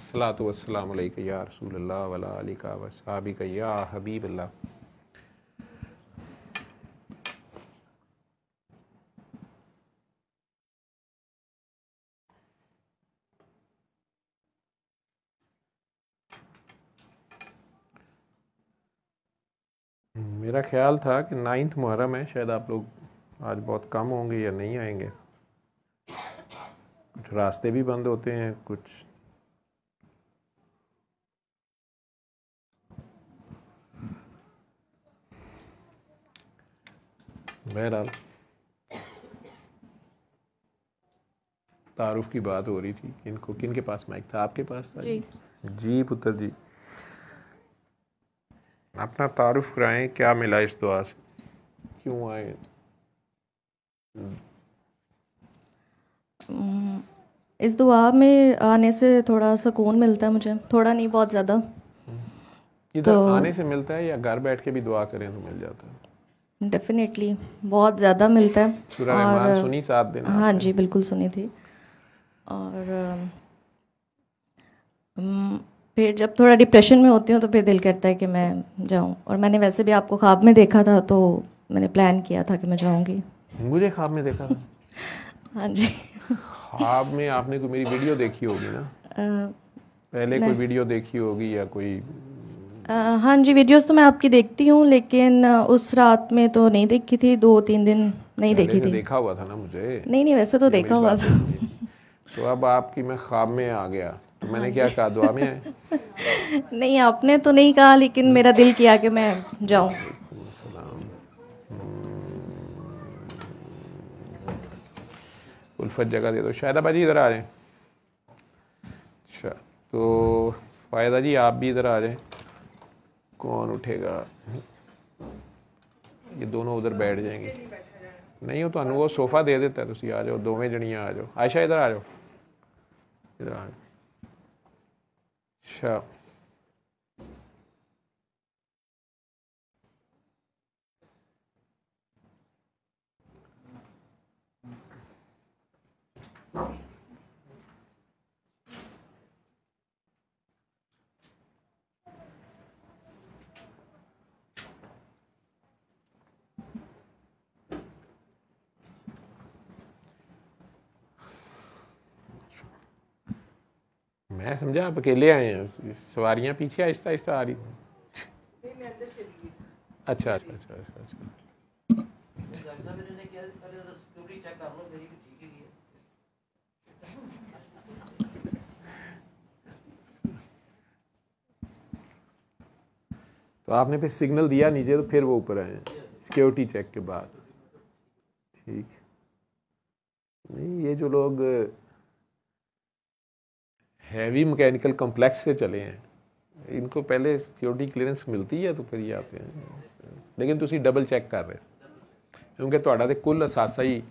अस्सलातु वस्सलामु अलैका या रसूलल्लाह वला आलिका व सहाबिका या हबीबल्लाह। मेरा ख्याल था कि 9 मुहर्रम है, शायद आप लोग आज बहुत कम होंगे या नहीं आएंगे। कुछ रास्ते भी बंद होते हैं, कुछ बहरहाल तारुफ की बात हो रही थी। किनको किन के पास माइक था? आपके पास था जी? जी पुत्र जी, अपना तारुफ कराएं, क्या मिला इस दुआ से, क्यों आए? इस दुआ में आने से थोड़ा सुकून मिलता है मुझे, थोड़ा नहीं बहुत ज़्यादा। इधर तो आने से मिलता है या घर बैठ के भी दुआ करें तो मिल जाता है? डेफिनेटली बहुत ज़्यादा मिलता है। सूरह रहमान सुनी 7 दिन? हाँ जी बिल्कुल सुनी थी। और फिर जब थोड़ा डिप्रेशन में होती हूँ तो फिर दिल करता है कि मैं जाऊँ, और मैंने वैसे भी आपको ख्वाब में देखा था तो मैंने प्लान किया था कि मैं जाऊँगी। मुझे ख्वाब में देखा था? हाँ जी। ख्वाब में आपने कोई मेरी वीडियो देखी होगी ना? पहले कोई वीडियो देखी होगी या कोई? हाँ जी वीडियोस तो मैं आपकी देखती हूँ, लेकिन उस रात में तो नहीं देखी थी, 2-3 दिन नहीं देखी थी। देखा हुआ था ना मुझे? नहीं वैसे तो देखा हुआ था। तो अब आपकी मैं ख्वाब में आ गया तो मैंने क्या कहा, दुआ में आए? नहीं आपने तो नहीं कहा, लेकिन मेरा दिल किया कि मैं जाऊँ। उल्फत जगह दे दो। शायदा बाजी इधर आ जाए। अच्छा तो फायदा जी आप भी इधर आ जाए। कौन उठेगा? ये दोनों उधर बैठ जाएंगे। नहीं हो तो वो सोफा दे देता है, तुम आ जाओ, दोवें जनियाँ आ जाओ। आयशा इधर आ जाओ, इधर आ जाओ। अच्छा मैं समझा आप अकेले आए हैं, सवारियां पीछे आहिस्ता आहिस्ता आ रही। अच्छा अच्छा अच्छा अच्छा अच्छा। तो आपने फिर सिग्नल दिया नीचे तो फिर वो ऊपर आए सिक्योरिटी चेक के बाद? ठीक। नहीं ये जो लोग हैवी मैकेनिकल कॉम्प्लेक्स से चले हैं इनको पहले सिक्योरिटी क्लीयरेंस मिलती है तो फिर ये आते हैं। लेकिन तुसी डबल चेक कर रहे क्योंकि ਤੁਹਾਡਾ ਤੇ ਕੁੱਲ ਅਸਾਸਾ ਹੀ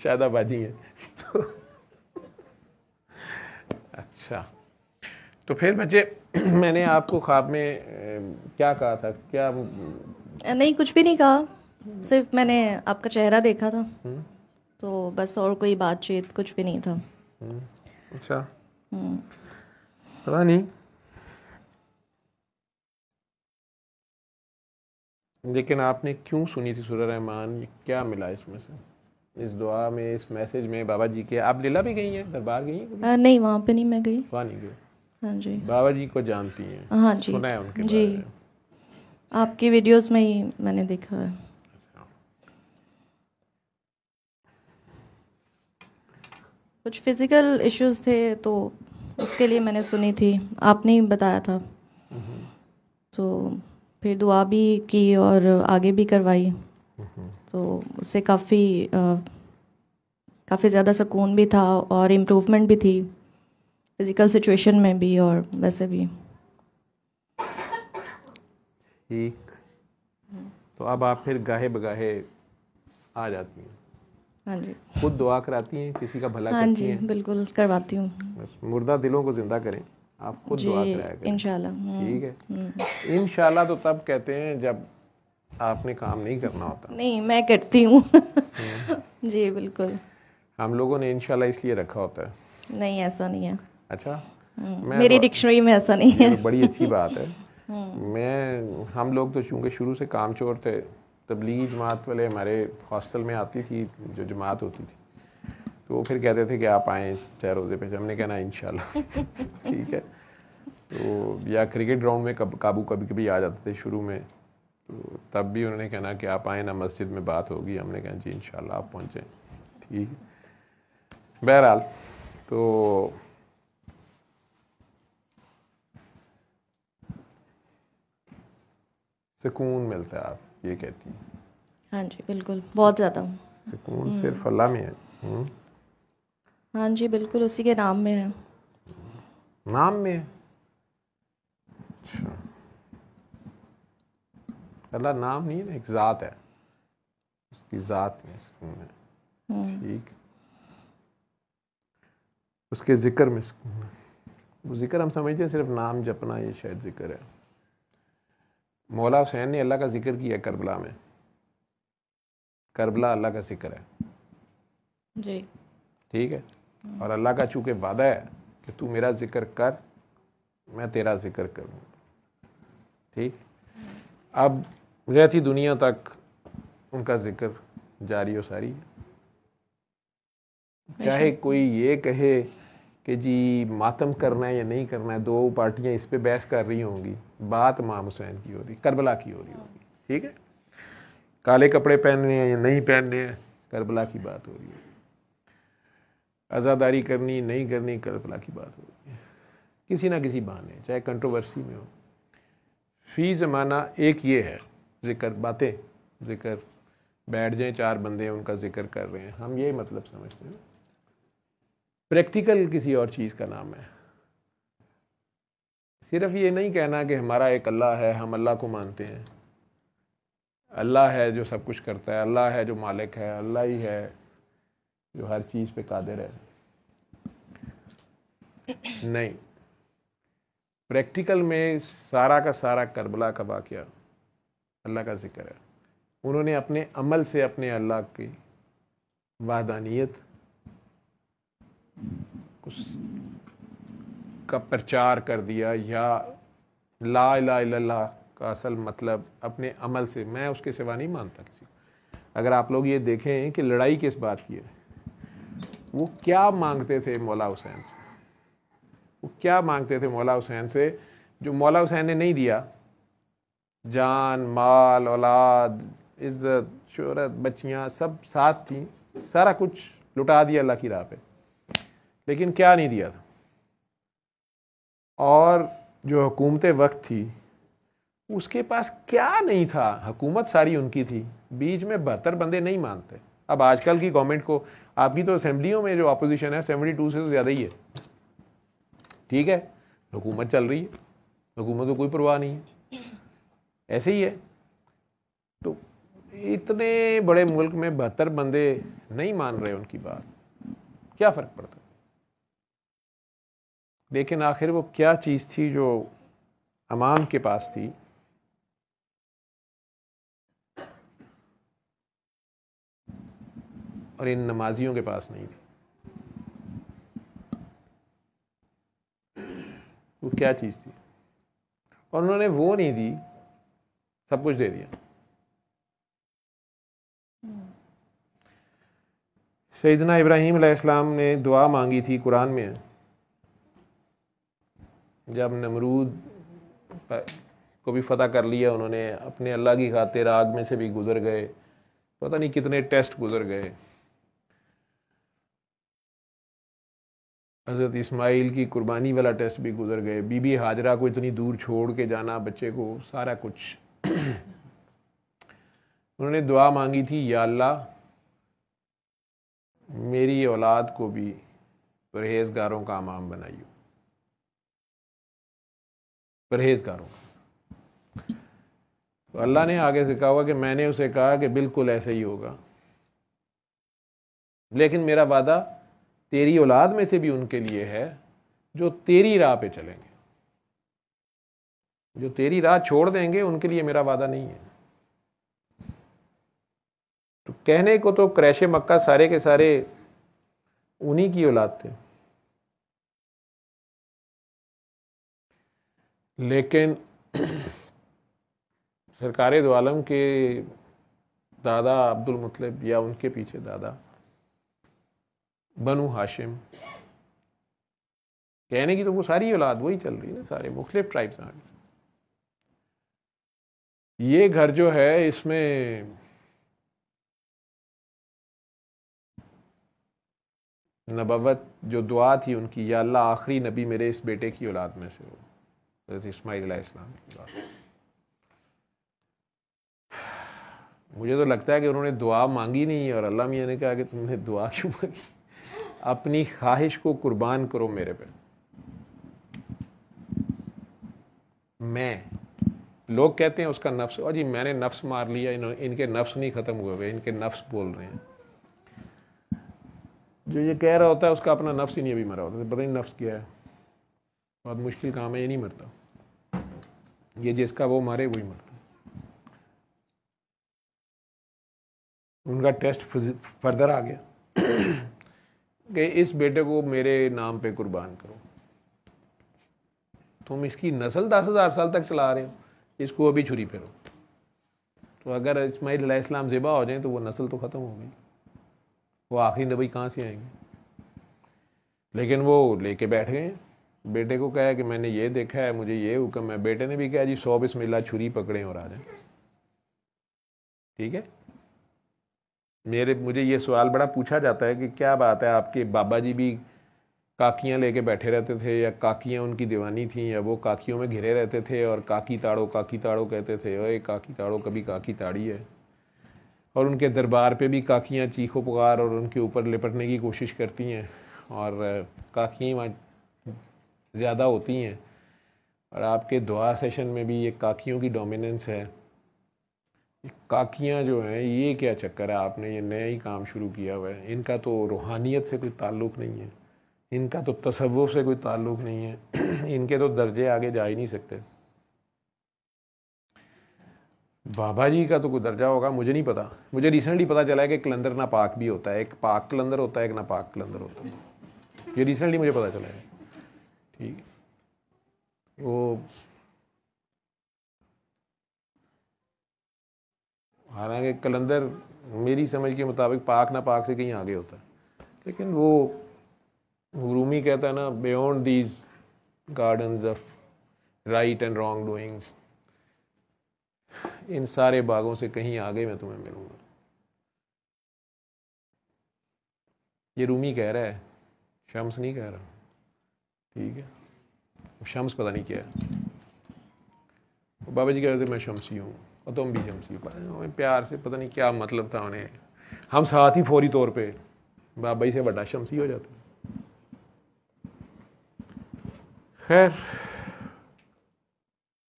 शादाबाजी है। अच्छा तो फिर बच्चे मैंने आपको ख्वाब में क्या कहा था? क्या नहीं कुछ भी नहीं कहा, सिर्फ मैंने आपका चेहरा देखा था तो बस, और कोई बातचीत कुछ भी नहीं था। अच्छा पता नहीं, लेकिन आपने क्यों सुनी थी सूरह रहमान? क्या मिला इसमें से, इस दुआ में, इस मैसेज में? बाबा जी के आप लीला भी गई हैं, दरबार गई हैं? नहीं वहाँ पे नहीं मैं गई। वहाँ नहीं गई? हाँ जी। बाबा जी को जानती हैं? हाँ जी सुना है उनके जी, बारे में? आपकी वीडियोस में ही मैंने देखा है। कुछ फिज़िकल इश्यूज थे तो उसके लिए मैंने सुनी थी, आपने ही बताया था। तो फिर दुआ भी की और आगे भी करवाई, तो उससे काफ़ी ज़्यादा सुकून भी था और इम्प्रूवमेंट भी थी फिज़िकल सिचुएशन में भी और वैसे भी। ठीक। तो अब आप फिर गाहे बगाहे आ जाती हैं? हाँ जी। खुद दुआ कराती हैं, किसी का भला हाँ करती हैं? जी बिल्कुल करवाती हूँ। बस मुर्दा दिलों को जिंदा करें, आप खुद दुआ कराया करें इंशाल्लाह। ठीक है? इंशाल्लाह तो तब कहते हैं जब आपने काम नहीं करना होता। नहीं मैं करती हूँ। जी बिल्कुल। हम लोगों ने इंशाल्लाह इसलिए रखा होता है। नहीं, ऐसा नहीं है। अच्छा, मेरी डिक्शनरी में ऐसा नहीं है। तो बड़ी अच्छी बात है। हम लोग तो चूँकि शुरू से कामचोर थे, तबलीगी जमात वाले हमारे हॉस्टल में आती थी जो जमात होती थी, तो वो फिर कहते थे कि आप आएँ 4 रोज़े पे, हमने कहना इंशाल्लाह ठीक है। तो या क्रिकेट ग्राउंड में काबू कभी कभी आ जाते थे शुरू में, तो तब भी उन्होंने कहना कि आप आए ना, मस्जिद में बात होगी। हमने कहा जी इंशाल्लाह आप पहुँचें, ठीक है। बहरहाल तो सुकून मिलता है, आप ये कहती हैं? हाँ जी बिल्कुल, बहुत ज़्यादा सुकून सिर्फ अल्लाह में है। हाँ जी बिल्कुल, उसी के नाम में है। नाम में है? अच्छा, अल्लाह नाम नहीं है ना, एक ज़ात है, उसकी ज़ात में सुकून है, ठीक। उसके ज़िक्र में सुकून है। वो ज़िक्र हम समझते हैं सिर्फ नाम जपना, ये शायद ज़िक्र है। मौला हुसैन ने अल्लाह का ज़िक्र किया करबला में। करबला अल्लाह का ज़िक्र है जी, ठीक है। और अल्लाह का चूँकि वादा है कि तू मेरा ज़िक्र कर, मैं तेरा ज़िक्र करूँगा, ठीक। अब रहती दुनिया तक उनका ज़िक्र जारी व सारी है। चाहे कोई ये कहे कि जी मातम करना है या नहीं करना है, 2 पार्टियां इस पे बहस कर रही होंगी, बात इमाम हुसैन की हो रही, करबला की हो रही होगी, ठीक है। काले कपड़े पहनने हैं या नहीं पहनने हैं, करबला की बात हो रही है। आज़ादारी करनी नहीं करनी, करबला की बात हो रही है। किसी ना किसी बहाने, चाहे कंट्रोवर्सी में हो, फी ज़माना एक ये है ज़िक्र, बातें ज़िक्र, बैठ जाएं 4 बंदे उनका ज़िक्र कर रहे हैं, हम ये मतलब समझते हैं। प्रैक्टिकल किसी और चीज़ का नाम है। सिर्फ ये नहीं कहना कि हमारा एक अल्लाह है, हम अल्लाह को मानते हैं, अल्लाह है जो सब कुछ करता है, अल्लाह है जो मालिक है, अल्लाह ही है जो हर चीज़ पे कादिर है। नहीं, प्रैक्टिकल में सारा का सारा करबला का वाक़या अल्लाह का ज़िक्र है। उन्होंने अपने अमल से अपने अल्लाह की वहदानियत का प्रचार कर दिया, या ला इलाहा इल्लल्लाह का असल मतलब अपने अमल से, मैं उसके सिवा नहीं मानता किसी को। अगर आप लोग ये देखें कि लड़ाई किस बात की है, वो क्या मांगते थे मौला हुसैन से, वो क्या मांगते थे मौला हुसैन से जो मौला हुसैन ने नहीं दिया। जान, माल, औलाद, इज़्ज़त, शोहरत, बच्चियाँ सब साथ थी, सारा कुछ लुटा दिया अल्लाह की राह पे, लेकिन क्या नहीं दिया था। और जो हुकूमत वक्त थी उसके पास क्या नहीं था, हुकूमत सारी उनकी थी, बीच में 72 बंदे नहीं मानते। अब आजकल की गवर्नमेंट को, आपकी तो असेंबलियों में जो अपोजिशन है 72 से तो ज़्यादा ही है, ठीक है, हुकूमत चल रही है, हुकूमत को कोई परवाह नहीं है, ऐसे ही है। तो इतने बड़े मुल्क में 72 बंदे नहीं मान रहे उनकी बात, क्या फ़र्क पड़ता। लेकिन आखिर वो क्या चीज़ थी जो अवाम के पास थी, और इन नमाजियों के पास नहीं थी। वो क्या चीज़ थी, और उन्होंने वो नहीं दी, सब कुछ दे दिया। सैयदना इब्राहीम अलैहिस्सलाम ने दुआ मांगी थी, कुरान में है, जब नमरूद को भी फतह कर लिया उन्होंने, अपने अल्लाह की खातिर आग में से भी गुजर गए, पता नहीं कितने टेस्ट गुजर गए, हज़रत इस्माइल की कुर्बानी वाला टेस्ट भी गुजर गए, बीबी हाजरा को इतनी दूर छोड़ के जाना बच्चे को, सारा कुछ उन्होंने दुआ मांगी थी, या अल्लाह मेरी औलाद को भी परहेजगारों का इमाम बनाइयो, परहेजगारों का। तो अल्लाह ने आगे से कहा कि मैंने उसे कहा कि बिल्कुल ऐसे ही होगा, लेकिन मेरा वादा तेरी औलाद में से भी उनके लिए है जो तेरी राह पे चलेंगे, जो तेरी राह छोड़ देंगे उनके लिए मेरा वादा नहीं है। तो कहने को तो क्रैश मक्का सारे के सारे उन्हीं की औलाद थे। लेकिन सरकार दो आलम के दादा अब्दुल मुत्तलिब या उनके पीछे दादा बनु हाशिम, कहने की तो वो सारी औलाद वही चल रही है ना, सारे मुख्तलिफ ट्राइब्स आ गए। ये घर जो है इसमें नबवत जो दुआ थी उनकी, या अल्लाह आखिरी नबी मेरे इस बेटे की औलाद में से हो, हज़रत इस्माइल अलैहिस्सलाम की बात। मुझे तो लगता है कि उन्होंने दुआ मांगी नहीं और अल्लाह मियाँ ने कहा कि तुमने दुआ क्यों मांगी, अपनी ख्वाहिश को कुर्बान करो मेरे पे। मैं, लोग कहते हैं उसका नफ्स, और जी मैंने नफ्स मार लिया, इनके नफ्स नहीं ख़त्म हुए हुए, इनके नफ्स बोल रहे हैं। जो ये कह रहा होता है उसका अपना नफ्स ही नहीं अभी मरा होता, पता नहीं नफ्स क्या है। बहुत मुश्किल काम है, ये नहीं मरता, ये जिसका वो मारे वही मरता। उनका टेस्ट फर्दर आ गया कि इस बेटे को मेरे नाम पे कुर्बान करो। तुम इसकी नस्ल 10,000 साल तक चला रहे हो, इसको अभी छुरी फेरो। तो अगर इस्माइल अलैहिस्सलाम ज़िबा हो जाए तो वो नस्ल तो ख़त्म हो गई, वो आखिरी नबी कहाँ से आएंगे। लेकिन वो लेके बैठ गए, बेटे को कहा कि मैंने ये देखा है, मुझे ये हुक्म है। बेटे ने भी कहा जी 100 बिस्मिल्लाह, छुरी पकड़ें और आ जाए। ठीक है, मुझे ये सवाल बड़ा पूछा जाता है कि क्या बात है, आपके बाबा जी भी काकियाँ लेके बैठे रहते थे, या काकियाँ उनकी दीवानी थी, या वो काकियों में घिरे रहते थे और काकी ताड़ो कहते थे। ओए काकी ताड़ो, कभी काकी ताड़ी है। और उनके दरबार पे भी काकियाँ चीखो पुकार और उनके ऊपर लिपटने की कोशिश करती हैं, और काकियाँ वहाँ ज़्यादा होती हैं। और आपके दुआ सेशन में भी ये काकियों की डोमिनेंस है। काकियाँ जो हैं, ये क्या चक्कर है, आपने ये नया ही काम शुरू किया हुआ है। इनका तो रूहानियत से कोई ताल्लुक़ नहीं है, इनका तो तसव्वुफ़ से कोई ताल्लुक़ नहीं है, इनके तो दर्जे आगे जा ही नहीं सकते। बाबा जी का तो कोई दर्जा होगा, मुझे नहीं पता। मुझे रिसेंटली पता चला है कि कलंदर नापाक भी होता है, एक पाक कलंदर होता है, एक नापाक कलंदर होता है। ये रिसेंटली मुझे पता चला है। ठीक है, वो हालांकि कलंदर मेरी समझ के मुताबिक पाक नापाक से कहीं आगे होता है, लेकिन वो रूमी कहता है ना, beyond these gardens of right and wrong doings, इन सारे बागों से कहीं आगे मैं तुम्हें मिलूंगा। ये रूमी कह रहा है, शम्स नहीं कह रहा। ठीक है, शम्स पता नहीं क्या है। बाबा जी कह रहे थे मैं शम्सी हूँ और तुम भी शम्सी हो, प्यार से, पता नहीं क्या मतलब था उन्हें। हम साथ ही फौरी तौर पे बाबा जी से बड़ा शम्सी हो जाते। खैर,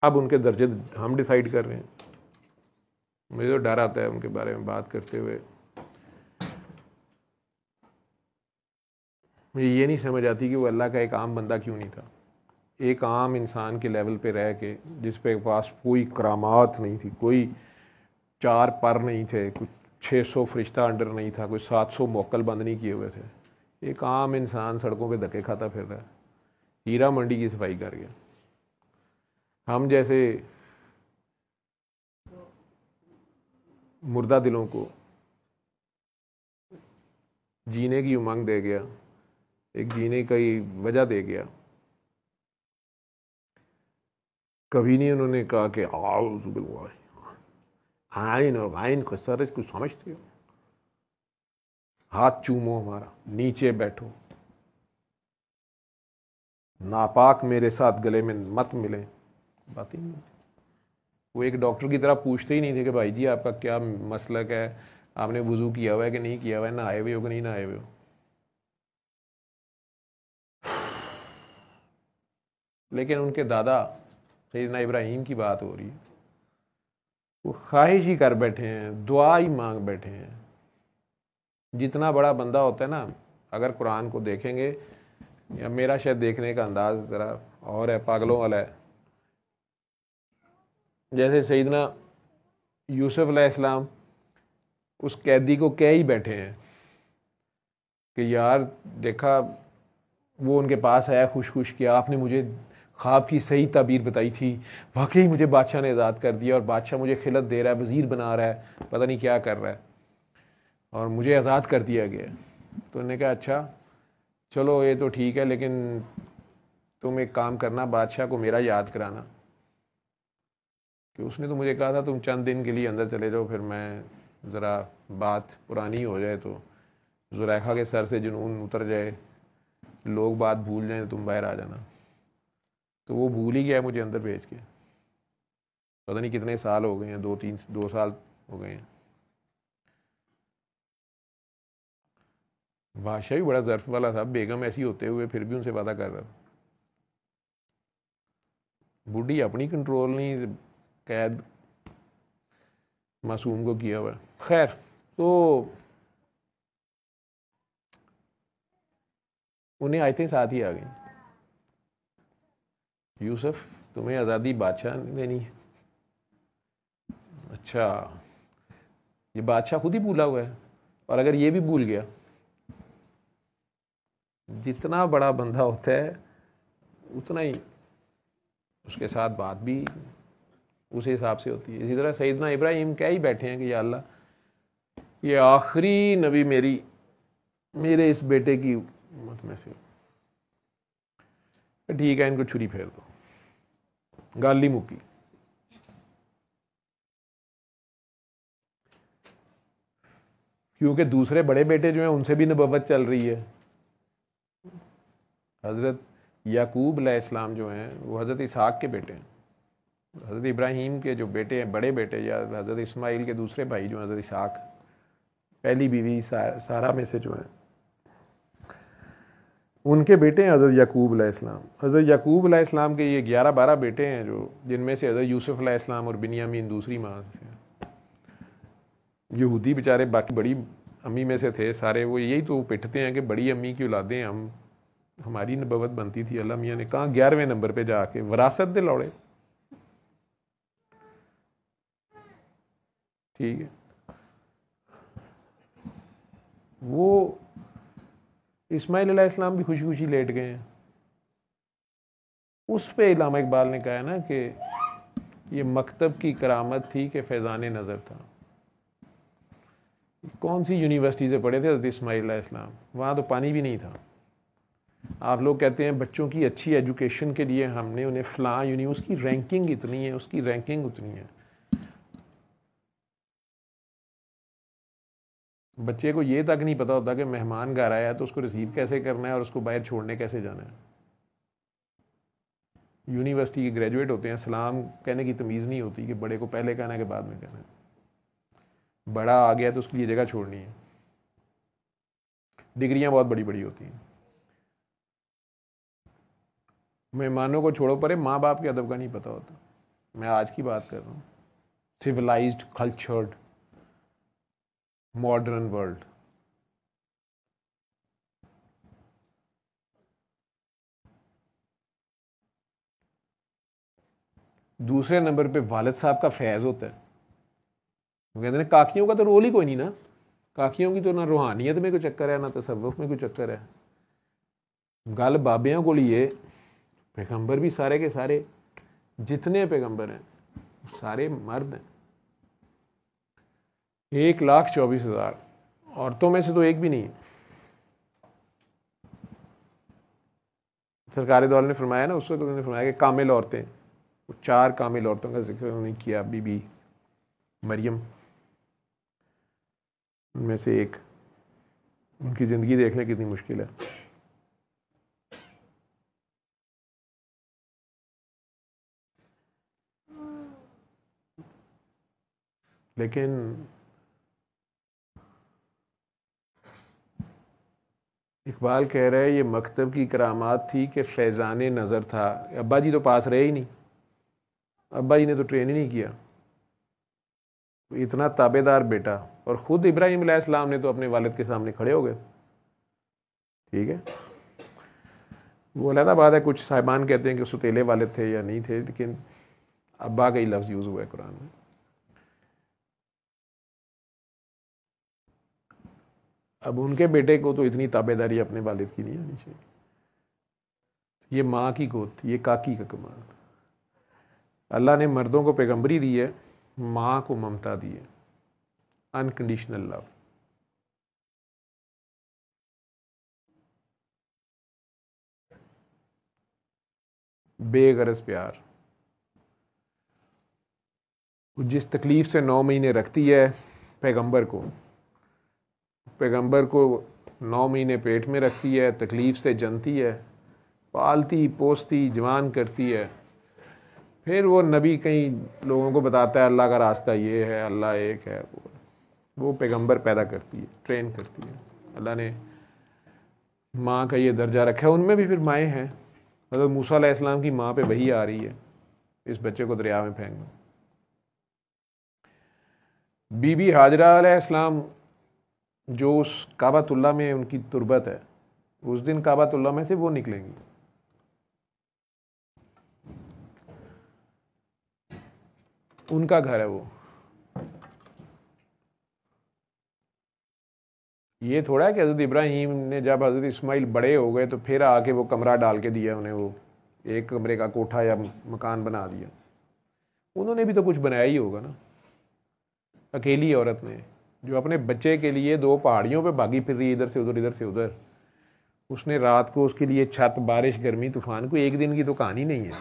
अब उनके दर्जे हम डिसाइड कर रहे हैं। मुझे तो डर आता है उनके बारे में बात करते हुए। मुझे ये नहीं समझ आती कि वो अल्लाह का एक आम बंदा क्यों नहीं था, एक आम इंसान के लेवल पे रह के, जिस पे पास कोई करामात नहीं थी, कोई 4 पर नहीं थे, कुछ 600 फरिश्ता अंडर नहीं था, कोई 700 मोक्कल बंद नहीं किए हुए थे। एक आम इंसान सड़कों पे धक्के खाता फिर रहा है, हीरा मंडी की सफाई कर गया। हम जैसे मुर्दा दिलों को जीने की उमंग दे गया, एक जीने की वजह दे गया। कभी नहीं उन्होंने कहा कि आइन और आइन को सरज को समझते हो, हाथ चूमो हमारा, नीचे बैठो, नापाक मेरे साथ गले में मत मिले, बात ही नहीं। वो एक डॉक्टर की तरह पूछते ही नहीं थे कि भाई जी आपका क्या मसलक है, आपने वुजू किया हुआ है कि नहीं किया हुआ है, नहाए हुए हो कि नहीं नहाए हुए हो। लेकिन उनके दादा सैयदना इब्राहीम की बात हो रही है, वो ख्वाहिश ही कर बैठे हैं, दुआ ही मांग बैठे हैं। जितना बड़ा बंदा होता है ना, अगर कुरान को देखेंगे, या मेरा शायद देखने का अंदाज ज़रा और है, पागलों वाला है। जैसे सैयदना यूसुफ अलैहिस्सलाम उस कैदी को कह ही बैठे हैं कि यार देखा, वो उनके पास आया खुश खुश किया, आपने मुझे ख्वाब की सही ताबीर बताई थी, वाकई मुझे बादशाह ने आज़ाद कर दिया और बादशाह मुझे खिलत दे रहा है, वज़ीर बना रहा है, पता नहीं क्या कर रहा है, और मुझे आज़ाद कर दिया गया। तो उन्होंने कहा अच्छा चलो ये तो ठीक है, लेकिन तुम एक काम करना, बादशाह को मेरा याद कराना कि उसने तो मुझे कहा था तुम चंद दिन के लिए अंदर चले जाओ, फिर मैं ज़रा बात पुरानी हो जाए तो जुलेखा के सर से जुनून उतर जाए, लोग बात भूल जाएं, तुम बाहर आ जाना। तो वो भूल ही गया मुझे अंदर भेज के। पता नहीं कितने साल हो गए हैं, 2 साल हो गए हैं। बादशाह भी बड़ा ज़र्फ वाला था, बेगम ऐसी होते हुए फिर भी उनसे वादा कर रहा था। बूढ़ी अपनी कंट्रोल नहीं, कैद मासूम को किया हुआ। खैर, तो उन्हें आयतें साथ ही आ गई, यूसुफ तुम्हें आज़ादी बादशाह ने देनी है। अच्छा, ये बादशाह खुद ही भूला हुआ है, और अगर ये भी भूल गया, जितना बड़ा बंदा होता है उतना ही उसके साथ बात भी उस हिसाब से होती है। इसी तरह सैयदना इब्राहिम कह ही बैठे हैं कि या अल्लाह, ये आखिरी नबी मेरे इस बेटे की उम्मत में से, ठीक है इनको छुरी फेर दो, गाली मुकी। क्योंकि दूसरे बड़े बेटे जो हैं उनसे भी नबुव्वत चल रही है। हज़रत याकूब अलैहिस्सलाम जो हैं वो हज़रत इसहाक के बेटे हैं। हज़रत इब्राहीम के जो बेटे हैं, बड़े बेटे, या हज़रत इस्माइल के दूसरे भाई जो हैं हज़रत इसहाक, पहली बीवी सारा में से जो हैं, उनके बेटे हैं हज़रत याकूब अलैहिस्सलाम। हज़रत याकूब अलैहिस्सलाम के ये 11-12 बेटे हैं, जो जिनमें से हज़रत यूसुफ अलैहिस्सलाम और बिन्यामीन दूसरी माँ से। यहूदी बेचारे बाकी बड़ी अम्मी में से थे सारे, वो यही तो पिटते हैं कि बड़ी अम्मी की औलादें हम, हमारी नबुव्वत बनती थी। अल्लाह मियाँ ने कहा 11वें नंबर पे जाके विरासत दे लौड़े। ठीक है, वो इस्माइल अलैहिस्सलाम भी खुशी खुशी लेट गए हैं। उस पे इल्लामा इकबाल ने कहा है ना कि ये मकतब की करामत थी कि फैज़ान नज़र था। कौन सी यूनिवर्सिटी से पढ़े थे हज़रत इस्माइल अलैहिस्सलाम? वहाँ तो पानी भी नहीं था। आप लोग कहते हैं बच्चों की अच्छी एजुकेशन के लिए हमने उन्हें फ़लाँ उसकी रैंकिंग इतनी है, उसकी रैंकिंग उतनी है। बच्चे को ये तक नहीं पता होता कि मेहमान घर आया है तो उसको रिसीव कैसे करना है और उसको बाहर छोड़ने कैसे जाना है। यूनिवर्सिटी के ग्रेजुएट होते हैं, सलाम कहने की तमीज़ नहीं होती कि बड़े को पहले कहना है कि बाद में कहना है। बड़ा आ गया तो उसके लिए जगह छोड़नी है। डिग्रियां बहुत बड़ी बड़ी होती हैं। मेहमानों को छोड़ो परे, माँ बाप के अदब का नहीं पता होता। मैं आज की बात कर रहा हूँ, सिविलाइज्ड, कल्चर्ड, मॉडर्न वर्ल्ड। दूसरे नंबर पे वालिद साहब का फैज़ होता है। वो कहते हैं काकियों का तो रोल ही कोई नहीं ना, काकियों की तो ना रूहानियत में कोई चक्कर है ना तसव्वुफ में कोई चक्कर है। गल बाबियों को लिए पैगंबर भी सारे के सारे, जितने पैगंबर हैं सारे मर्द हैं। 1,24,000 औरतों में से तो एक भी नहीं। सरकारी दौर ने फरमाया ना, उससे तो उन्होंने फरमाया कि कामिल औरतें, 4 कामिल औरतों का जिक्र उन्होंने किया। बीबी मरियम उनमें से एक। उनकी ज़िंदगी देखने कितनी मुश्किल है। लेकिन इकबाल कह रहे हैं ये मकतब की करामात थी कि फैज़ान नज़र था। अब्बा जी तो पास रहे ही नहीं, अब्बा जी ने तो ट्रेन ही नहीं किया। इतना ताबेदार बेटा, और ख़ुद इब्राहीम अलैहिस्सलाम ने तो अपने वालिद के सामने खड़े हो गए। ठीक है, वो अलग बात है, कुछ साहिबान कहते हैं कि सुतीले वालिद थे या नहीं थे, लेकिन अब्बा का ही लफ्ज़ यूज़ हुआ है कुरान में। अब उनके बेटे को तो इतनी ताबेदारी अपने वालिद की नहीं आनी चाहिए। ये माँ की गोद थी, ये काकी का कमाल। अल्लाह ने मर्दों को पैगंबरी दी है, माँ को ममता दी है, अनकंडीशनल लव। बेगरज प्यार। जिस तकलीफ से 9 महीने रखती है पैगंबर को 9 महीने पेट में रखती है, तकलीफ से जनती है, पालती पोसती जवान करती है। फिर वो नबी कई लोगों को बताता है अल्लाह का रास्ता ये है, अल्लाह एक है। वो पैगंबर पैदा करती है, ट्रेन करती है। अल्लाह ने माँ का ये दर्जा रखा है। उनमें भी फिर माएँ हैं। हज़रत मूसा अलैहिस्सलाम की माँ पे वही आ रही है, इस बच्चे को दरिया में फेंक दो। बीबी हाजरा अलैहिस्सलाम जो उस काबातुल्लाह में उनकी तुरबत है, उस दिन काबातुल्लाह में से वो निकलेंगी। उनका घर है वो। ये थोड़ा है कि हज़रत इब्राहीम ने जब हज़रत इस्माइल बड़े हो गए तो फिर आके वो कमरा डाल के दिया उन्हें, वो एक कमरे का कोठा या मकान बना दिया। उन्होंने भी तो कुछ बनाया ही होगा ना। अकेली औरत ने जो अपने बच्चे के लिए 2 पहाड़ियों पे भागी फिर रही, इधर से उधर इधर से उधर। उसने रात को उसके लिए छत, बारिश, गर्मी, तूफान, कोई एक दिन की तो कहानी नहीं है,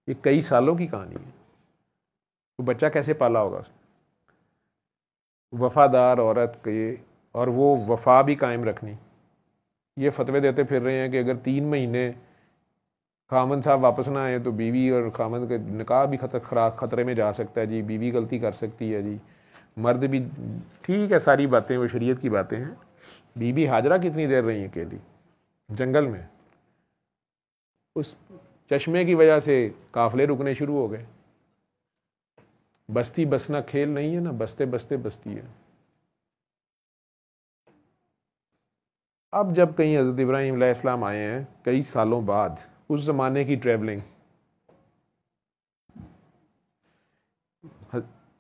ये कई सालों की कहानी है। तो बच्चा कैसे पाला होगा उसने? वफादार औरत के, और वो वफा भी कायम रखनी। ये फतवे देते फिर रहे हैं कि अगर 3 महीने खामन साहब वापस ना आए तो बीवी और खामन के निकाह भी खतरे में जा सकता है जी, बीवी गलती कर सकती है जी, मर्द भी। ठीक है, सारी बातें वो शरीयत की बातें हैं। बीबी हाजरा कितनी देर रही अकेली जंगल में? उस चश्मे की वजह से काफिले रुकने शुरू हो गए। बस्ती बसना खेल नहीं है ना, बसते बसते बस्ती है। अब जब कहीं हज़रत इब्राहीम अलैहिस्सलाम आए हैं कई सालों बाद, उस ज़माने की ट्रैवलिंग,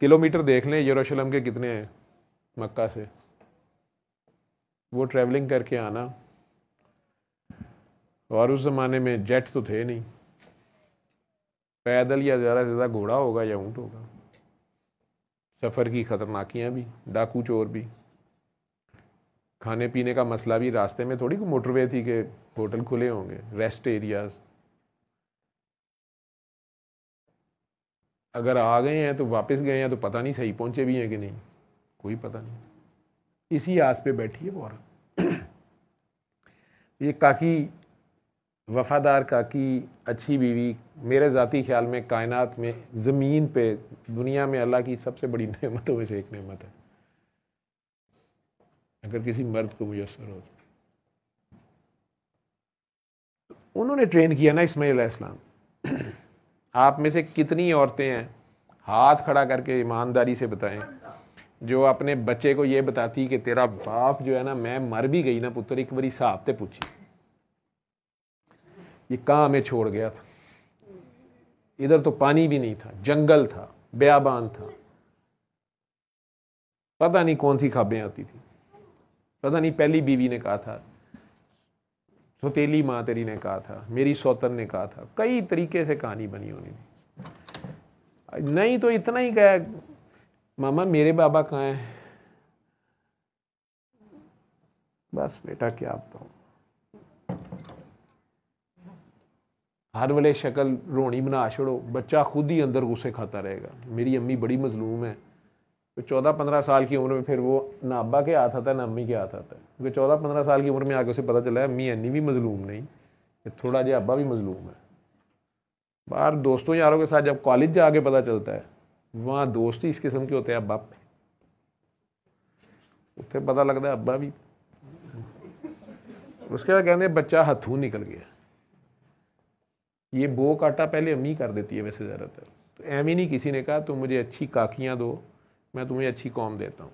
किलोमीटर देख लें यरूशलेम के कितने हैं मक्का से। वो ट्रैवलिंग करके आना, और उस ज़माने में जेट तो थे नहीं, पैदल या ज़्यादा से ज़्यादा घोड़ा होगा या ऊँट होगा। सफ़र की खतरनाकियाँ भी, डाकू चोर भी, खाने पीने का मसला भी। रास्ते में थोड़ी मोटरवे थी कि होटल खुले होंगे, रेस्ट एरियाज। अगर आ गए हैं तो वापस गए हैं तो पता नहीं सही पहुंचे भी हैं कि नहीं, कोई पता नहीं। इसी आस पे बैठी है वो औरत। ये काकी, वफादार काकी, अच्छी बीवी, मेरे ज़ाती ख्याल में कायनात में, ज़मीन पे, दुनिया में अल्लाह की सबसे बड़ी नेमतों में से एक नेमत है, अगर किसी मर्द को मुयस्सर हो। उन्होंने ट्रेन किया ना इस्माइल अलैहिस्सलाम। आप में से कितनी औरतें हैं, हाथ खड़ा करके ईमानदारी से बताएं, जो अपने बच्चे को ये बताती कि तेरा बाप जो है ना, मैं मर भी गई ना पुत्र, एक बारी साहब ते पूछी, ये कहाँ हमें छोड़ गया था? इधर तो पानी भी नहीं था, जंगल था, बेआबान था, पता नहीं कौन सी ख्वाबें आती थी, पता नहीं पहली बीवी ने कहा था, सौतेली माँ तेरी ने कहा था, मेरी सौतन ने कहा था, कई तरीके से कहानी बनी होनी थी। नहीं तो इतना ही कहा, मामा मेरे बाबा कहाँ हैं? बस बेटा क्या बताऊं, हर वाले शक्ल रोनी बना छोड़ो, बच्चा खुद ही अंदर गुस्से खाता रहेगा। मेरी अम्मी बड़ी मजलूम है। तो 14-15 साल की उम्र में फिर वो ना अब्बा के हाथ आता है ना अम्मी के हाथ आता है, क्योंकि 14-15 साल की उम्र में आगे उसे पता चला है अम्मी अन्नी भी मजलूम नहीं, थोड़ा जो अब्बा भी मजलूम है। बाहर दोस्तों यारों के साथ जब कॉलेज जाके पता चलता है, वहाँ दोस्त ही इस किस्म के होते हैं, अब्बा पे उसे पता लगता है अब्बा भी। उसके बाद कहते हैं बच्चा हथू निकल गया। ये बो काटा पहले अम्मी कर देती है वैसे ज़्यादातर, तो एम ही नहीं किसी ने कहा तुम मुझे अच्छी काकियाँ दो, मैं तुम्हें अच्छी कौम देता हूँ।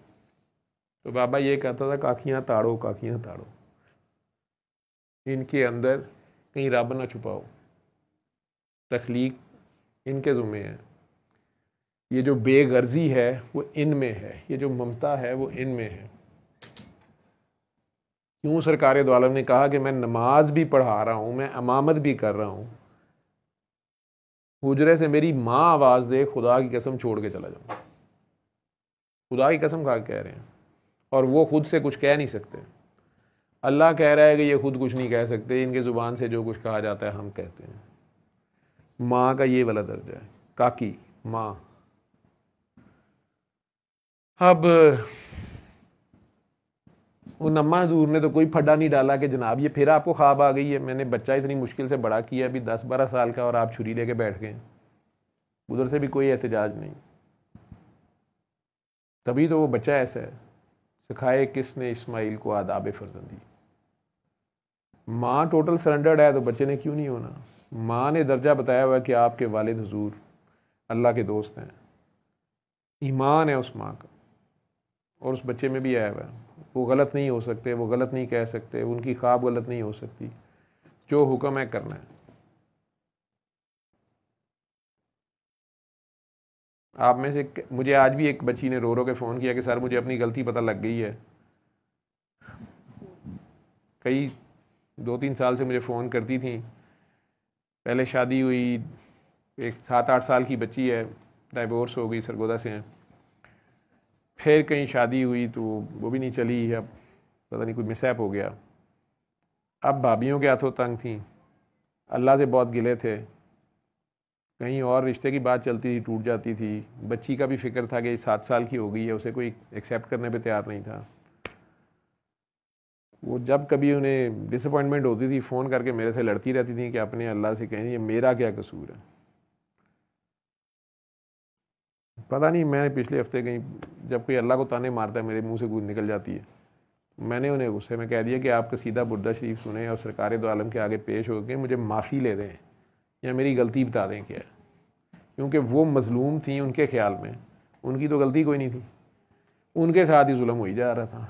तो बाबा ये कहता था काकियाँ ताड़ो, काकियाँ ताड़ो, इनके अंदर कहीं रब ना छुपाओ, तख्लीक इनके ज़ुम्मे है। ये जो बेगर्जी है वो इनमें है, ये जो ममता है वो इनमें है। क्यों सरकार दो आलम ने कहा कि मैं नमाज भी पढ़ा रहा हूँ, मैं इमामत भी कर रहा हूँ, हुजरे से मेरी माँ आवाज़ दे, खुदा की कसम छोड़ के चला जाऊँ। खुदा की कसम खा के कह रहे हैं, और वो खुद से कुछ कह नहीं सकते। अल्लाह कह रहा है कि ये खुद कुछ नहीं कह सकते, इनके ज़ुबान से जो कुछ कहा जाता है हम कहते हैं। माँ का ये वाला दर्जा है, काकी माँ। अब उन अम्मा हजूर ने तो कोई फड्डा नहीं डाला कि जनाब ये फिर आपको ख्वाब आ गई है, मैंने बच्चा इतनी मुश्किल से बड़ा किया अभी 10-12 साल का और आप छुरी लेके बैठ गए। उधर से भी कोई एहतजाज नहीं। तभी तो वो बच्चा ऐसा है। सिखाए किसने इस्माइल को आदाब फर्जंदी। माँ टोटल सरेंडर्ड है तो बच्चे ने क्यों नहीं होना। माँ ने दर्जा बताया हुआ कि आपके वालिद हुजूर अल्लाह के दोस्त हैं। ईमान है उस माँ का, और उस बच्चे में भी आया हुआ है। वो गलत नहीं हो सकते, वो गलत नहीं कह सकते, उनकी ख्वाब गलत नहीं हो सकती। जो हुक्म है करना है। आप में से मुझे आज भी एक बच्ची ने रो रो के फ़ोन किया कि सर मुझे अपनी गलती पता लग गई है। कई 2-3 साल से मुझे फ़ोन करती थी। पहले शादी हुई, एक 7-8 साल की बच्ची है, डाइवोर्स हो गई, सरगोदा से हैं। फिर कहीं शादी हुई तो वो भी नहीं चली, अब पता नहीं कोई मिसहैप हो गया। अब भाभीयों के हाथों तंग थी, अल्लाह से बहुत गिले थे। कहीं और रिश्ते की बात चलती थी, टूट जाती थी। बच्ची का भी फिक्र था कि 7 साल की हो गई है, उसे कोई एक्सेप्ट करने पे तैयार नहीं था। वो जब कभी उन्हें डिसअपॉइंटमेंट होती थी फ़ोन करके मेरे से लड़ती रहती थी कि अपने अल्लाह से कहें ये मेरा क्या कसूर है। पता नहीं, मैं पिछले हफ्ते कहीं जब कोई अल्लाह को ताने मारता है मेरे मुंह से गुद निकल जाती है। मैंने उन्हें गुस्से में कह दिया कि आप कसीदा बुर्दा शरीफ सुने और सरकार दो आलम के आगे पेश होकर मुझे माफ़ी ले दें या मेरी गलती बता दें क्या है। क्योंकि वो मजलूम थी उनके ख्याल में, उनकी तो गलती कोई नहीं थी, उनके साथ ही जुल्म हो ही जा रहा था।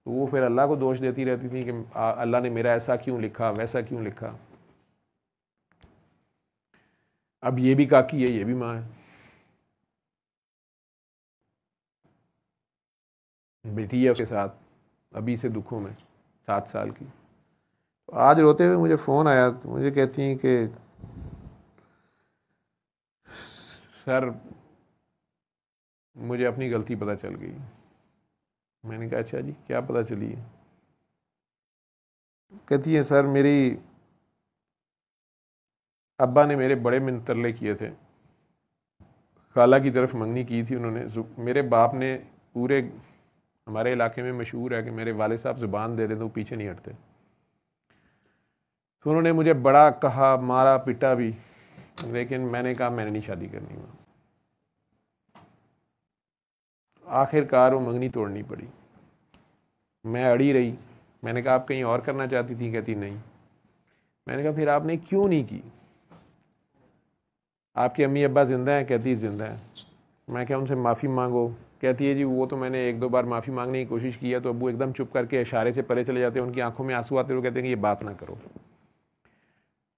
तो वो फिर अल्लाह को दोष देती रहती थी कि अल्लाह ने मेरा ऐसा क्यों लिखा, वैसा क्यों लिखा। अब ये भी काकी है, ये भी माँ है। बेटी है उसके साथ, अभी से दुखों में, 7 साल की। तो आज रोते हुए मुझे फ़ोन आया, तो मुझे कहती हैं कि सर मुझे अपनी गलती पता चल गई। मैंने कहा अच्छा जी क्या पता चली है। कहती है सर मेरी अब्बा ने मेरे बड़े मिन तरले किए थे, खाला की तरफ मंगनी की थी उन्होंने। मेरे बाप ने, पूरे हमारे इलाके में मशहूर है कि मेरे वाले साहब ज़ुबान दे दें तो पीछे नहीं हटते। तो उन्होंने मुझे बड़ा कहा, मारा पिटा भी, लेकिन मैंने कहा मैंने नहीं शादी करनी। आखिरकार वो मंगनी तोड़नी पड़ी। मैं अड़ी रही। मैंने कहा आप कहीं और करना चाहती थी? कहती नहीं। मैंने कहा फिर आपने क्यों नहीं की? आपके अम्मी अब्बा ज़िंदा हैं? कहती ज़िंदा हैं। मैं क्या उनसे माफ़ी मांगो? कहती है जी वो तो मैंने 1-2 बार माफ़ी मांगने की कोशिश की है तो अब्बू एकदम चुप करके इशारे से परे चले जाते हैं, उनकी आंखों में आंसू आते हुए कहते हैं कि ये बात ना करो।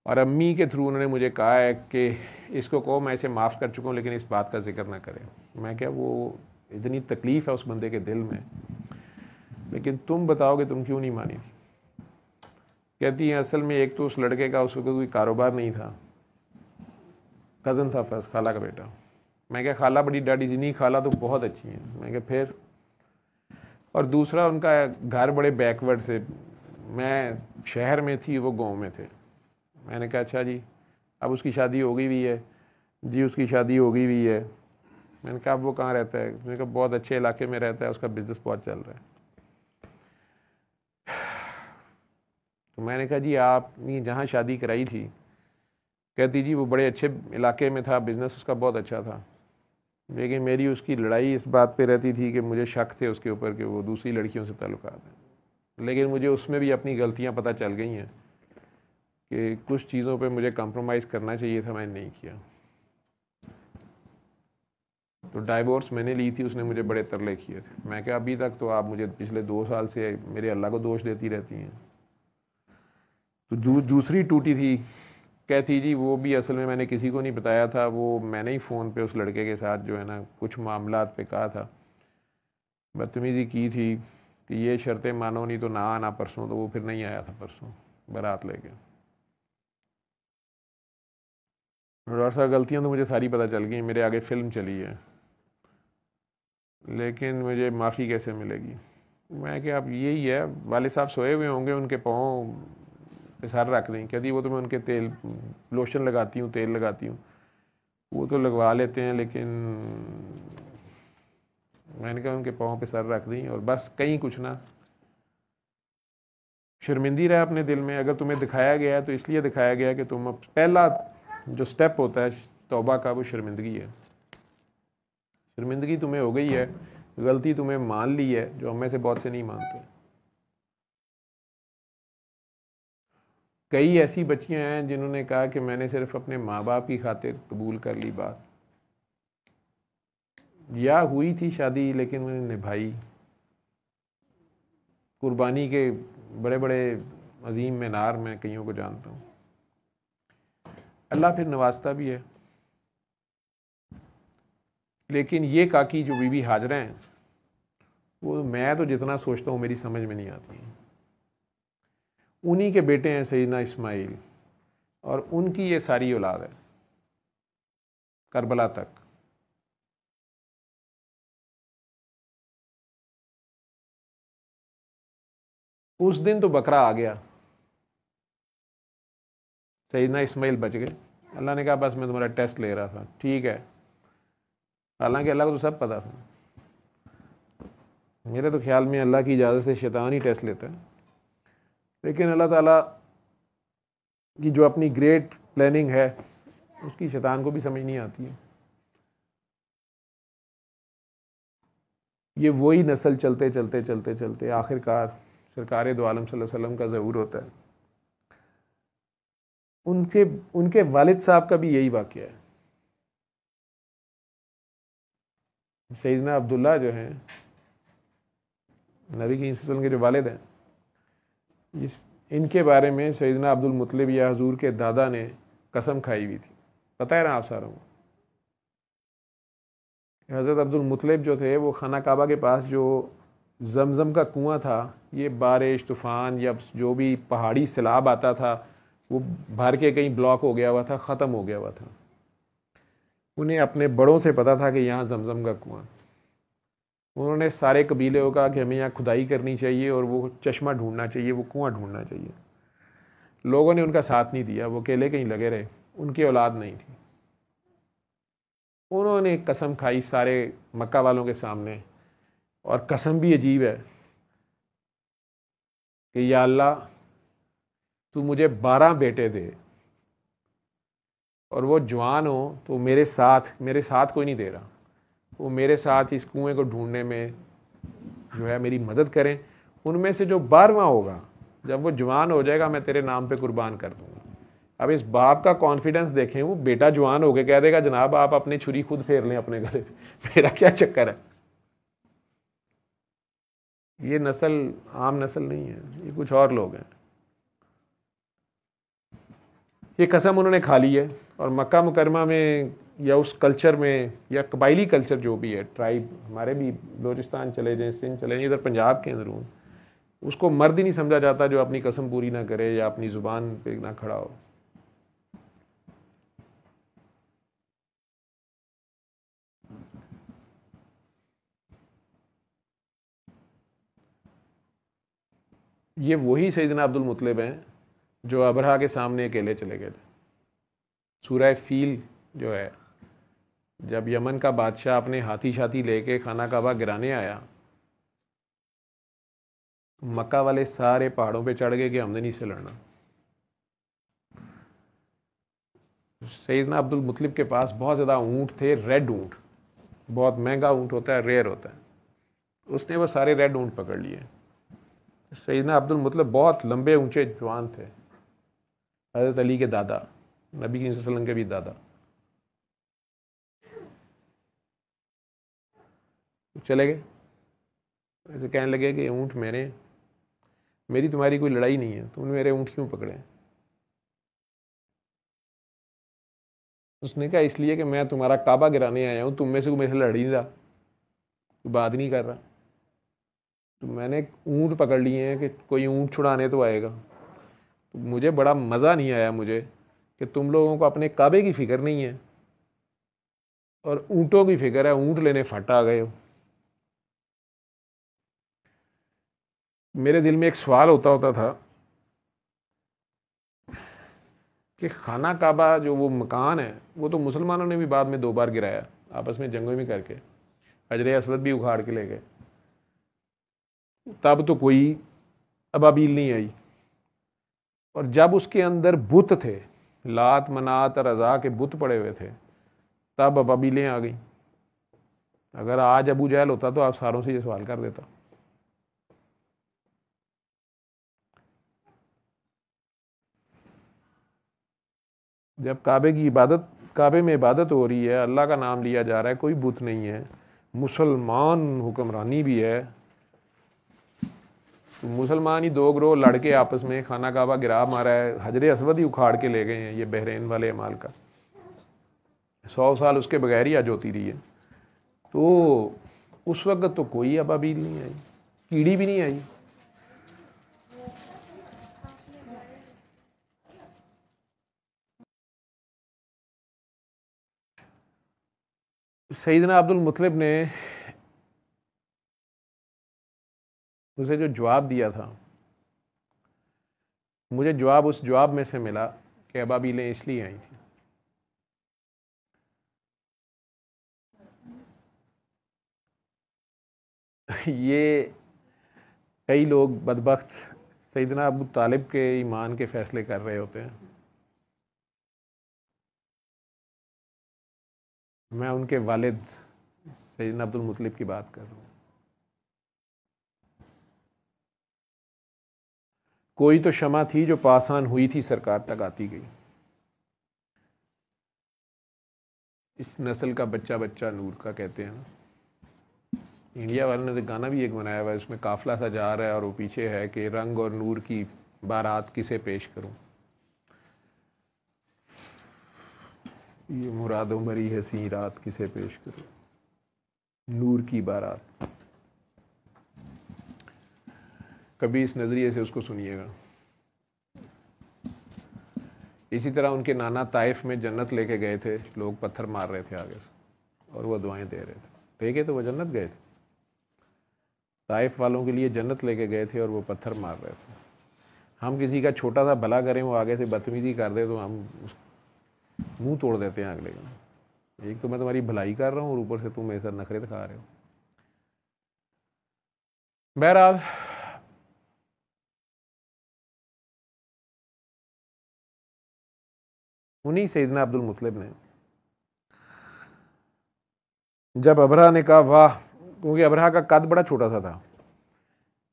और अम्मी के थ्रू उन्होंने मुझे कहा है कि इसको कहो मैं इसे माफ़ कर चुका हूँ लेकिन इस बात का जिक्र ना करें। मैं क्या, वो इतनी तकलीफ़ है उस बंदे के दिल में, लेकिन तुम बताओगे तुम क्यों नहीं मानी थी? कहती है असल में एक तो उस लड़के का उस वक्त कोई कारोबार नहीं था, कज़न था फर्स्ट, खाला का बेटा। मैं क्या खाला बड़ी डाडी जी? नहीं खाला तो बहुत अच्छी हैं। मैं क्या फिर? और दूसरा उनका घर बड़े बैकवर्ड से, मैं शहर में थी वो गांव में थे। मैंने कहा अच्छा जी अब उसकी शादी हो गई हुई है? जी उसकी शादी हो गई हुई है। मैंने कहा अब वो कहाँ रहता है? मैंने कहा बहुत अच्छे इलाके में रहता है, उसका बिज़नेस बहुत चल रहा है। तो मैंने कहा जी आपने जहाँ शादी कराई थी? कहती जी वो बड़े अच्छे इलाके में था, बिज़नेस उसका बहुत अच्छा था, लेकिन मेरी उसकी लड़ाई इस बात पे रहती थी कि मुझे शक थे उसके ऊपर कि वो दूसरी लड़कियों से ताल्लुकात हैं। लेकिन मुझे उसमें भी अपनी गलतियाँ पता चल गई हैं कि कुछ चीज़ों पे मुझे कंप्रोमाइज़ करना चाहिए था, मैंने नहीं किया। तो डाइवोर्स मैंने ली थी, उसने मुझे बड़े तरले किए थे। मैं क्या अभी तक तो आप मुझे पिछले 2 साल से मेरे अल्लाह को दोष देती रहती हैं। तो दूसरी टूटी थी। कहती जी वो भी असल में मैंने किसी को नहीं बताया था, वो मैंने ही फ़ोन पे उस लड़के के साथ जो है ना कुछ मामलात पे कहा था, बदतमीज़ी की थी। कि ये शर्तें मानो नहीं तो ना आना परसों, तो वो फिर नहीं आया था परसों बारात लेके। डॉक्टर साहब गलतियाँ तो मुझे सारी पता चल गई, मेरे आगे फिल्म चली है, लेकिन मुझे माफ़ी कैसे मिलेगी। मैं कि आप यही है, वाले साहब सोए हुए होंगे, उनके पाँव पे सर रख दें। कहती वो तो मैं उनके तेल लोशन लगाती हूँ, तेल लगाती हूँ, वो तो लगवा लेते हैं, लेकिन मैंने कहा उनके पाँव पे सर रख दी और बस, कहीं कुछ ना। शर्मिंदी रहे अपने दिल में। अगर तुम्हें दिखाया गया है तो इसलिए दिखाया गया कि तुम, पहला जो स्टेप होता है तौबा का, वो शर्मिंदगी है। शर्मिंदगी तुम्हें हो गई है, गलती तुम्हें मान ली है, जो हमें से बहुत से नहीं मानते। कई ऐसी बच्चियां हैं जिन्होंने कहा कि मैंने सिर्फ अपने माँ बाप की खातिर कबूल कर ली बात, या हुई थी शादी लेकिन मैंने निभाई। कुर्बानी के बड़े बड़े अजीम मीनार मैं कईयों को जानता हूँ। अल्लाह फिर नवाजता भी है। लेकिन ये काकी जो बीबी हाजरा हैं, वो मैं तो जितना सोचता हूँ मेरी समझ में नहीं आती। उन्हीं के बेटे हैं सैयदना इस्माइल, और उनकी ये सारी औलाद है करबला तक। उस दिन तो बकरा आ गया, सैयदना इस्माइल बच गए। अल्लाह ने कहा बस मैं तुम्हारा टेस्ट ले रहा था, ठीक है। हालांकि अल्लाह को तो सब पता था। मेरे तो ख्याल में अल्लाह की इजाज़त से शैतान ही टेस्ट लेता है, लेकिन अल्लाह ताला की जो अपनी ग्रेट प्लानिंग है उसकी शैतान को भी समझ नहीं आती है। ये वही नस्ल चलते चलते चलते चलते आखिरकार सरकार दो आलम सल्लल्लाहु अलैहि वसल्लम का ज़हूर होता है। उनके वालिद साहब का भी यही वाक़या है। सैयदना अब्दुल्ला जो हैं, नबी की सल्लल्लाहु के जो वालिद हैं, इनके बारे में सैयदना अब्दुल मुत्तलिब या हुजूर के दादा ने कसम खाई हुई थी। पता है ना आप सारों को? हज़रत अब्दुल मुत्तलिब जो थे, वो खाना काबा के पास जो जमजम का कुआं था, ये बारिश तूफ़ान या जो भी पहाड़ी सैलाब आता था, वो भर के कहीं ब्लॉक हो गया हुआ था, ख़त्म हो गया हुआ था। उन्हें अपने बड़ों से पता था कि यहाँ जमजम का कुआं। उन्होंने सारे कबीले को कहा कि हमें यहाँ खुदाई करनी चाहिए और वो चश्मा ढूंढना चाहिए, वो कुआं ढूंढना चाहिए। लोगों ने उनका साथ नहीं दिया, वो अकेले कहीं लगे रहे, उनकी औलाद नहीं थी। उन्होंने कसम खाई सारे मक्का वालों के सामने, और कसम भी अजीब है कि या अल्लाह तू मुझे 12 बेटे दे, और वो जवान हो तो मेरे साथ कोई नहीं दे रहा, वो मेरे साथ इस कुएं को ढूंढने में जो है मेरी मदद करें। उनमें से जो 12वां होगा, जब वो जवान हो जाएगा, मैं तेरे नाम पे कुर्बान कर दूंगा। अब इस बाप का कॉन्फिडेंस देखें, वो बेटा जवान हो गया, कह देगा जनाब आप अपनी छुरी खुद फेर लें अपने गले पे, मेरा क्या चक्कर है। ये नस्ल आम नस्ल नहीं है, ये कुछ और लोग हैं। ये कसम उन्होंने खा ली है, और मक्का मुकरमा में या उस कल्चर में, या कबायली कल्चर जो भी है, ट्राइब, हमारे भी बलोचिस्तान चले जाएं, सिंध चले जाएं, इधर पंजाब के अंदरून, उसको मर्द ही नहीं समझा जाता जो अपनी कसम पूरी ना करे या अपनी ज़ुबान पे ना खड़ा हो। ये वही सैयदना अब्दुल मुत्तलिब हैं जो अबरहा के सामने अकेले चले गए थे। सूरह फील जो है, जब यमन का बादशाह अपने हाथी शाथी लेके खाना काबा गिराने आया, मक्का वाले सारे पहाड़ों पे चढ़ गए कि हमने नहीं से लड़ना। सैयदना अब्दुल मुत्तलिब के पास बहुत ज़्यादा ऊँट थे, रेड ऊँट, बहुत महंगा ऊँट होता है, रेयर होता है। उसने वो सारे रेड ऊँट पकड़ लिए। सैयदना अब्दुल मुत्तलिब बहुत लंबे ऊंचे जवान थे, हज़रत अली के दादा, नबी की सल्लल्लाहु के भी दादा। चले गए, ऐसे कहने लगे कि ऊँट मेरी तुम्हारी कोई लड़ाई नहीं है, तुमने मेरे ऊँट क्यों पकड़े? उसने कहा इसलिए कि मैं तुम्हारा काबा गिराने आया हूँ, तुम में से कोई मेरे से लड़ ही नहीं रहा, कोई बात नहीं कर रहा। तो मैंने ऊँट पकड़ लिए हैं कि कोई ऊँट छुड़ाने तो आएगा। तो मुझे बड़ा मज़ा नहीं आया मुझे कि तुम लोगों को अपने काबे की फ़िक्र नहीं है और ऊँटों की फ़िक्र है, ऊँट लेने फट आ गए हो। मेरे दिल में एक सवाल होता था कि खाना काबा जो वो मकान है वो तो मुसलमानों ने भी बाद में 2 बार गिराया, आपस में जंगों में करके हजर असवद भी उखाड़ के ले गए। तब तो कोई अबाबील नहीं आई, और जब उसके अंदर बुत थे, लात मनात और अज़ा के बुत पड़े हुए थे, तब अबाबीलें आ गई। अगर आज अबू जहल होता तो आप सारों से ये सवाल कर देता। जब काबे में इबादत हो रही है, अल्लाह का नाम लिया जा रहा है, कोई बुत नहीं है, मुसलमान हुक्मरानी भी है, तो मुसलमान ही 2 ग्रोह लड़के आपस में खाना काबा गिरा मारा है, हजर असवद ही उखाड़ के ले गए हैं। ये बहरीन वाले अमाल का 100 साल उसके बगैर ही आज होती रही है। तो उस वक्त तो कोई अबाबील नहीं आई, कीड़ी भी नहीं आई। सैयदना अब्दुल मुत्तलिब ने उसे जो जवाब दिया था, मुझे जवाब उस जवाब में से मिला कि अबाबीलें इसलिए आई थी। ये कई लोग बदबख्त सैयदना अबू तालिब के ईमान के फ़ैसले कर रहे होते हैं। मैं उनके वालिद सैयदना अब्दुल मुत्तलिब की बात कर रहा हूँ। कोई तो शमा थी जो पासान हुई थी, सरकार तक आती गई। इस नस्ल का बच्चा बच्चा नूर का कहते हैं ना। इंडिया वालों ने तो गाना भी एक बनाया हुआ है, उसमें काफिला सा जा रहा है और वो पीछे है कि रंग और नूर की बारात किसे पेश करूं, ये मुरादों भरी हसी रात किसे पेश करूं, नूर की बारात। कभी इस नज़रिए से उसको सुनिएगा। इसी तरह उनके नाना ताइफ में जन्नत लेके गए थे, लोग पत्थर मार रहे थे आगे से और वो दुआएं दे रहे थे, ठीक है, तो वो जन्नत गए थे। ताइफ वालों के लिए जन्नत लेके गए थे और वो पत्थर मार रहे थे। हम किसी का छोटा सा भला करें, वो आगे से बदतमीजी कर दे तो हम मुंह तोड़ देते हैं अगले का। एक तो मैं तुम्हारी भलाई कर रहा हूँ और ऊपर से तुम मेरे साथ नखरे दिखा रहे हो। बहरहाल उन्हीं सैयदना अब्दुल मुत्तलिब ने जब अबरहा ने कहा वाह, क्योंकि अबरहा का कद बड़ा छोटा सा था,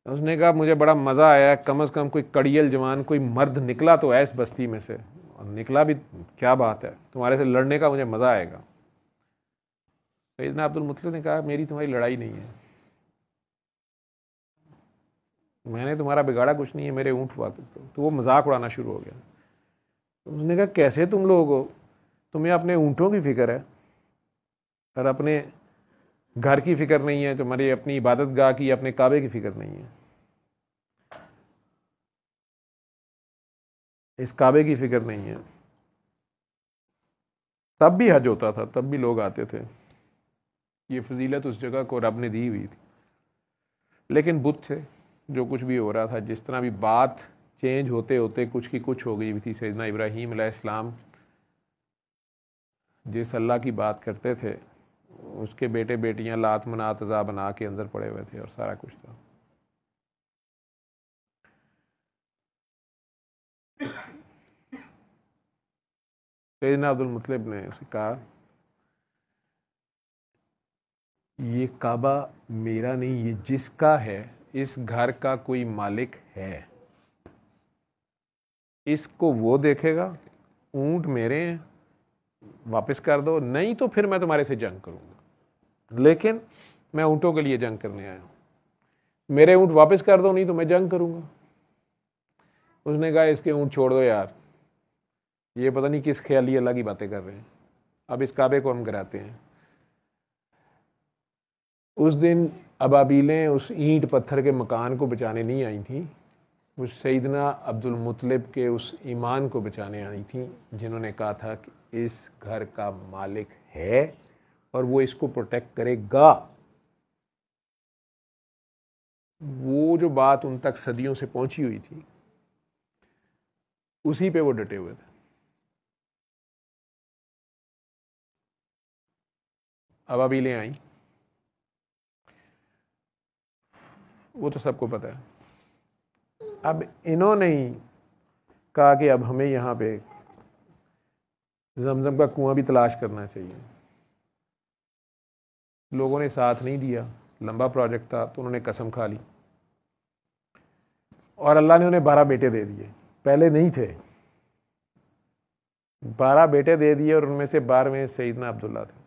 उसने कहा मुझे बड़ा मज़ा आया, कम से कम कोई कड़ियल जवान, कोई मर्द निकला तो है इस बस्ती में से, और निकला भी, क्या बात है, तुम्हारे से लड़ने का मुझे मज़ा आएगा। सैयदना अब्दुल मुत्तलिब ने कहा मेरी तुम्हारी लड़ाई नहीं है, मैंने तुम्हारा बिगाड़ा कुछ नहीं है, मेरे ऊँट वापस दो। तो वो मजाक उड़ाना शुरू हो गया। तो उसने कहा कैसे तुम लोग हो, तुम्हें अपने ऊँटों की फिक्र है और अपने घर की फिक्र नहीं है, तुम्हारी अपनी इबादत गाह की, अपने काबे की फिक्र नहीं है, इस काबे की फिक्र नहीं है। तब भी हज होता था, तब भी लोग आते थे, ये फजीलत उस जगह को रब ने दी हुई थी। लेकिन बुत थे, जो कुछ भी हो रहा था, जिस तरह भी बात चेंज होते होते कुछ की कुछ हो गई थी। सैयदना इब्राहीम अलैहिस्सलाम जिस अल्लाह की बात करते थे, उसके बेटे बेटियां लात मनात अज़ा बना के अंदर पड़े हुए थे और सारा कुछ था। सैयदना अब्दुल मुत्तलिब ने उसे कहा ये काबा मेरा नहीं, ये जिसका है, इस घर का कोई मालिक है, इसको वो देखेगा, ऊंट मेरे हैं, वापस कर दो, नहीं तो फिर मैं तुम्हारे से जंग करूंगा, लेकिन मैं ऊँटों के लिए जंग करने आया हूँ, मेरे ऊँट वापस कर दो, नहीं तो मैं जंग करूंगा। उसने कहा इसके ऊँट छोड़ दो यार, ये पता नहीं किस ख्याली अल्लाह की बातें कर रहे हैं, अब इस काबे को हम गिराते हैं। उस दिन अबाबीलें उस ईंट पत्थर के मकान को बचाने नहीं आई थी, वो सैयदना अब्दुल मुत्तलिब के उस ईमान को बचाने आई थी, जिन्होंने कहा था कि इस घर का मालिक है और वो इसको प्रोटेक्ट करेगा। वो जो बात उन तक सदियों से पहुंची हुई थी, उसी पे वो डटे हुए थे। अबाबीलें आई, वो तो सबको पता है। अब इन्होंने ही कहा कि अब हमें यहाँ पे जमजम का कुआं भी तलाश करना चाहिए। लोगों ने साथ नहीं दिया, लंबा प्रोजेक्ट था, तो उन्होंने कसम खा ली और अल्लाह ने उन्हें 12 बेटे दे दिए। पहले नहीं थे, 12 बेटे दे दिए और उनमें से 12वें सैयदना अब्दुल्ला थे।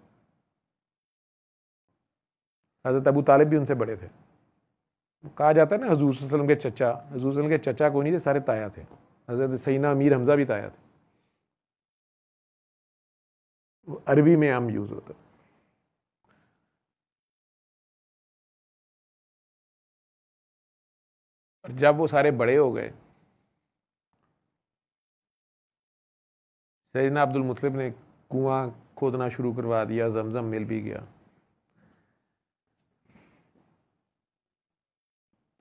हज़रत अबू तालिब भी उनसे बड़े थे। कहा जाता है ना हजूर सल्लल्लाहु अलैहि वसल्लम के चचा, हजूर सल्लल्लाहु अलैहि वसल्लम के चचा कोई नहीं थे, सारे ताया थे। हज़रत सैयदना अमीर हमज़ा भी ताया थे। वो अरबी में आम यूज़ होता। और जब वो सारे बड़े हो गए, सैयदना अब्दुल मुत्तलिब ने कुआं खोदना शुरू करवा दिया, जमजम मिल भी गया।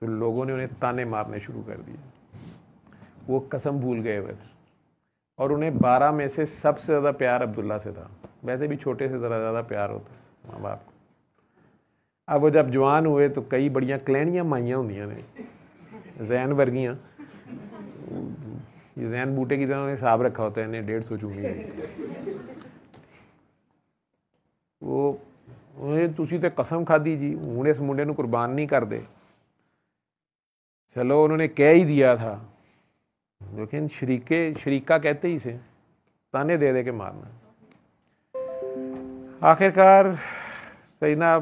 तो लोगों ने उन्हें ताने मारने शुरू कर दिए। वो कसम भूल गए हुए थे और उन्हें 12 में से सबसे ज़्यादा प्यार अब्दुल्ला से था। वैसे भी छोटे से ज़रा ज़्यादा प्यार होता है माँ बाप को। अब वो जब जवान हुए तो कई बड़ियाँ कलैनियाँ माइयाँ होंदियाँ ने, जैन वर्गियाँ। ये जैन बूटे की तरह उन्हें हिसाब रखा होता है, इन्हें 150 चूंगी। वो उन्हें तुसी तो कसम खादी जी, हूँ इस मुंडे नूं कुर्बान नहीं कर दे। चलो उन्होंने कह ही दिया था, लेकिन शरीका कहते ही से ताने दे के मारना। आखिरकार सैयदना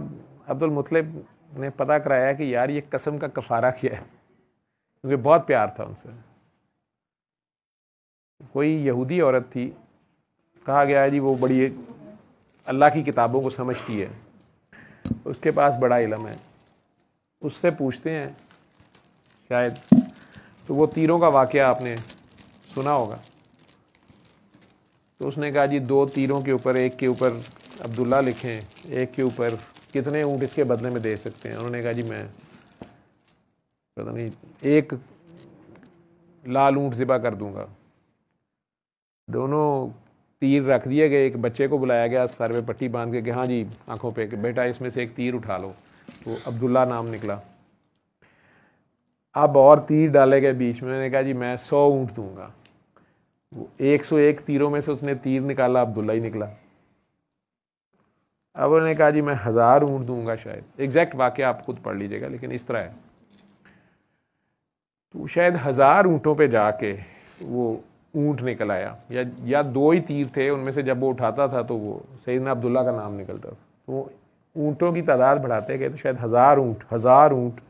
अब्दुल मुत्तलिब ने पता कराया कि यार ये कसम का कफारा क्या है, क्योंकि बहुत प्यार था उनसे। कोई यहूदी औरत थी, कहा गया है जी वो बड़ी अल्लाह की किताबों को समझती है, उसके पास बड़ा इल्म है, उससे पूछते हैं शायद। तो वो तीरों का वाक़या आपने सुना होगा। तो उसने कहा जी 2 तीरों के ऊपर, एक के ऊपर अब्दुल्ला लिखें, एक के ऊपर कितने ऊँट इसके बदले में दे सकते हैं। उन्होंने कहा जी मैं पता नहीं 1 लाल ऊँट ज़िबा कर दूंगा। दोनों तीर रख दिए गए, एक बच्चे को बुलाया गया, सर पे पट्टी बांध के कि हाँ जी आंखों पे, कि बेटा इसमें से एक तीर उठा लो। तो अब्दुल्ला नाम निकला। अब और तीर डाले गए बीच में। मैंने कहा जी मैं 100 ऊँट दूंगा। वो 101 तीरों में से उसने तीर निकाला, अब्दुल्ला ही निकला। अब उन्होंने कहा जी मैं 1000 ऊँट दूंगा शायद। एग्जैक्ट वाक़या आप खुद पढ़ लीजिएगा, लेकिन इस तरह है। तो शायद 1000 ऊँटों पे जाके वो ऊँट निकल आया, या 2 ही तीर थे, उनमें से जब वो उठाता था तो वो सैयदना अब्दुल्ला का नाम निकलता था। तो ऊँटों की तादाद बढ़ाते गए, तो शायद 1000 ऊँट,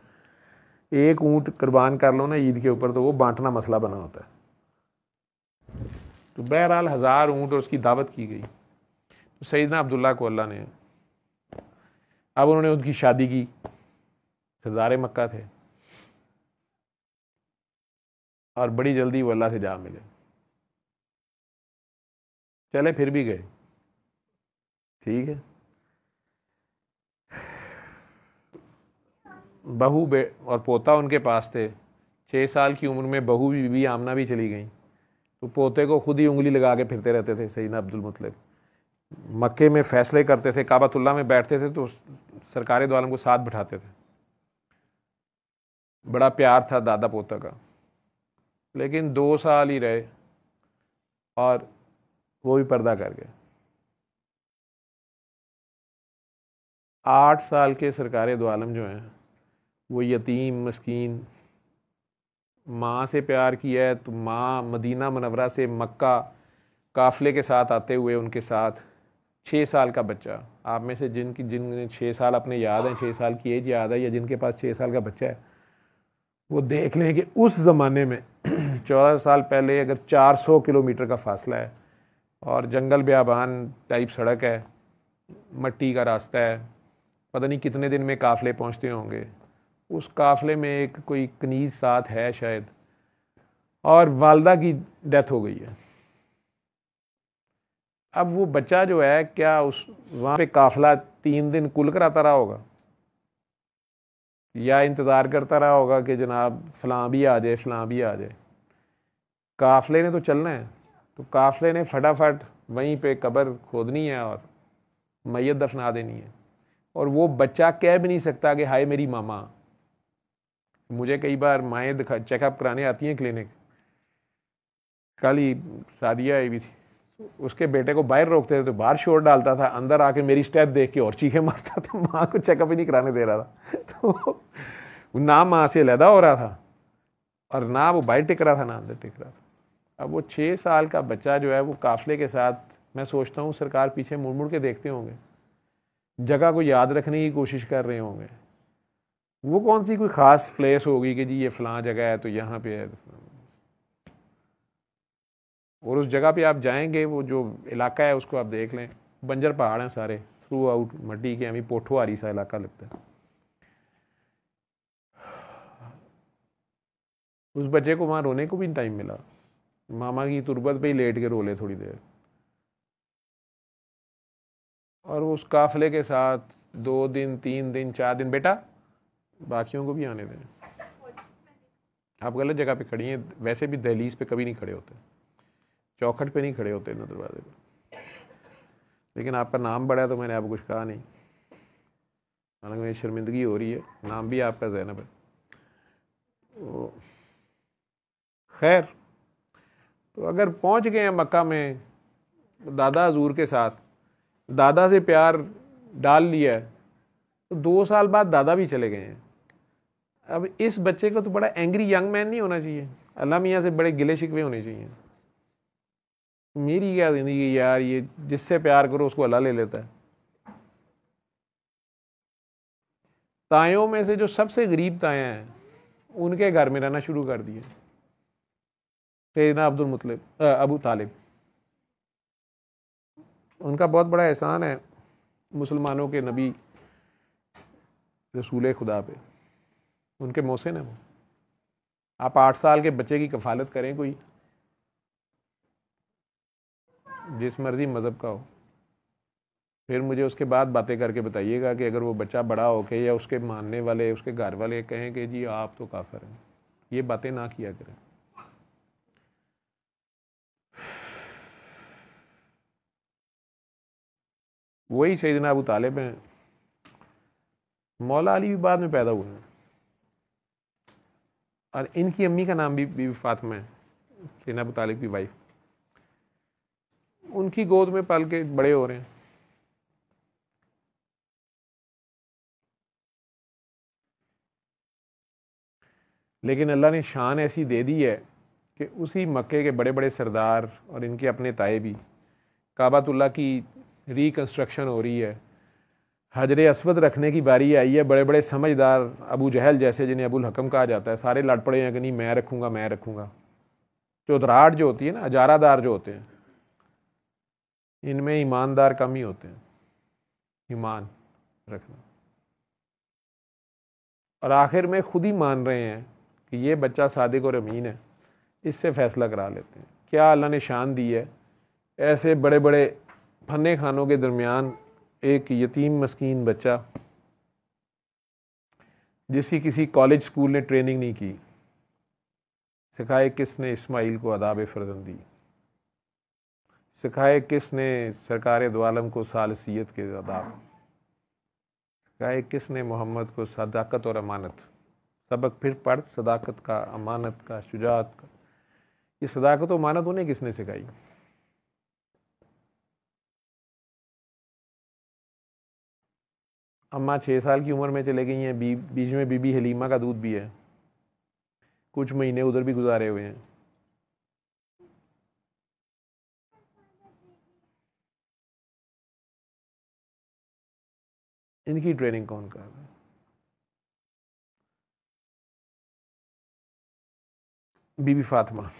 एक ऊँट कुर्बान कर लो ना ईद के ऊपर, तो वो बांटना मसला बना होता है। तो बहरहाल 1000 ऊँट और उसकी दावत की गई। तो सैयदना अब्दुल्ला को अल्लाह ने, अब उन्होंने उनकी शादी की, सरदार मक्का थे, और बड़ी जल्दी वो अल्लाह से जा मिले। चले फिर भी गए, ठीक है। बहू और पोता उनके पास थे। 6 साल की उम्र में बहू भी आमना भी चली गई, तो पोते को खुद ही उंगली लगा के फिरते रहते थे सैयदना अब्दुल मुत्तलिब। मक्के में फैसले करते थे, काबतुल्लाह में बैठते थे तो सरकार दो आलम को साथ बिठाते थे। बड़ा प्यार था दादा पोता का। लेकिन 2 साल ही रहे और वो भी पर्दा कर गए। 8 साल के सरकार दो आलम जो हैं वो यतीम मस्कीन, माँ से प्यार किया है तो माँ मदीना मुनव्वरा से मक्का काफ़िले के साथ आते हुए उनके साथ 6 साल का बच्चा, आप में से जिन 6 साल अपने याद हैं, 6 साल की एज याद है, या जिनके पास 6 साल का बच्चा है, वो देख लें कि उस ज़माने में 14 साल पहले अगर 400 किलोमीटर का फासला है और जंगल बियाबान टाइप सड़क है, मट्टी का रास्ता है, पता नहीं कितने दिन में काफ़िले पहुंचते होंगे। उस काफ़िले में एक कोई कनीज़ साथ है शायद, और वालदा की डेथ हो गई है। अब वो बच्चा जो है, क्या उस वहाँ पे काफ़िला 3 दिन कुल कराता रहा होगा, या इंतज़ार करता रहा होगा कि जनाब फ़लाँ भी आ जाए, फ़लाँ भी आ जाए। काफ़िले ने तो चलना है, तो काफ़िले ने फटाफट वहीं पे कब्र खोदनी है और मैयत दफना देनी है। और वो बच्चा कह भी नहीं सकता कि हाय मेरी मामा। मुझे कई बार माएँ चेकअप कराने आती हैं क्लिनिक। कल ही सादिया आई हुई थी, उसके बेटे को बाहर रोकते थे तो बाहर शोर डालता था, अंदर आके मेरी स्टेप देख के और चीखें मारता था। माँ को चेकअप ही नहीं कराने दे रहा था। तो ना माँ से अलहदा हो रहा था और ना वो बाहर टिक रहा था ना अंदर टिक रहा था। अब वो 6 साल का बच्चा जो है वो काफिले के साथ, मैं सोचता हूँ सरकार पीछे मुड़ मुड़ के देखते होंगे, जगह को याद रखने की कोशिश कर रहे होंगे। वो कौन सी कोई ख़ास प्लेस होगी कि जी ये फ़लाँ जगह है तो यहाँ पे है, और उस जगह पे आप जाएंगे, वो जो इलाका है उसको आप देख लें, बंजर पहाड़ हैं सारे, थ्रू आउट मट्टी के, हमें पोठोहारी सा इलाका लगता है। उस बच्चे को वहाँ रोने को भी टाइम मिला, मामा की तुरबत पे ही लेट के रो ले थोड़ी देर। और उस काफिले के साथ 2 दिन 3 दिन 4 दिन, बेटा बाकियों को भी आने दें। आप गलत जगह पे खड़ी हैं, वैसे भी दहलीज पे कभी नहीं खड़े होते, चौखट पे नहीं खड़े होते ना दरवाजे पे। लेकिन आपका नाम बड़ा है तो मैंने आपको कुछ कहा नहीं, हालांकि मुझे शर्मिंदगी हो रही है, नाम भी आपका ज़ैनब है। तो खैर, तो अगर पहुंच गए हैं मक्का में दादा हजूर के साथ, दादा से प्यार डाल लिया है, तो 2 साल बाद दादा भी चले गए हैं। अब इस बच्चे को तो बड़ा एंग्री यंग मैन नहीं होना चाहिए, अल्लाह मियाँ से बड़े गिले शिकवे होने चाहिए। मेरी क्या ज़िंदगी यार, ये जिससे प्यार करो उसको अल्लाह ले लेता है। तायों में से जो सबसे गरीब ताया हैं उनके घर में रहना शुरू कर दिए सैयदना अब्दुल मुत्तलिब अबू तालिब। उनका बहुत बड़ा एहसान है मुसलमानों के नबी रसूल खुदा पे, उनके मोहसिन हैं वो। आप 8 साल के बच्चे की कफालत करें, कोई जिस मर्जी मज़हब का हो, फिर मुझे उसके बाद बातें करके बताइएगा कि अगर वो बच्चा बड़ा हो के या उसके मानने वाले उसके घर वाले कहें कि जी आप तो काफिर हैं, ये बातें ना किया करें। वही सैयदना अबू तालिब हैं। मौला अली भी बाद में पैदा हुए हैं, और इनकी अम्मी का नाम भी बीबी फातिमा है, सैयदना अबू तालिब की वाइफ। उनकी गोद में पल के बड़े हो रहे हैं। लेकिन अल्लाह ने शान ऐसी दे दी है कि उसी मक्के के बड़े बड़े सरदार और इनके अपने ताए भी, काबातुल्लाह की रिकंस्ट्रक्शन हो रही है, हजर अस्वद रखने की बारी आई है। बड़े बड़े समझदार अबू जहल जैसे, जिन्हें अबुल हकम कहा जाता है, सारे लड़ पड़े हैं कि नहीं मैं रखूँगा मैं रखूँगा। चौधराट जो होती है ना, अजारादार जो होते हैं, इनमें ईमानदार कम ही होते हैं, ईमान रखना। और आखिर में खुद ही मान रहे हैं कि ये बच्चा सादिक और अमीन है, इससे फैसला करा लेते हैं। क्या अल्लाह ने शान दी है, ऐसे बड़े बड़े फन्ने खानों के दरमियान एक यतीम मस्कीन बच्चा जिसकी किसी कॉलेज स्कूल ने ट्रेनिंग नहीं की, सिखाए किसने इस्माइल को आदाब फर्जंदी, सिखाए किसने सरकार दो आलम को सालसियत के आदाब, सिखाए किसने मोहम्मद को सदाकत और अमानत। सबक फिर पढ़, सदाकत का, अमानत का, शुजात का। ये सदाकत और अमानत उन्हें किसने सिखाई? अम्मा 6 साल की उम्र में चले गई हैं, बीच में बीबी हलीमा का दूध भी है, कुछ महीने उधर भी गुजारे हुए हैं। इनकी ट्रेनिंग कौन कर रहा है? बीबी फातिमा,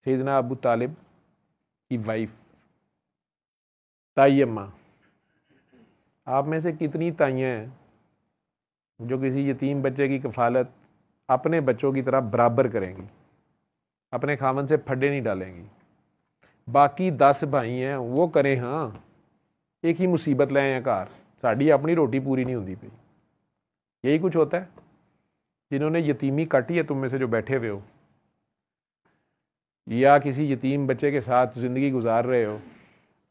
सैयदना अबू तालिब की वाइफ, ताई अम्मा, आप में से कितनी ताइयाँ हैं जो किसी यतीम बच्चे की कफालत अपने बच्चों की तरह बराबर करेंगी, अपने खामन से फड्डे नहीं डालेंगी? बाकी 10 भाई हैं वो करें, हाँ, एक ही मुसीबत ले आए घर, साड़ी अपनी रोटी पूरी नहीं होती पई। यही कुछ होता है जिन्होंने यतीमी काटी है, तुम में से जो बैठे हुए हो या किसी यतीम बच्चे के साथ ज़िंदगी गुजार रहे हो,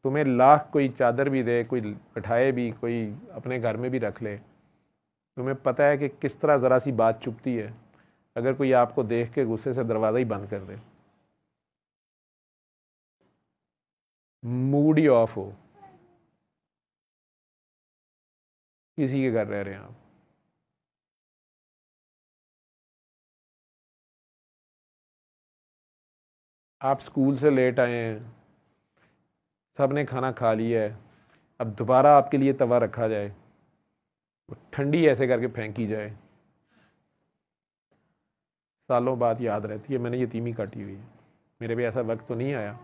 तुम्हें लाख कोई चादर भी दे, कोई बैठाए भी, कोई अपने घर में भी रख ले, तुम्हें पता है कि किस तरह ज़रा सी बात चुभती है अगर कोई आपको देख के गुस्से से दरवाज़ा ही बंद कर दे, मूड ही ऑफ हो, किसी के घर रह रहे हैं आप स्कूल से लेट आए हैं, सब ने खाना खा लिया है, अब दोबारा आपके लिए तवा रखा जाए, वो ठंडी ऐसे करके फेंकी जाए, सालों बाद याद रहती है मैंने यतीमी काटी हुई है। मेरे भी ऐसा वक्त तो नहीं आया,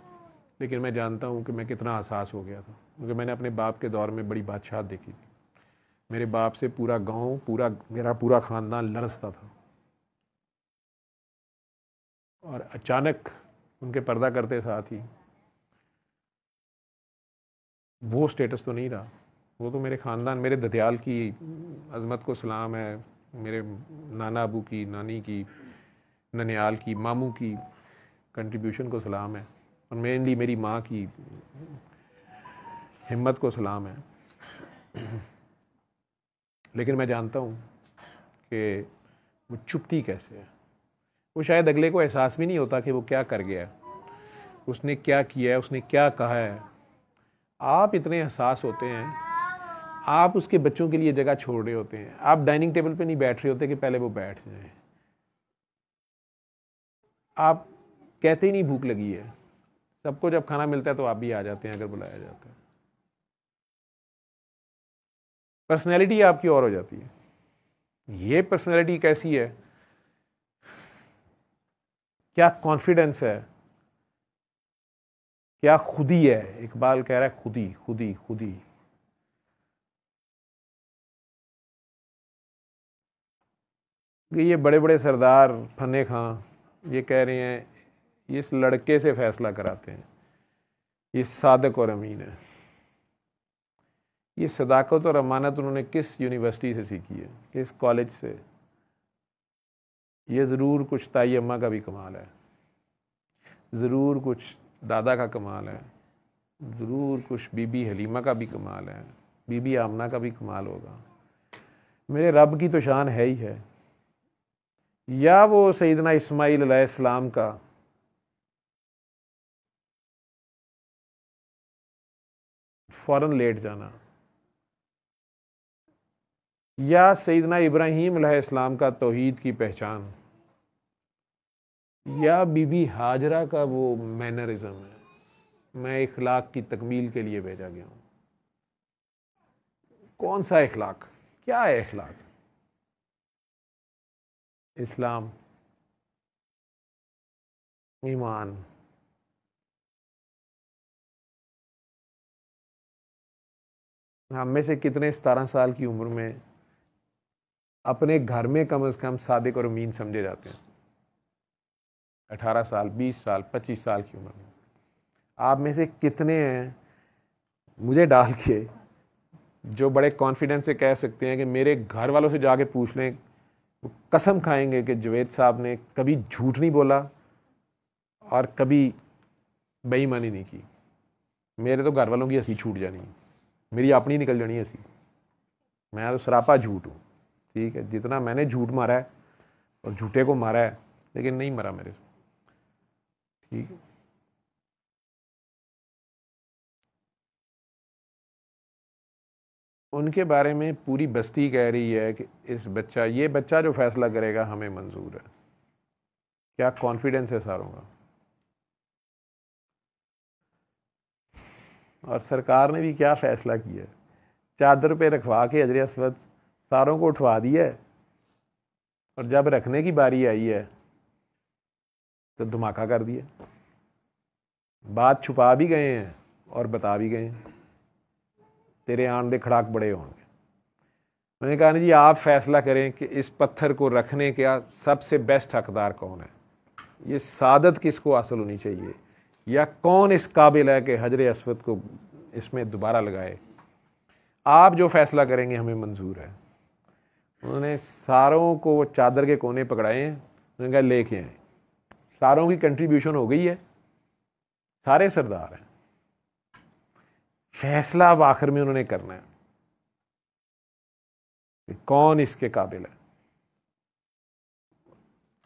लेकिन मैं जानता हूँ कि मैं कितना एहसास हो गया था, क्योंकि मैंने अपने बाप के दौर में बड़ी बादशाहत देखी थी। मेरे बाप से पूरा गांव, मेरा पूरा ख़ानदान लरसता था, और अचानक उनके पर्दा करते साथ ही वो स्टेटस तो नहीं रहा। वो तो मेरे ख़ानदान, मेरे ददयाल की अज़मत को सलाम है, मेरे नाना अबू की, नानी की, ननियाल की, मामू की कंट्रीब्यूशन को सलाम है, और मेनली मेरी माँ की हिम्मत को सलाम है। लेकिन मैं जानता हूँ कि वो चुपती कैसे है। वो शायद अगले को एहसास भी नहीं होता कि वो क्या कर गया है, उसने क्या किया है, उसने क्या कहा है। आप इतने एहसास होते हैं, आप उसके बच्चों के लिए जगह छोड़ रहे होते हैं, आप डाइनिंग टेबल पे नहीं बैठ रहे होते कि पहले वो बैठ जाए, आप कहते ही नहीं भूख लगी है, सबको जब खाना मिलता है तो आप भी आ जाते हैं अगर बुलाया जाता है। पर्सनैलिटी आपकी और हो जाती है। ये पर्सनैलिटी कैसी है, क्या कॉन्फिडेंस है, क्या खुदी है। इकबाल कह रहा है खुदी खुदी खुदी। ये बड़े बड़े सरदार फन्ने खां ये कह रहे हैं ये इस लड़के से फैसला कराते हैं, ये सादक और अमीन है। ये सदाकत और अमानत उन्होंने किस यूनिवर्सिटी से सीखी है, किस कॉलेज से? ये ज़रूर कुछ ताई अम्मा का भी कमाल है, ज़रूर कुछ दादा का कमाल है, ज़रूर कुछ बीबी हलीमा का भी कमाल है, बीबी आमना का भी कमाल होगा। मेरे रब की तो शान है ही है। या वो सैयदना इस्माइल अलैहिस्सलाम का फ़ौरन लेट जाना, या सैयदना इब्राहीम अलैहिस्सलाम का तौहीद की पहचान, या बीबी हाजरा का वो मैनरिज्म है, मैं इखलाक की तकमील के लिए भेजा गया हूँ। कौन सा इखलाक, क्या है इखलाक? इस्लाम, ईमान। हम में से कितने 17 साल की उम्र में अपने घर में कम से कम सादिक और अमीन समझे जाते हैं? 18 साल, 20 साल, 25 साल की उम्र में आप में से कितने हैं मुझे डाल के जो बड़े कॉन्फिडेंस से कह सकते हैं कि मेरे घर वालों से जाके पूछ लें, वो कसम खाएंगे कि जवेद साहब ने कभी झूठ नहीं बोला और कभी बेईमानी नहीं की। मेरे तो घर वालों की हंसी छूट जानी, मेरी अपनी निकल जानी हंसी। मैं तो सरापा झूठ हूँ, ठीक है, जितना मैंने झूठ मारा है और झूठे को मारा है, लेकिन नहीं मरा मेरे से, ठीक है। उनके बारे में पूरी बस्ती कह रही है कि ये बच्चा जो फैसला करेगा हमें मंजूर है। क्या कॉन्फिडेंस है सारों का। और सरकार ने भी क्या फैसला किया, चादर पे रखवा के हजर अस्वद सारों को उठवा दिया है, और जब रखने की बारी आई है तो धमाका कर दिया। बात छुपा भी गए हैं और बता भी गए हैं, तेरे आंधे खड़ाक बड़े होंगे। मैंने कहा जी आप फैसला करें कि इस पत्थर को रखने का सबसे बेस्ट हकदार कौन है, ये सादत किसको हासिल होनी चाहिए, या कौन इस काबिल है कि हजर अस्वद को इसमें दोबारा लगाए। आप जो फैसला करेंगे हमें मंजूर है। उन्होंने सारों को वो चादर के कोने पकड़ाए हैं, उन्होंने कहा लेके आए। सारों की कंट्रीब्यूशन हो गई है, सारे सरदार हैं, फैसला अब आखिर में उन्होंने करना है कि कौन इसके काबिल है।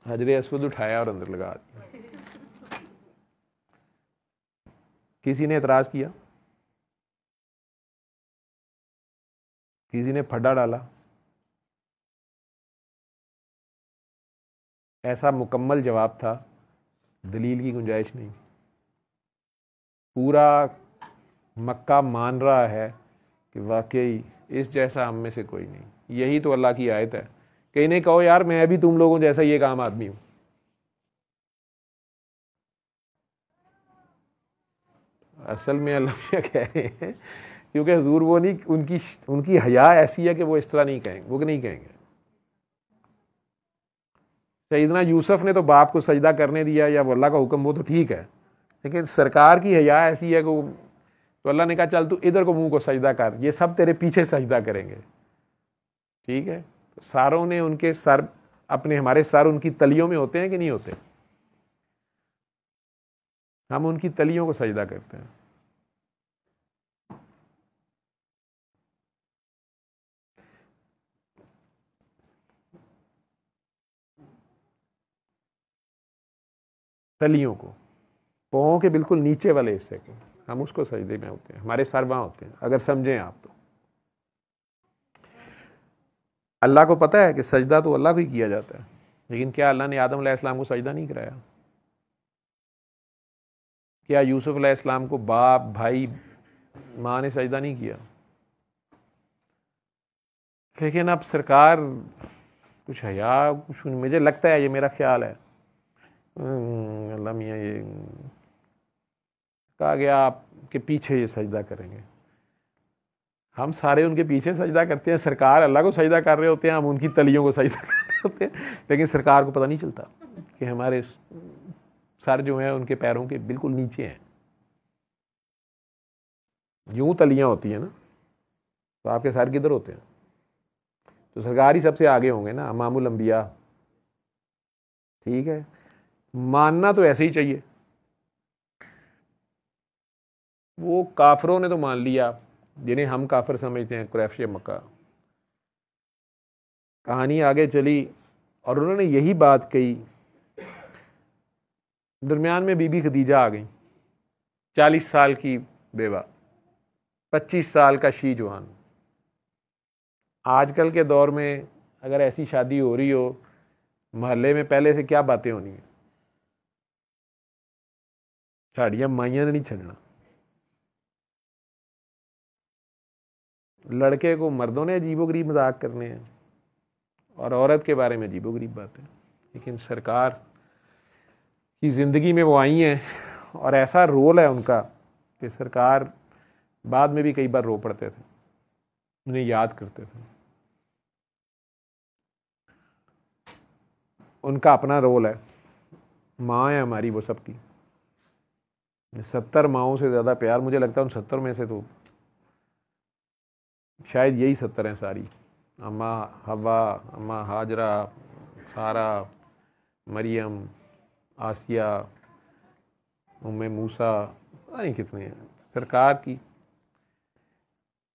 हजर अस्वद उठाया और अंदर लगा दिया। किसी ने एतराज किया, किसी ने फड्डा डाला, ऐसा मुकम्मल जवाब था, दलील की गुंजाइश नहीं। पूरा मक्का मान रहा है कि वाकई इस जैसा हम में से कोई नहीं। यही तो अल्लाह की आयत है कि इन्हें कहो यार मैं भी तुम लोगों जैसा ये काम आदमी हूं। असल में अल्लाह क्या कह रहे हैं, क्योंकि हुजूर वो नहीं, उनकी हया ऐसी है कि वो इस तरह नहीं कहेंगे, वो नहीं कहेंगे। सैयदना यूसुफ ने तो बाप को सजदा करने दिया, या वो अल्लाह का हुक्म, वो तो ठीक है, लेकिन सरकार की हया ऐसी है कि तो अल्लाह ने कहा चल तू इधर को मुंह को सजदा कर, ये सब तेरे पीछे सजदा करेंगे। ठीक है, तो सारों ने उनके सर अपने, हमारे सर उनकी तलियों में होते हैं कि नहीं होते? हम उनकी तलियों को सजदा करते हैं। तलियों को, पाँव के बिल्कुल नीचे वाले हिस्से को, हम उसको सजदे में होते हैं, हमारे सर वहां होते हैं, अगर समझें आप तो। अल्लाह को पता है कि सजदा तो अल्लाह को ही किया जाता है, लेकिन क्या अल्लाह ने आदम अलैहिस्सलाम को सजदा नहीं कराया? क्या यूसुफ अलैहिस्सलाम को बाप, भाई, माँ ने सजदा नहीं किया? लेकिन अब सरकार कुछ हया, कुछ, मुझे लगता है, ये मेरा ख्याल है, अल्लाह मियाँ ये कहा गया आपके पीछे ये सजदा करेंगे। हम सारे उनके पीछे सजदा करते हैं, सरकार अल्लाह को सजदा कर रहे होते हैं, हम उनकी तलियों को सजदा कर रहे होते हैं, लेकिन सरकार को पता नहीं चलता कि हमारे सर जो हैं उनके पैरों के बिल्कुल नीचे हैं। यूं तलियां होती हैं ना, तो आपके सर किधर होते हैं? तो सरकार ही सबसे आगे होंगे ना, इमामुल अंबिया। ठीक है, मानना तो ऐसे ही चाहिए। वो काफरों ने तो मान लिया, जिन्हें हम काफिर समझते हैं, कुरैश मक्का। कहानी आगे चली और उन्होंने यही बात कही। दरमियान में बीबी खदीजा आ गई, 40 साल की बेवा, 25 साल का शी जवान। आजकल के दौर में अगर ऐसी शादी हो रही हो मोहल्ले में, पहले से क्या बातें होनी है, साड़ियाँ माइया ने नहीं छड़ना। लड़के को मर्दों ने अजीबोगरीब मजाक करने हैं और औरत के बारे में अजीबोगरीब बातें। लेकिन सरकार की ज़िंदगी में वो आई हैं और ऐसा रोल है उनका कि सरकार बाद में भी कई बार रो पड़ते थे, उन्हें याद करते थे। उनका अपना रोल है, माँ है हमारी वो सबकी। 70 माओं से ज़्यादा प्यार, मुझे लगता है उन 70 में से तो शायद यही 70 हैं सारी। अम्मा हवा, अम्मा हाजरा, सारा, मरियम, आसिया, उम्मे मूसा, पता नहीं कितने हैं। सरकार की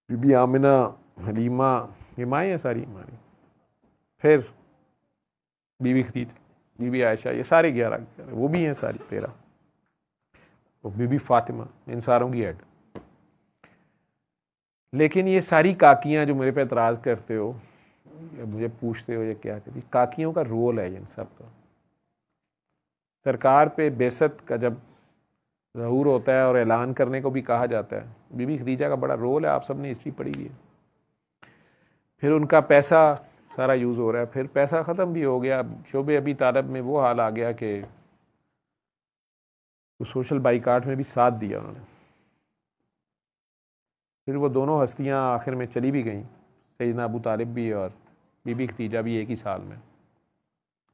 बीबी आमिना, हलीमा, ये माएँ हैं सारी हमारी। फिर बीबी खदीजा, बीबी आयशा, ये सारे 11 वो भी हैं सारी 13। वो बीबी फातिमा, इन सारों की हेड। लेकिन ये सारी काकियां जो मेरे पे एतराज़ करते हो, मुझे पूछते हो ये क्या कहती, काकियों का रोल है इन सब का। सरकार पे बेसत का जब ज़हूर होता है और ऐलान करने को भी कहा जाता है, बीबी खदीजा का बड़ा रोल है। आप सब ने हिस्ट्री पढ़ी हुई है। फिर उनका पैसा सारा यूज़ हो रहा है, फिर पैसा ख़त्म भी हो गया। शोबे अबी तालब में वो हाल आ गया कि तो सोशल बाइकाट में भी साथ दिया उन्होंने। फिर वो दोनों हस्तियां आखिर में चली भी गईं, सैयदना अबू तालिब भी और बीबी खदीजा भी एक ही साल में,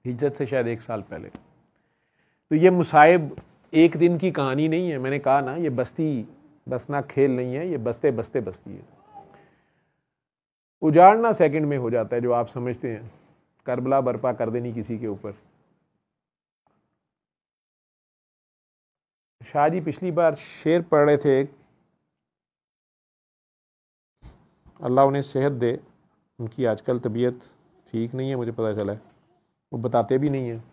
हिजरत से शायद 1 साल पहले। तो ये मुसाइब एक दिन की कहानी नहीं है। मैंने कहा ना, ये बसना खेल नहीं है, ये बसते बसते बसती है। उजाड़ना सेकंड में हो जाता है, जो आप समझते हैं करबला बर्पा कर देनी किसी के ऊपर। शाह जी पिछली बार शेर पढ़ रहे थे, अल्लाह उन्हें सेहत दे, उनकी आजकल तबीयत ठीक नहीं है, मुझे पता चला है। वो बताते भी नहीं है,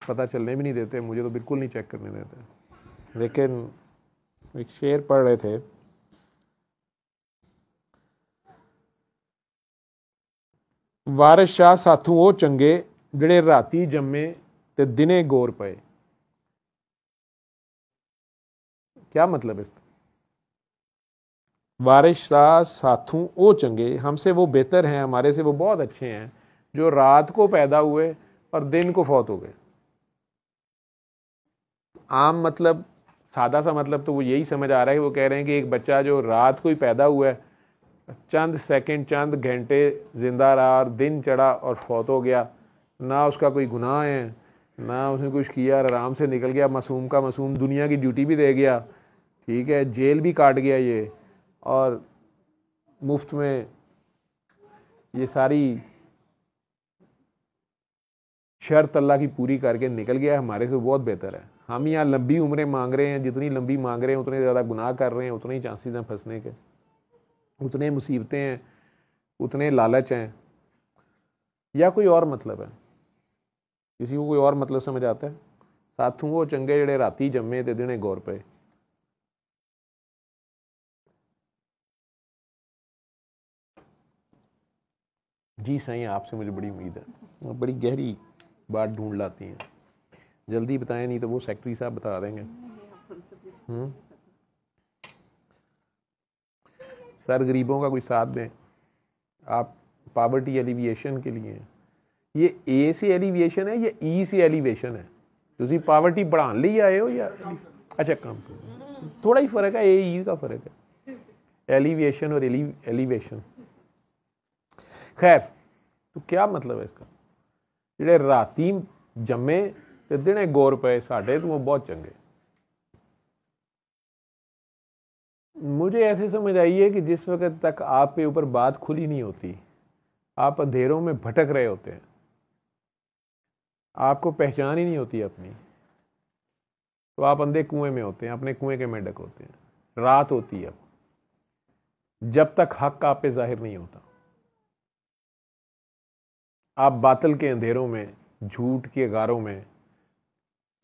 पता चलने भी नहीं देते, मुझे तो बिल्कुल नहीं चेक करने देते। लेकिन एक शेर पढ़ रहे थे, वारिस शाह साथू वो चंगे जिहड़े राती जम्मे ते दिने गौर पे। क्या मतलब है इसका? वारिस शाह साथू वो चंगे, हमसे वो बेहतर हैं, हमारे से वो बहुत अच्छे हैं जो रात को पैदा हुए और दिन को फौत हो गए। आम मतलब, सादा सा मतलब तो वो यही समझ आ रहा है कि वो कह रहे हैं कि एक बच्चा जो रात को ही पैदा हुआ है, चंद सेकंड चंद घंटे जिंदा रहा और दिन चढ़ा और फौत हो गया, ना उसका कोई गुनाह है, ना उसने कुछ किया, आराम से निकल गया, मासूम का मासूम, दुनिया की ड्यूटी भी दे गया, ठीक है, जेल भी काट गया ये, और मुफ्त में ये सारी शर्त अल्लाह की पूरी करके निकल गया, हमारे से बहुत बेहतर है। हम यहाँ लंबी उम्रें मांग रहे हैं, जितनी लंबी मांग रहे हैं उतने ज़्यादा गुनाह कर रहे हैं, उतने ही चांसेस हैं फंसने के, उतने मुसीबतें हैं, उतने लालच हैं, या कोई और मतलब है? किसी को कोई और मतलब समझ आता है? साथों वो चंगे जेड़े राती जम्मे ते दिने गौर पे। जी सही, आपसे मुझे बड़ी उम्मीद है, बड़ी गहरी बात ढूंढ लाती हैं। जल्दी बताएं, नहीं तो वो सेक्रेटरी साहब बता देंगे। सर गरीबों का कोई साथ दें, आप पॉवर्टी एलिविएशन के लिए। ये ए से एलिविएशन है या ई से एलिवेशन है? तुम पॉवर्टी बढ़ाने लिए आए हो या अच्छा कम? थोड़ा ही फर्क है, ए ई का फर्क है, एलिविएशन और एलिवेशन। खैर, तो क्या मतलब है इसका? ਜਿਹੜੇ राती जम्मे ते दिने गौर पे, साढ़े तो बहुत चंगे। मुझे ऐसे समझ आई है कि जिस वक्त तक आप पे ऊपर बात खुली नहीं होती, आप अंधेरों में भटक रहे होते हैं, आपको पहचान ही नहीं होती अपनी, तो आप अंधे कुएं में होते हैं, अपने कुएं के मेंढक होते हैं। रात होती है जब तक हक आप पे जाहिर नहीं होता, आप बातिल के अंधेरों में, झूठ के गारों में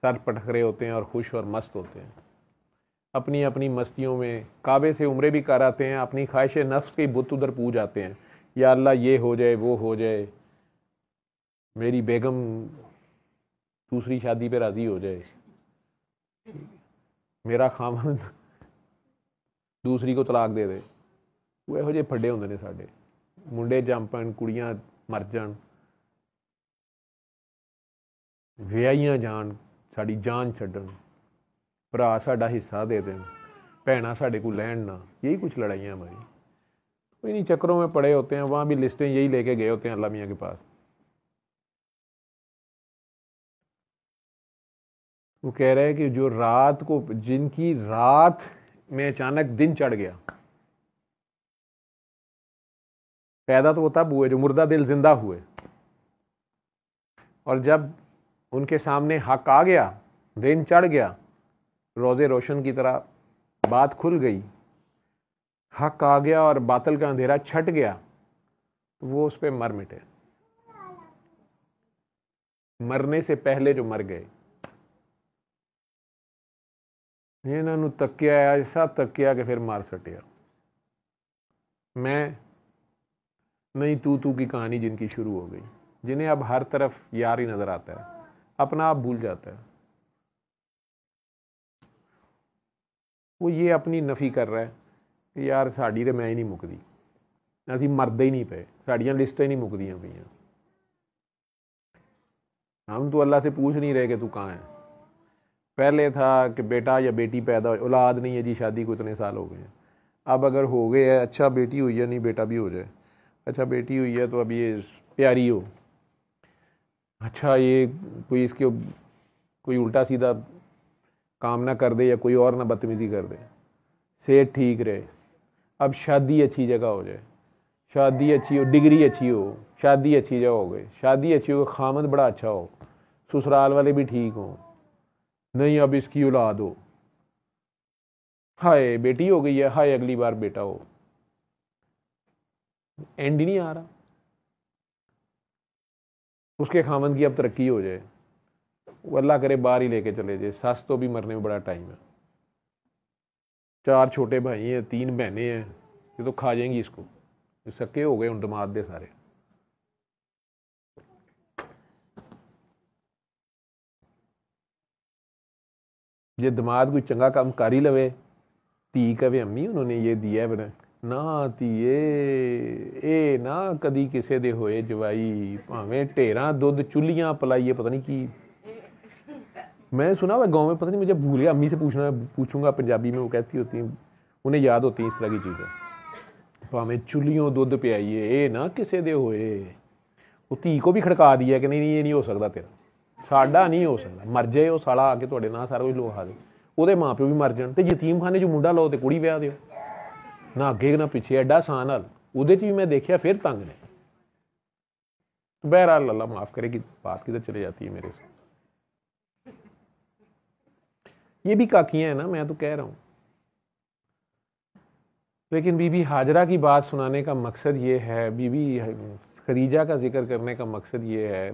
सर पटक रहे होते हैं और खुश और मस्त होते हैं, अपनी अपनी मस्तियों में काबे से उम्रे भी कर आते हैं, अपनी ख्वाहिश नफ्स के बुत उधर पूज आते हैं, या अल्लाह ये हो जाए वो हो जाए, मेरी बेगम दूसरी शादी पे राजी हो जाए, मेरा खामन दूसरी को तलाक दे दे। वो ਇਹੋ ਜਿਹੇ फड्डे होंगे ने साडे, मुंडे जम पैण, कुड़ियां मर जाण, ਵਿਆਹੀਆਂ ਜਾਣ, ਸਾਡੀ जान ਛੱਡਣ, भरा साडा हिस्सा दे दें, भैना साडे को लैन ना, यही कुछ लड़ाइयाँ हमारी। तो इन्हीं चक्करों में पड़े होते हैं, वहाँ भी लिस्टें यही लेके गए होते हैं अल्लाह मियाँ के पास। वो कह रहे हैं कि जो रात को, जिनकी रात में अचानक दिन चढ़ गया, पैदा तो वो तब हुए जो मुर्दा दिल जिंदा हुए, और जब उनके सामने हक आ गया, दिन चढ़ गया, रोज़े रोशन की तरह बात खुल गई, हक आ गया और बातिल का अंधेरा छट गया, तो वो उस पर मर मिटे, मरने से पहले जो मर गए। इन्होंने तकिया, ऐसा तकिया कि फिर मार सटिया। मैं नहीं तू की कहानी जिनकी शुरू हो गई, जिन्हें अब हर तरफ यार ही नजर आता है, अपना आप भूल जाता है। वो ये अपनी नफ़ी कर रहा है कि यार साड़ी तो मैं ही नहीं मुकदी, असीं मरदे ही नहीं पे, साड़ियाँ लिस्टें नहीं मुकदियाँ पईयां, हम तो अल्लाह से पूछ नहीं रहे कि तू कहाँ है, पहले था कि बेटा या बेटी पैदा हो, औलाद नहीं है जी, शादी को इतने साल हो गए हैं, अब अगर हो गए है, अच्छा बेटी हुई है, नहीं बेटा भी हो जाए, अच्छा बेटी हुई है तो अब ये प्यारी हो, अच्छा ये कोई इसके कोई उल्टा सीधा काम ना कर दे या कोई और ना बदतमीज़ी कर दे, सेहत ठीक रहे, अब शादी अच्छी जगह हो जाए, शादी अच्छी हो, डिग्री अच्छी हो, शादी अच्छी जगह हो गई, शादी अच्छी हो, खामद बड़ा अच्छा हो, ससुराल वाले भी ठीक हों, नहीं अब इसकी औलाद हो, हाय बेटी हो गई है, हाय अगली बार बेटा हो, एंड ही नहीं आ रहा। उसके खामद की अब तरक्की हो जाए, वो अल्लाह करे बाहर ही लेके चले जाए, सास तो भी मरने में बड़ा टाइम है, 4 छोटे भाई हैं, 3 बहनें हैं, ये तो खा जाएंगी इसको, सक्के हो गए उन दमाद दे सारे। जे दमाद कोई चंगा काम कर ही लवे, धी कवे अम्मी उन्होंने ये दिया है ना धीए, ए ना कदी किसे दे होए जवाई, भावें ढेरा दुध चुल्लियां पलाइए, पता नहीं की मैं सुना हुआ गाँव में, पता नहीं मुझे भूल गया, अम्मी से पूछूंगा पंजाबी में, वो कहती होती हैं, उन्हें याद होती है इस तरह की चीज़ें, भावें चुल्लियों दुध पियाइए, ए ना किसे दे होए, वो धी को भी खड़का दिया कि नहीं ये नहीं हो सकता तेरा, साडा नहीं हो सकता, मर जाए वो साला आके तुहाडे नाल सारा कुछ लोग खा दे, ਉਹਦੇ माँ प्यो भी मर जान, तो यतीम खाने जो मुंडा लो तो कुड़ी विआह दिओ, ना अगे ना पिछे, एडा आसान हल, ਉਹਦੇ 'ਚ भी मैं देखा फिर तंग ने। बहरहाल अल्लाह माफ़ करे कि बात किधर चले जाती है मेरे से। ये भी काकियाँ हैं ना, मैं तो कह रहा हूँ, लेकिन बीबी हाजरा की बात सुनाने का मकसद ये है, बीबी खदीजा का जिक्र करने का मकसद ये है,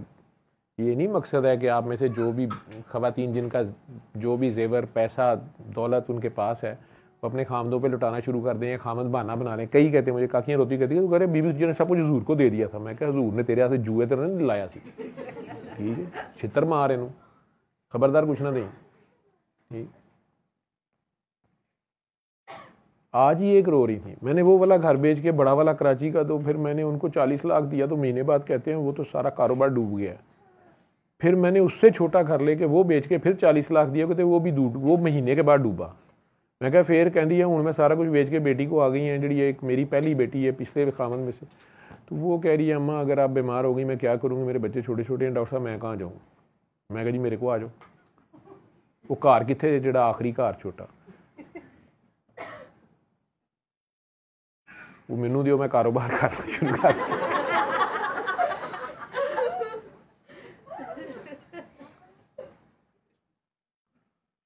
ये नहीं मकसद है कि आप में से जो भी ख़वातीन जिनका जो भी जेवर पैसा दौलत उनके पास है वो अपने खामदों पे लुटाना शुरू कर दें, खामद बहाना बना लें। कई कहते हैं, मुझे काकियाँ रोती कहती है, तो कह रहे बीबी तुझे सब कुछ हजूर को दे दिया था। मैं क्या हजूर ने तेरे हाथ से जुए तेरे नहीं लाया सी, ठीक है, छितर मार इनू, खबरदार कुछ ना दें, ठीक। आज ही एक रो रही थी, मैंने वो वाला घर बेच के बड़ा वाला कराची का, तो फिर मैंने उनको 40 लाख दिया, तो महीने बाद कहते हैं वो तो सारा कारोबार डूब गया। फिर मैंने उससे छोटा घर लेके वो बेच के फिर 40 लाख दिया, कहते वो भी वो महीने के बाद डूबा। मैं क्या फिर कहती है हूँ मैं सारा कुछ बेच के बेटी को आ गई हैं, जी एक मेरी पहली बेटी है पिछले खामन में से, तो वो कह रही है अम्मा अगर आप बीमार हो गई मैं क्या करूँगी, मेरे बच्चे छोटे छोटे हैं, डॉक्टर साहब मैं कहाँ जाऊँ। मैं कहा जी मेरे को आ जाओ। वो घर कितने जो आखिरी घर छोटा, वो मैनू दिओ, मैं कारोबार करना शुरू कर।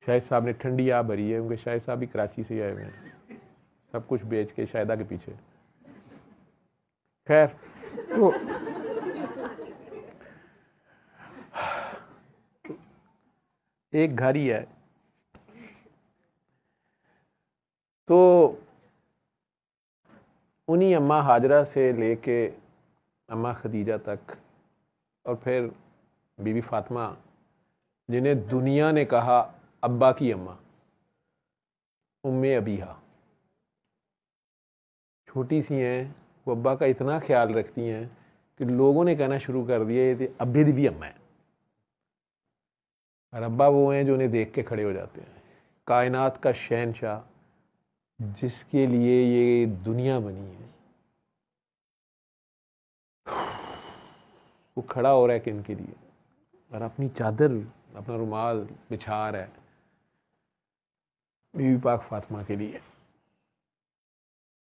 शाहिद साहब ने ठंडी आ भरी है, क्योंकि शाहिद साहब भी कराची से आए हुए हैं, सब कुछ बेच के शाहिदा के पीछे। खैर तो एक घर ही है, तो उन्हीं अम्मा हाजरा से लेके अम्मा खदीजा तक और फिर बीबी फातिमा, जिन्हें दुनिया ने कहा अब्बा की अम्मा, उम्मे अबीहा, छोटी सी हैं, वो अब्बा का इतना ख्याल रखती हैं कि लोगों ने कहना शुरू कर दिया ये अब्बे दी भी अम्मा है। और अब्बा वो हैं जो उन्हें देख के खड़े हो जाते हैं। कायनात का शहनशाह जिसके लिए ये दुनिया बनी है, वो खड़ा हो रहा है किन के लिए, और अपनी चादर अपना रुमाल बिछा रहा है बीबी पाक फातिमा के लिए।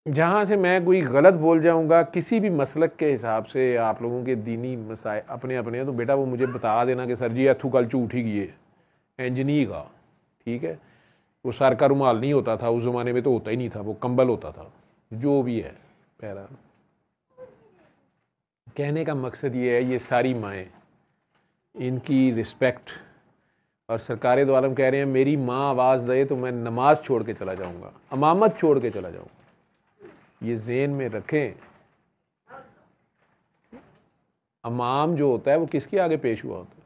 जहाँ से मैं कोई गलत बोल जाऊँगा किसी भी मसलक के हिसाब से, आप लोगों के दीनी मसाए अपने अपने, तो बेटा वो मुझे बता देना कि सर जी अथू कल झूठ ही गई है, इंज नहीं का, ठीक है। वो सर का रुमाल नहीं होता था उस ज़माने में, तो होता ही नहीं था, वो कंबल होता था, जो भी है। पहला कहने का मकसद ये है, ये सारी माएँ, इनकी रिस्पेक्ट, और सरकार दो आलम कह रहे हैं मेरी माँ आवाज़ दे तो मैं नमाज छोड़ के चला जाऊँगा, अमामत छोड़ के चला जाऊँगा। ये ज़हन में रखें, अमाम जो होता है वो किसके आगे पेश हुआ होता है,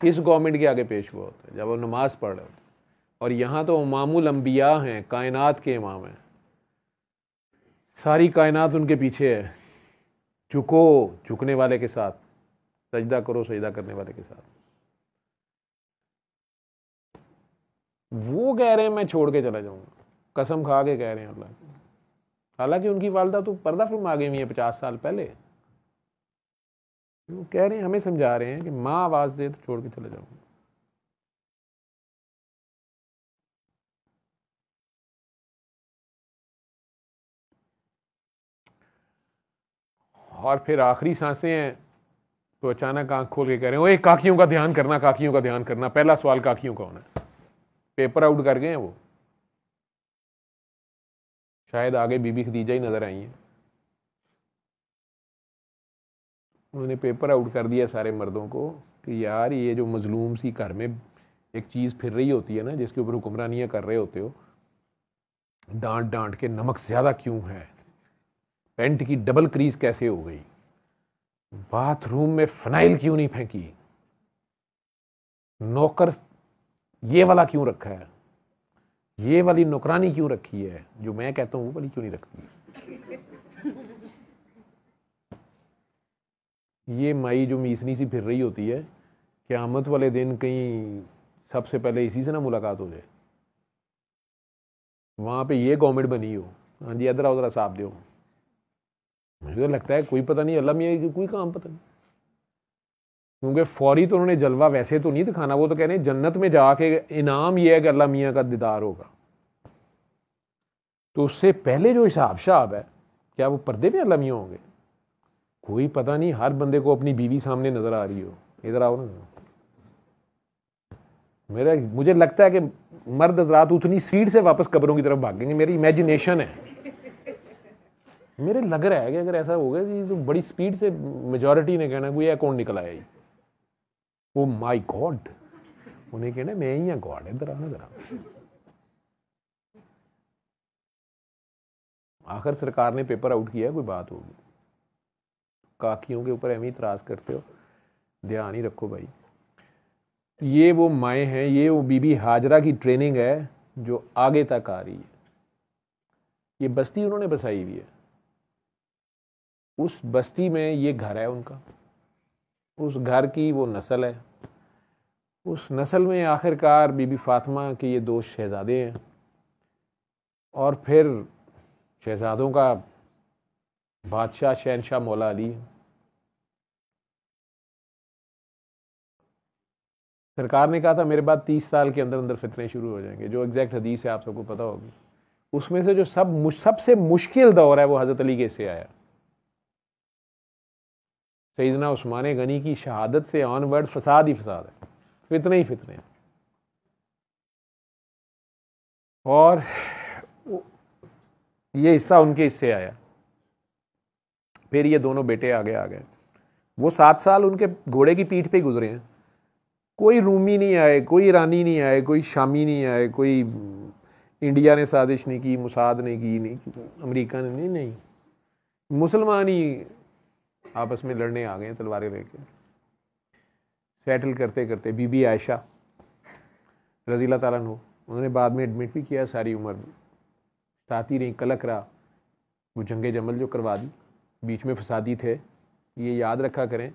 किस गवर्नमेंट के आगे पेश हुआ होता है, जब वो नमाज पढ़ रहे होते हैं। और यहाँ तो इमामुल अंबिया हैं, कायनात के इमाम हैं, सारी कायनात उनके पीछे है। झुको झुकने वाले के साथ, सजदा करो सजदा करने वाले के साथ। वो कह रहे हैं मैं छोड़ के चला जाऊंगा, कसम खा के कह रहे हैं अल्लाह की। हालांकि उनकी वालदा तो पर्दा फिल्म आ गई हुई है 50 साल पहले। वो कह रहे हैं, हमें समझा रहे हैं कि माँ आवाज़ दे तो छोड़ के चले जाऊंगा। और फिर आखिरी सांसें हैं तो अचानक आंख खोल के कह रहे हैं, ओए काकियों का ध्यान करना, काकियों का ध्यान करना। पहला सवाल काकियों का होना है। पेपर आउट कर गए हैं वो, शायद आगे बीबी खदीजा ही नजर आई है। उन्होंने पेपर आउट कर दिया सारे मर्दों को कि यार ये जो मजलूम सी घर में एक चीज़ फिर रही होती है ना, जिसके ऊपर हुक्मरानियाँ कर रहे होते हो, डांट डांट के नमक ज़्यादा क्यों है, पेंट की डबल क्रीज कैसे हो गई, बाथरूम में फनाइल क्यों नहीं फेंकी, नौकर ये वाला क्यों रखा है, ये वाली नौकरानी क्यों रखी है, जो मैं कहता हूँ वो वाली क्यों नहीं रखती। ये माई जो मीसनी सी फिर रही होती है, क़यामत वाले दिन कहीं सबसे पहले इसी से ना मुलाकात हो जाए, वहाँ पे ये गवर्नमेंट बनी हो, हाँ जी इधर आओ जरा साफ दो। मुझे तो लगता है कोई पता नहीं, अल्लाह मियाँ कोई काम पता नहीं, क्योंकि फौरी तो उन्होंने जलवा वैसे तो नहीं दिखाना। वो तो कह रहे हैं जन्नत में जाके इनाम ये है कि अल्लाह मियाँ का दीदार होगा। तो उससे पहले जो हिसाब शाब है, क्या वो पर्दे में अल्लाह मियाँ होंगे? कोई पता नहीं। हर बंदे को अपनी बीवी सामने नजर आ रही हो, इधर आओ ना। मुझे लगता है कि मर्द हज़रात उतनी स्पीड से वापस कब्रों की तरफ भागेंगे, मेरी इमेजिनेशन है। मेरे लग रहा है कि अगर ऐसा हो गया कि तो बड़ी स्पीड से मेजॉरिटी ने कहना कोई कौन निकल आया, ओ माय गॉड, उन्हें कहना मैं ही गॉड, इधर आना जरा। आखिर सरकार ने पेपर आउट किया, कोई बात होगी। काकियों के ऊपर एम ही इतराज करते हो, ध्यान ही रखो भाई। ये वो माएँ हैं, ये वो बीबी हाजरा की ट्रेनिंग है जो आगे तक आ रही है। ये बस्ती उन्होंने बसाई हुई है, उस बस्ती में ये घर है उनका, उस घर की वो नस्ल है। उस नस्ल में आखिरकार बीबी फातिमा के ये 2 शहजादे हैं, और फिर शहजादों का बादशाह शहनशाह मौला अली है। सरकार ने कहा था मेरे बाद 30 साल के अंदर अंदर फितने शुरू हो जाएंगे, जो एग्जैक्ट हदीस है आप सबको पता होगी। उसमें से जो सबसे मुश्किल दौर है वो हज़रत अली के से आया। सैयदना उस्मान गनी की शहादत से ऑनवर्ड फसाद ही फसाद है, फितने ही फितने। और ये हिस्सा उनके हिस्से आया। फिर ये दोनों बेटे आगे आ गए। वो 7 साल उनके घोड़े की पीठ पे ही गुजरे हैं। कोई रूमी नहीं आए, कोई ईरानी नहीं आए, कोई शामी नहीं आए, कोई इंडिया ने साजिश नहीं की, मुसाद ने की, नहीं अमेरिका ने, नहीं मुसलमान ही आपस में लड़ने आ गए हैं तलवारें लेके। सेटल करते करते बीबी आयशा रज़ी अल्लाह ताला अन्हा, उन्होंने बाद में एडमिट भी किया, सारी उम्र साथी रही, कलक रहा। वो जंगे जमल जो करवा दी, बीच में फसादी थे। ये याद रखा करें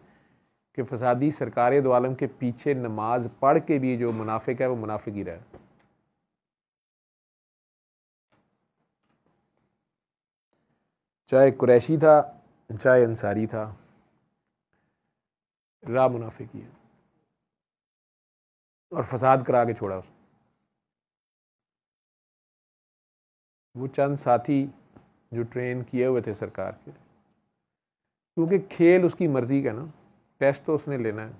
कि फसादी सरकार दो आलम के पीछे नमाज पढ़ के भी जो मुनाफिक है वो मुनाफिक ही रहा। चाहे कुरैशी था चाहे अंसारी था, राह मुनाफिक ही है, और फसाद करा के छोड़ा उसने। वो चंद साथी जो ट्रेन किए हुए थे सरकार के, क्योंकि खेल उसकी मर्जी का ना, टेस्ट तो उसने लेना है।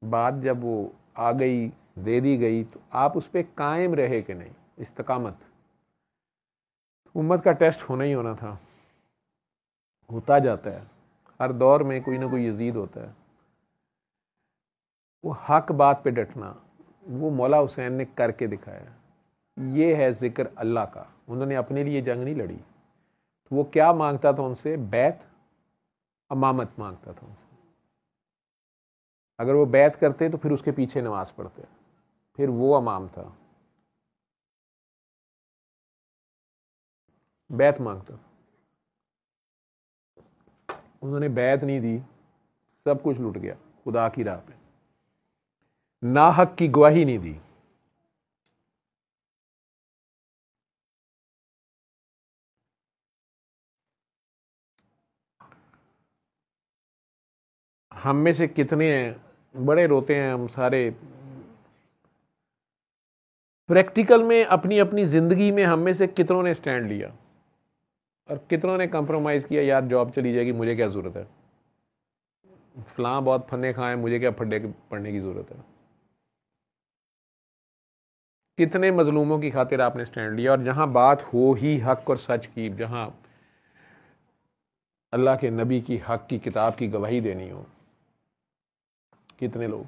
बात जब वो आ गई, दे दी गई, तो आप उस पर कायम रहे कि नहीं, इस्तकामत। उम्मत का टेस्ट होना ही होना था, होता जाता है। हर दौर में कोई ना कोई यजीद होता है। वो हक बात पे डटना, वो मौला हुसैन ने करके दिखाया। ये है जिक्र अल्लाह का। उन्होंने अपने लिए जंग नहीं लड़ी, तो वो क्या मांगता था उनसे? बैत, अमामत मांगता था उनसे। अगर वो बैत करते तो फिर उसके पीछे नमाज पढ़ते, फिर वो अमाम था। बैत मांगता था, उन्होंने बैत नहीं दी, सब कुछ लुट गया खुदा की राह पे। नाहक की गवाही नहीं दी, हम में से कितने हैं, बड़े रोते हैं हम सारे। प्रैक्टिकल में अपनी अपनी ज़िंदगी में हम में से कितनों ने स्टैंड लिया और कितनों ने कंप्रोमाइज़ किया, यार जॉब चली जाएगी, मुझे क्या ज़रूरत है, फलां बहुत फन्ने खाए, मुझे क्या फड्डे पढ़ने की ज़रूरत है। कितने मजलूमों की खातिर आपने स्टैंड लिया। और जहां बात हो ही हक और सच की, जहां अल्लाह के नबी की हक की किताब की गवाही देनी हो, कितने लोग।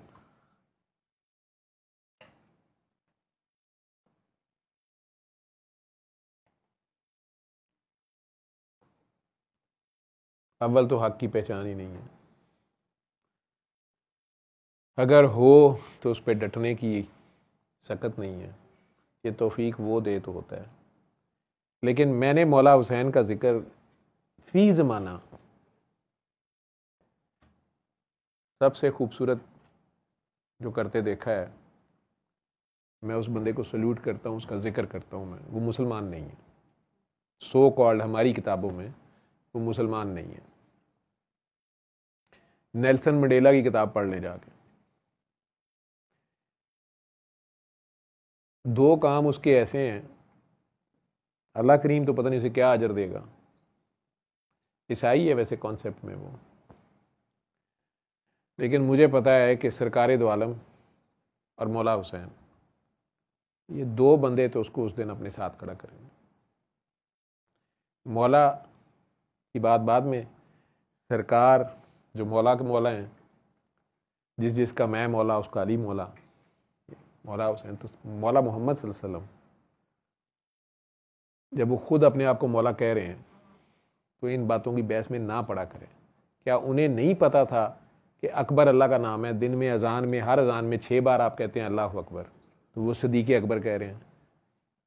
अव्वल तो हक की पहचान ही नहीं है, अगर हो तो उस पर डटने की सकत नहीं है। ये तौफीक वो दे तो होता है। लेकिन मैंने मौला हुसैन का जिक्र फी ज़माना सबसे खूबसूरत जो करते देखा है, मैं उस बंदे को सल्यूट करता हूँ, उसका जिक्र करता हूँ। मैं, वो मुसलमान नहीं है, सो कॉल्ड हमारी किताबों में वो मुसलमान नहीं है। नेल्सन मंडेला की किताब पढ़ लें जाके, दो काम उसके ऐसे हैं, अल्लाह करीम तो पता नहीं उसे क्या अजर देगा। ईसाई है वैसे कॉन्सेप्ट में वो, लेकिन मुझे पता है कि सरकार दो आलम और मौला हुसैन, ये दो बंदे तो उसको उस दिन अपने साथ खड़ा करेंगे। मौला की बात बाद में, सरकार जो मौला के मौला हैं, जिस जिसका मैं मौला उसका अली मौला, मौला हुसैन तो मौला मोहम्मद सल्लल्लाहु अलैहि वसल्लम, जब वो खुद अपने आप को मौला कह रहे हैं तो इन बातों की बहस में ना पड़ा करें। क्या उन्हें नहीं पता था कि अकबर अल्लाह का नाम है? दिन में अजान में, हर अजान में 6 बार आप कहते हैं अल्लाह अकबर, तो वो सिद्दीक़ अकबर कह रहे हैं।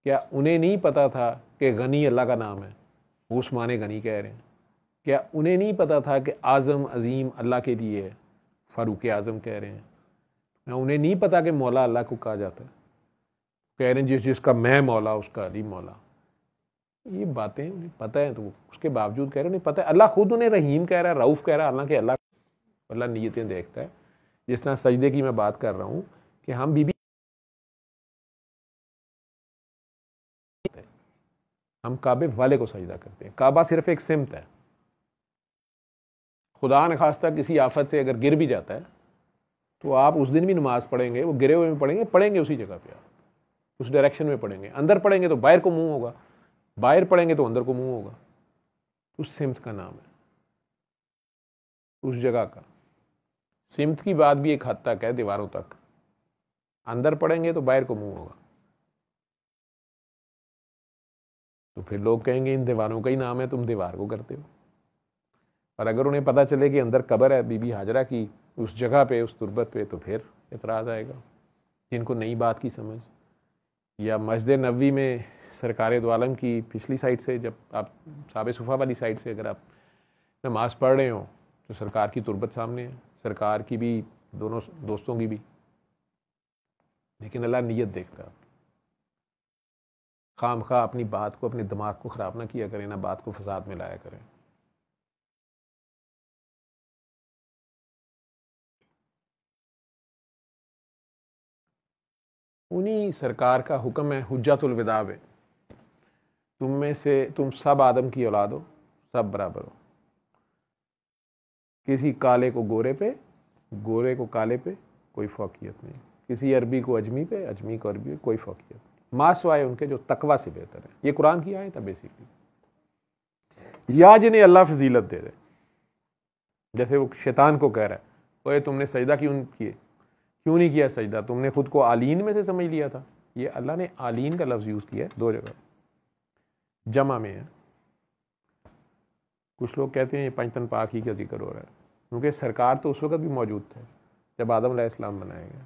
क्या उन्हें नहीं पता था कि गनी अल्लाह का नाम है? वो उस्मान गनी कह रहे हैं। क्या उन्हें नहीं पता था कि आज़म अजीम अल्लाह के लिए है? फ़ारूक आज़म कह रहे हैं। क्या उन्हें नहीं पता कि मौला अल्लाह को कहा जाता है? कह रहे हैं जिस जिसका मैं मौला उसका अली मौला। ये बातें उन्हें पता है, तो उसके बावजूद कह रहे हैं उन्हें पता है। अल्लाह खुद उन्हें रहीम कह रहा है, रऊफ़ कह रहा है। हालांकि अल्लाह नीयतें देखता है। जिस तरह सजदे की मैं बात कर रहा हूँ कि हम बीबी, हम काबे वाले को सजदा करते हैं। काबा सिर्फ एक सिमत है। खुदा न खास्ता किसी आफत से अगर गिर भी जाता है तो आप उस दिन भी नमाज पढ़ेंगे, वो गिरे हुए में पढ़ेंगे उसी जगह पे, आप उस डायरेक्शन में पढ़ेंगे। अंदर पढ़ेंगे तो बाहर को मुंह होगा, बाहर पढ़ेंगे तो अंदर को मुंह होगा। उस सिमत का नाम है, उस जगह का। सिमत की बात भी एक हद तक है, दीवारों तक। अंदर पढ़ेंगे तो बाहर को मुंह होगा। तो फिर लोग कहेंगे इन दीवारों का ही नाम है, तुम दीवार को करते हो। और अगर उन्हें पता चले कि अंदर कब्र है बीबी हाजरा की, उस जगह पे, उस तुरबत पे, तो फिर एतराज़ आएगा। जिनको नई बात की समझ, या मस्जिद नबवी में सरकार दो आलम की पिछली साइड से, जब आप साबे सुफ़ा वाली साइड से अगर आप नमाज पढ़ रहे हो तो सरकार की तुरबत सामने है, सरकार की भी, दोनों दोस्तों की भी। लेकिन अल्लाह नीयत देखता है। खाम खा अपनी बात को, अपने दिमाग को ख़राब ना किया करें, ना बात को फसाद में लाया करें। उन्हीं सरकार का हुक्म है, हुज्जतुल विदा है, तुम में से तुम सब आदम की औलाद हो, सब बराबर हो। किसी काले को गोरे पे, गोरे को काले पे कोई फौकियत नहीं। किसी अरबी को अजमी पे, अजमी को अरबी पे कोई फौकियत नहीं। मासवाए उनके जो तकवा से बेहतर है। ये कुरान की आयत है बेसिकली। या जिन्हें अल्लाह फजीलत दे दे, जैसे वो शैतान को कह रहा है, ओए तुमने सजदा क्यों किए, क्यों नहीं किया सजदा, तुमने खुद को आलीन में से समझ लिया था। ये अल्लाह ने आलीन का लफ्ज़ यूज़ किया है 2 जगह, जमा में है। कुछ लोग कहते हैं ये पंचतन पाक ही का जिक्र हो रहा है, क्योंकि सरकार तो उस वक्त भी मौजूद थे जब आदम अलैहिस्सलाम बनाए गए।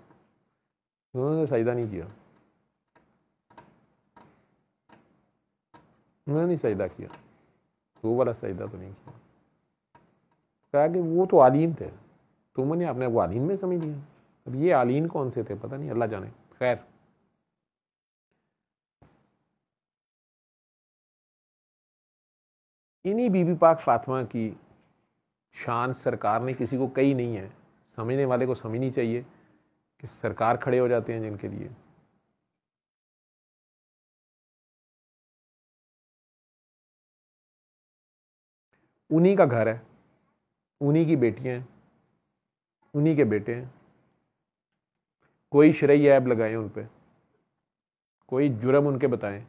उन्होंने सजदा नहीं किया, उन्होंने नहीं सजदा किया, वो वाला सजदा तो नहीं किया। कहा कि वो तो आलीन थे, तुमने अपने वो आलीन में समझ लिया। अब ये आलीन कौन से थे पता नहीं, अल्लाह जाने। खैर, इन्हीं बीबी पाक फातिमा की शान सरकार ने किसी को कही नहीं है, समझने वाले को समझनी चाहिए कि सरकार खड़े हो जाते हैं जिनके लिए। उन्हीं का घर है, उन्हीं की बेटियां हैं, उन्हीं के बेटे हैं। कोई शरई ऐब लगाएं उन पे, कोई जुर्म उनके बताएं,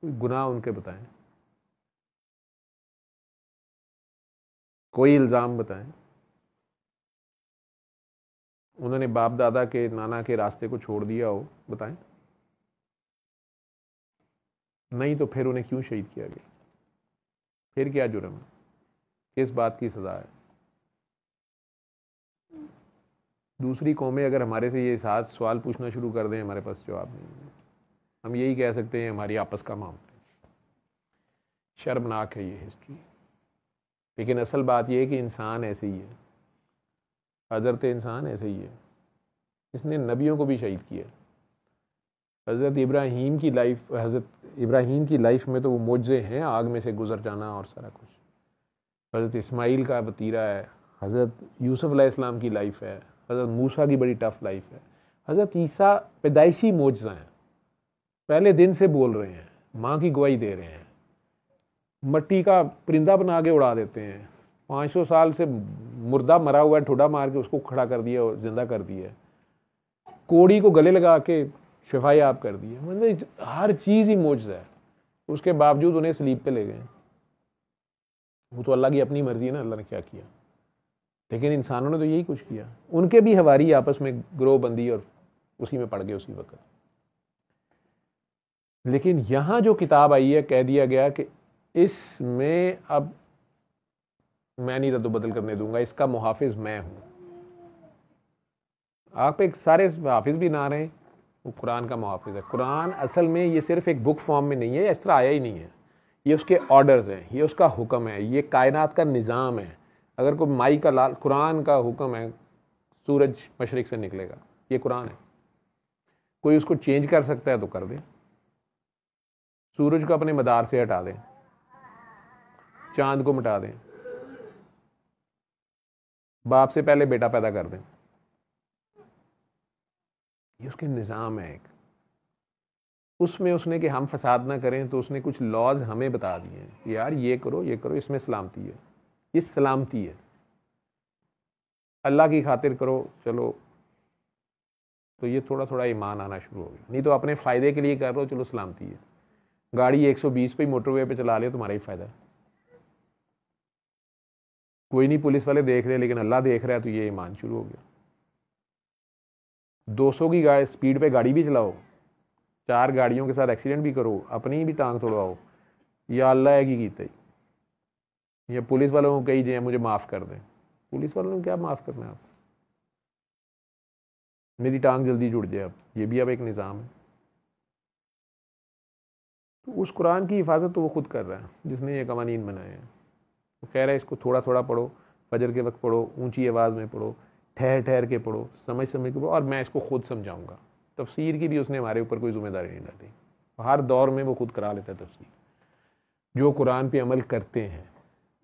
कोई गुनाह उनके बताएं, कोई इल्ज़ाम बताएं। उन्होंने बाप दादा के नाना के रास्ते को छोड़ दिया हो, बताएं। नहीं तो फिर उन्हें क्यों शहीद किया गया? फिर क्या जुर्म है? किस बात की सज़ा है? दूसरी कौमें अगर हमारे से ये साथ सवाल पूछना शुरू कर दें, हमारे पास जवाब नहीं है। हम यही कह सकते हैं हमारी आपस का मामला है। शर्मनाक है ये हिस्ट्री। लेकिन असल बात यह है कि इंसान ऐसे ही है, हज़रत इंसान ऐसे ही है। इसने नबियों को भी शहीद किया। हज़रत इब्राहीम की लाइफ में तो वो मोजे हैं, आग में से गुजर जाना और सारा कुछ। हज़रत इस्माइल का वतीरा है, हज़रत यूसुफ अलैहिस्सलाम की लाइफ है, हज़रत मूसा की बड़ी टफ लाइफ है। हज़रत ईसा पैदाइशी मोजा हैं, पहले दिन से बोल रहे हैं, माँ की गवाही दे रहे हैं, मट्टी का परिंदा बना के उड़ा देते हैं। 500 साल से मुर्दा मरा हुआ है, ठुडा मार के उसको खड़ा कर दिया और जिंदा कर दिया। कोड़ी को गले लगा के शिफाई आप कर दिए। मतलब हर चीज़ ही मोजा है। उसके बावजूद उन्हें स्लीप पे ले गए। वो तो अल्लाह की अपनी मर्जी है ना, अल्लाह ने क्या किया। लेकिन इंसानों ने तो यही कुछ किया। उनके भी हवारी आपस में ग्रोह बंदी और उसी में पड़ गए उसी वक्त। लेकिन यहां जो किताब आई है, कह दिया गया कि इसमें अब मैं नहीं रद्द बदल करने दूंगा, इसका मुहाफिज मैं हूं। आप एक सारे हाफिज भी ना रहे, वो कुरान का मुहाफिज है। कुरान असल में ये सिर्फ एक बुक फॉर्म में नहीं है, इस तरह आया ही नहीं है। ये उसके ऑर्डर्स हैं, ये उसका हुक्म है, ये कायनात का निज़ाम है। अगर कोई माई का लाल, कुरान का हुक्म है, सूरज मशरिक से निकलेगा, ये कुरान है। कोई उसको चेंज कर सकता है तो कर दे। सूरज को अपने मदार से हटा दें, चांद को मिटा दें, बाप से पहले बेटा पैदा कर दें, ये उसके निज़ाम है एक। उसमें उसने कि हम फसाद ना करें तो उसने कुछ लॉज हमें बता दिए हैं, यार ये करो ये करो, इसमें सलामती है, ये सलामती है। अल्लाह की खातिर करो, चलो तो ये थोड़ा थोड़ा ईमान आना शुरू हो गया। नहीं तो अपने फ़ायदे के लिए कर लो, चलो सलामती है। गाड़ी 120 पे मोटरवे पे चला ले, तुम्हारा ही फ़ायदा है। कोई नहीं पुलिस वाले देख रहे, लेकिन अल्लाह देख रहा है, तो ये ईमान शुरू हो गया। 200 की स्पीड पे गाड़ी भी चलाओ, 4 गाड़ियों के साथ एक्सीडेंट भी करो, अपनी भी टांग तोड़वाओ, या अल्लाह है कि कीता ही। या पुलिस वालों को कही जाए मुझे माफ़ कर दें। पुलिस वालों ने क्या माफ़ करना है? आप मेरी टांग जल्दी जुड़ जाए, अब ये भी अब एक निज़ाम है। तो उस कुरान की हिफाजत तो वो खुद कर रहा है जिसने ये कवानीन बनाए हैं। वो कह रहा है इसको थोड़ा थोड़ा पढ़ो, फजर के वक्त पढ़ो, ऊंची आवाज़ में पढ़ो, ठहर ठहर के पढ़ो, समझ समझ के पढ़ो, और मैं इसको खुद समझाऊंगा। तफसीर की भी उसने हमारे ऊपर कोई जिम्मेदारी नहीं डाली। हर दौर में वो खुद करा लेता है तफसीर। जो कुरान पे अमल करते हैं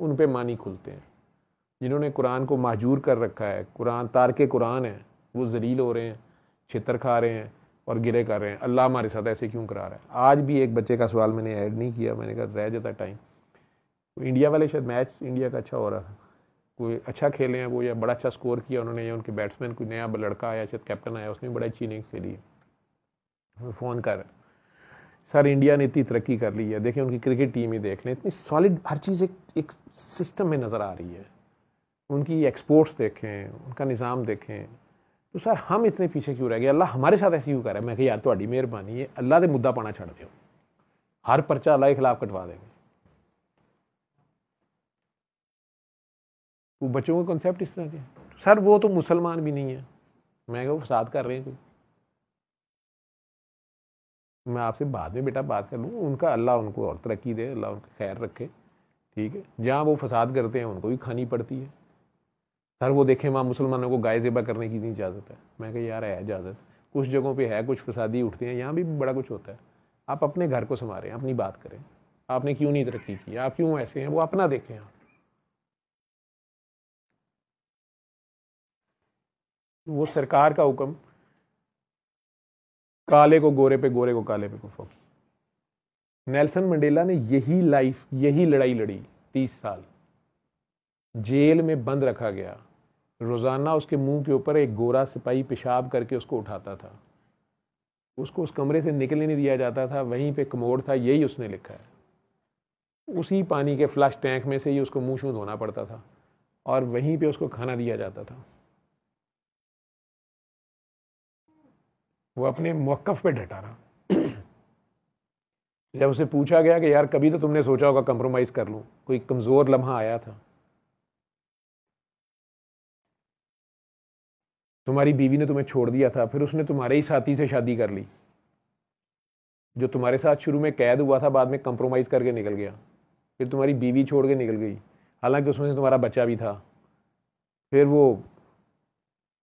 उन पे मानी खुलते हैं। जिन्होंने कुरान को महजूर कर रखा है, कुरान तारके कुरान है, वो जलील हो रहे हैं, छितर खा रहे हैं और गिरे कर रहे हैं। अल्लाह हमारे साथ ऐसे क्यों करा रहा है? आज भी एक बच्चे का सवाल मैंने ऐड नहीं किया, मैंने कहा रह जाता टाइम। इंडिया वाले शायद मैच इंडिया का अच्छा हो रहा था, कोई अच्छा खेले हैं वो, या बड़ा अच्छा स्कोर किया उन्होंने, या उनके बैट्समैन कोई नया लड़का आया, शायद कैप्टन आया, उसने बड़ा अच्छी इनिंग्स खेली है। फ़ोन कर, सर इंडिया ने इतनी तरक्की कर ली है, देखें उनकी क्रिकेट टीम ही देख लें, इतनी सॉलिड हर चीज़ एक सिस्टम में नज़र आ रही है। उनकी एक्सपोर्ट्स देखें, उनका निज़ाम देखें, तो सर हम इतने पीछे क्यों रह गए? अल्लाह हमारे साथ ऐसे क्यों कर रहा है? मैं कहा यार तुम्हारी मेहरबानी है, अल्लाह के मुद्दा पाना छड़ दो, हर पर्चा अल्लाह के खिलाफ कटवा देंगे। वो बच्चों का कॉन्सेप्ट इस तरह के, सर वो तो मुसलमान भी नहीं है। मैं कहा वो फसाद कर रहे हैं कोई, मैं आपसे बाद में बेटा बात कर लूँ, उनका अल्लाह उनको और तरक्की दे, अल्लाह उनका खैर रखे, ठीक है। जहाँ वो फसाद करते हैं उनको भी खानी पड़ती है। सर वो देखें वहाँ मुसलमानों को गाय ज़िबा करने की नहीं इजाज़त है। मैं कहा यार है इजाज़त, कुछ जगहों पे है, कुछ फसादी उठते हैं, यहाँ भी बड़ा कुछ होता है। आप अपने घर को संभालें, अपनी बात करें, आपने क्यों नहीं तरक्की की, आप क्यों ऐसे हैं, वो अपना देखें आप। वो सरकार का हुक्म, काले को गोरे पे, गोरे को काले पे कुफो। नेल्सन मंडेला ने यही लड़ाई लड़ी 30 साल। जेल में बंद रखा गया, रोज़ाना उसके मुंह के ऊपर एक गोरा सिपाही पेशाब करके उसको उठाता था, उसको उस कमरे से निकलने नहीं दिया जाता था, वहीं पे कमोड था, यही उसने लिखा है। उसी पानी के फ्लश टैंक में से ही उसको मुंह शूं धोना पड़ता था और वहीं पे उसको खाना दिया जाता था। वो अपने मौक़िफ़ पे डटा रहा। जब उसे पूछा गया कि यार कभी तो तुमने सोचा होगा कंप्रोमाइज कर लूं, कोई कमजोर लम्हा आया था? तुम्हारी बीवी ने तुम्हें छोड़ दिया था, फिर उसने तुम्हारे ही साथी से शादी कर ली, जो तुम्हारे साथ शुरू में कैद हुआ था, बाद में कंप्रोमाइज करके निकल गया, फिर तुम्हारी बीवी छोड़ के निकल गई, हालांकि उसमें से तुम्हारा बच्चा भी था, फिर वो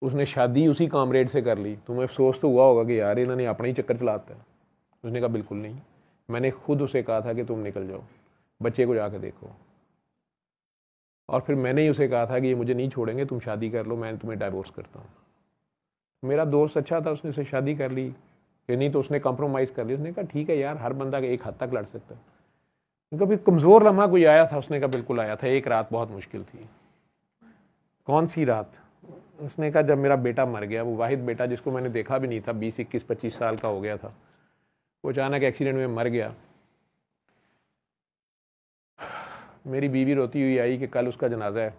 उसने शादी उसी कामरेड से कर ली। तुम्हें अफसोस तो हुआ होगा कि यार इन्होंने अपना ही चक्कर चलाता है। उसने कहा बिल्कुल नहीं, मैंने खुद उसे कहा था कि तुम निकल जाओ, बच्चे को जाकर देखो, और फिर मैंने ही उसे कहा था कि ये मुझे नहीं छोड़ेंगे, तुम शादी कर लो, मैं तुम्हें डाइवोर्स करता हूँ। मेरा दोस्त अच्छा था, उसने उसे शादी कर ली, फिर नहीं तो उसने कॉम्प्रोमाइज़ कर ली। उसने कहा ठीक है यार, हर बंदा एक हद तक लड़ सकता है। कभी कमज़ोर लम्हा कोई आया था? उसने कहा बिल्कुल आया था, एक रात बहुत मुश्किल थी। कौन सी रात? उसने कहा जब मेरा बेटा मर गया, वो वाहिद बेटा जिसको मैंने देखा भी नहीं था, 20, 21, 25 साल का हो गया था, वो अचानक एक्सीडेंट में मर गया। मेरी बीवी रोती हुई आई कि कल उसका जनाजा है,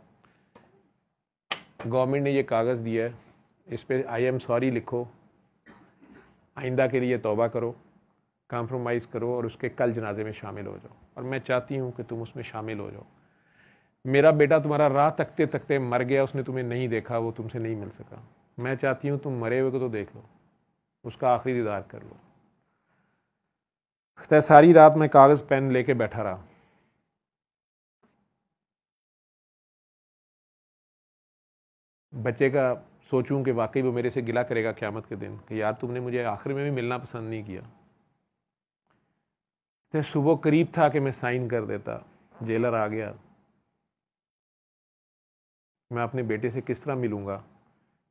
गवर्नमेंट ने ये कागज़ दिया है, इस पर आई एम सॉरी लिखो, आइंदा के लिए तौबा करो, कॉम्प्रोमाइज़ करो और उसके कल जनाजे में शामिल हो जाओ, और मैं चाहती हूँ कि तुम उसमें शामिल हो जाओ। मेरा बेटा तुम्हारा राह तकते तकते मर गया, उसने तुम्हें नहीं देखा, वो तुमसे नहीं मिल सका। मैं चाहती हूँ तुम मरे हुए को तो देख लो, उसका आखिरी दीदार कर लो। तो सारी रात मैं कागज़ पेन लेके बैठा रहा। बच्चे का सोचूं कि वाकई वो मेरे से गिला करेगा क़यामत के दिन कि यार तुमने मुझे आखिर में भी मिलना पसंद नहीं किया। तो सुबह करीब था कि मैं साइन कर देता, जेलर आ गया। मैं अपने बेटे से किस तरह मिलूंगा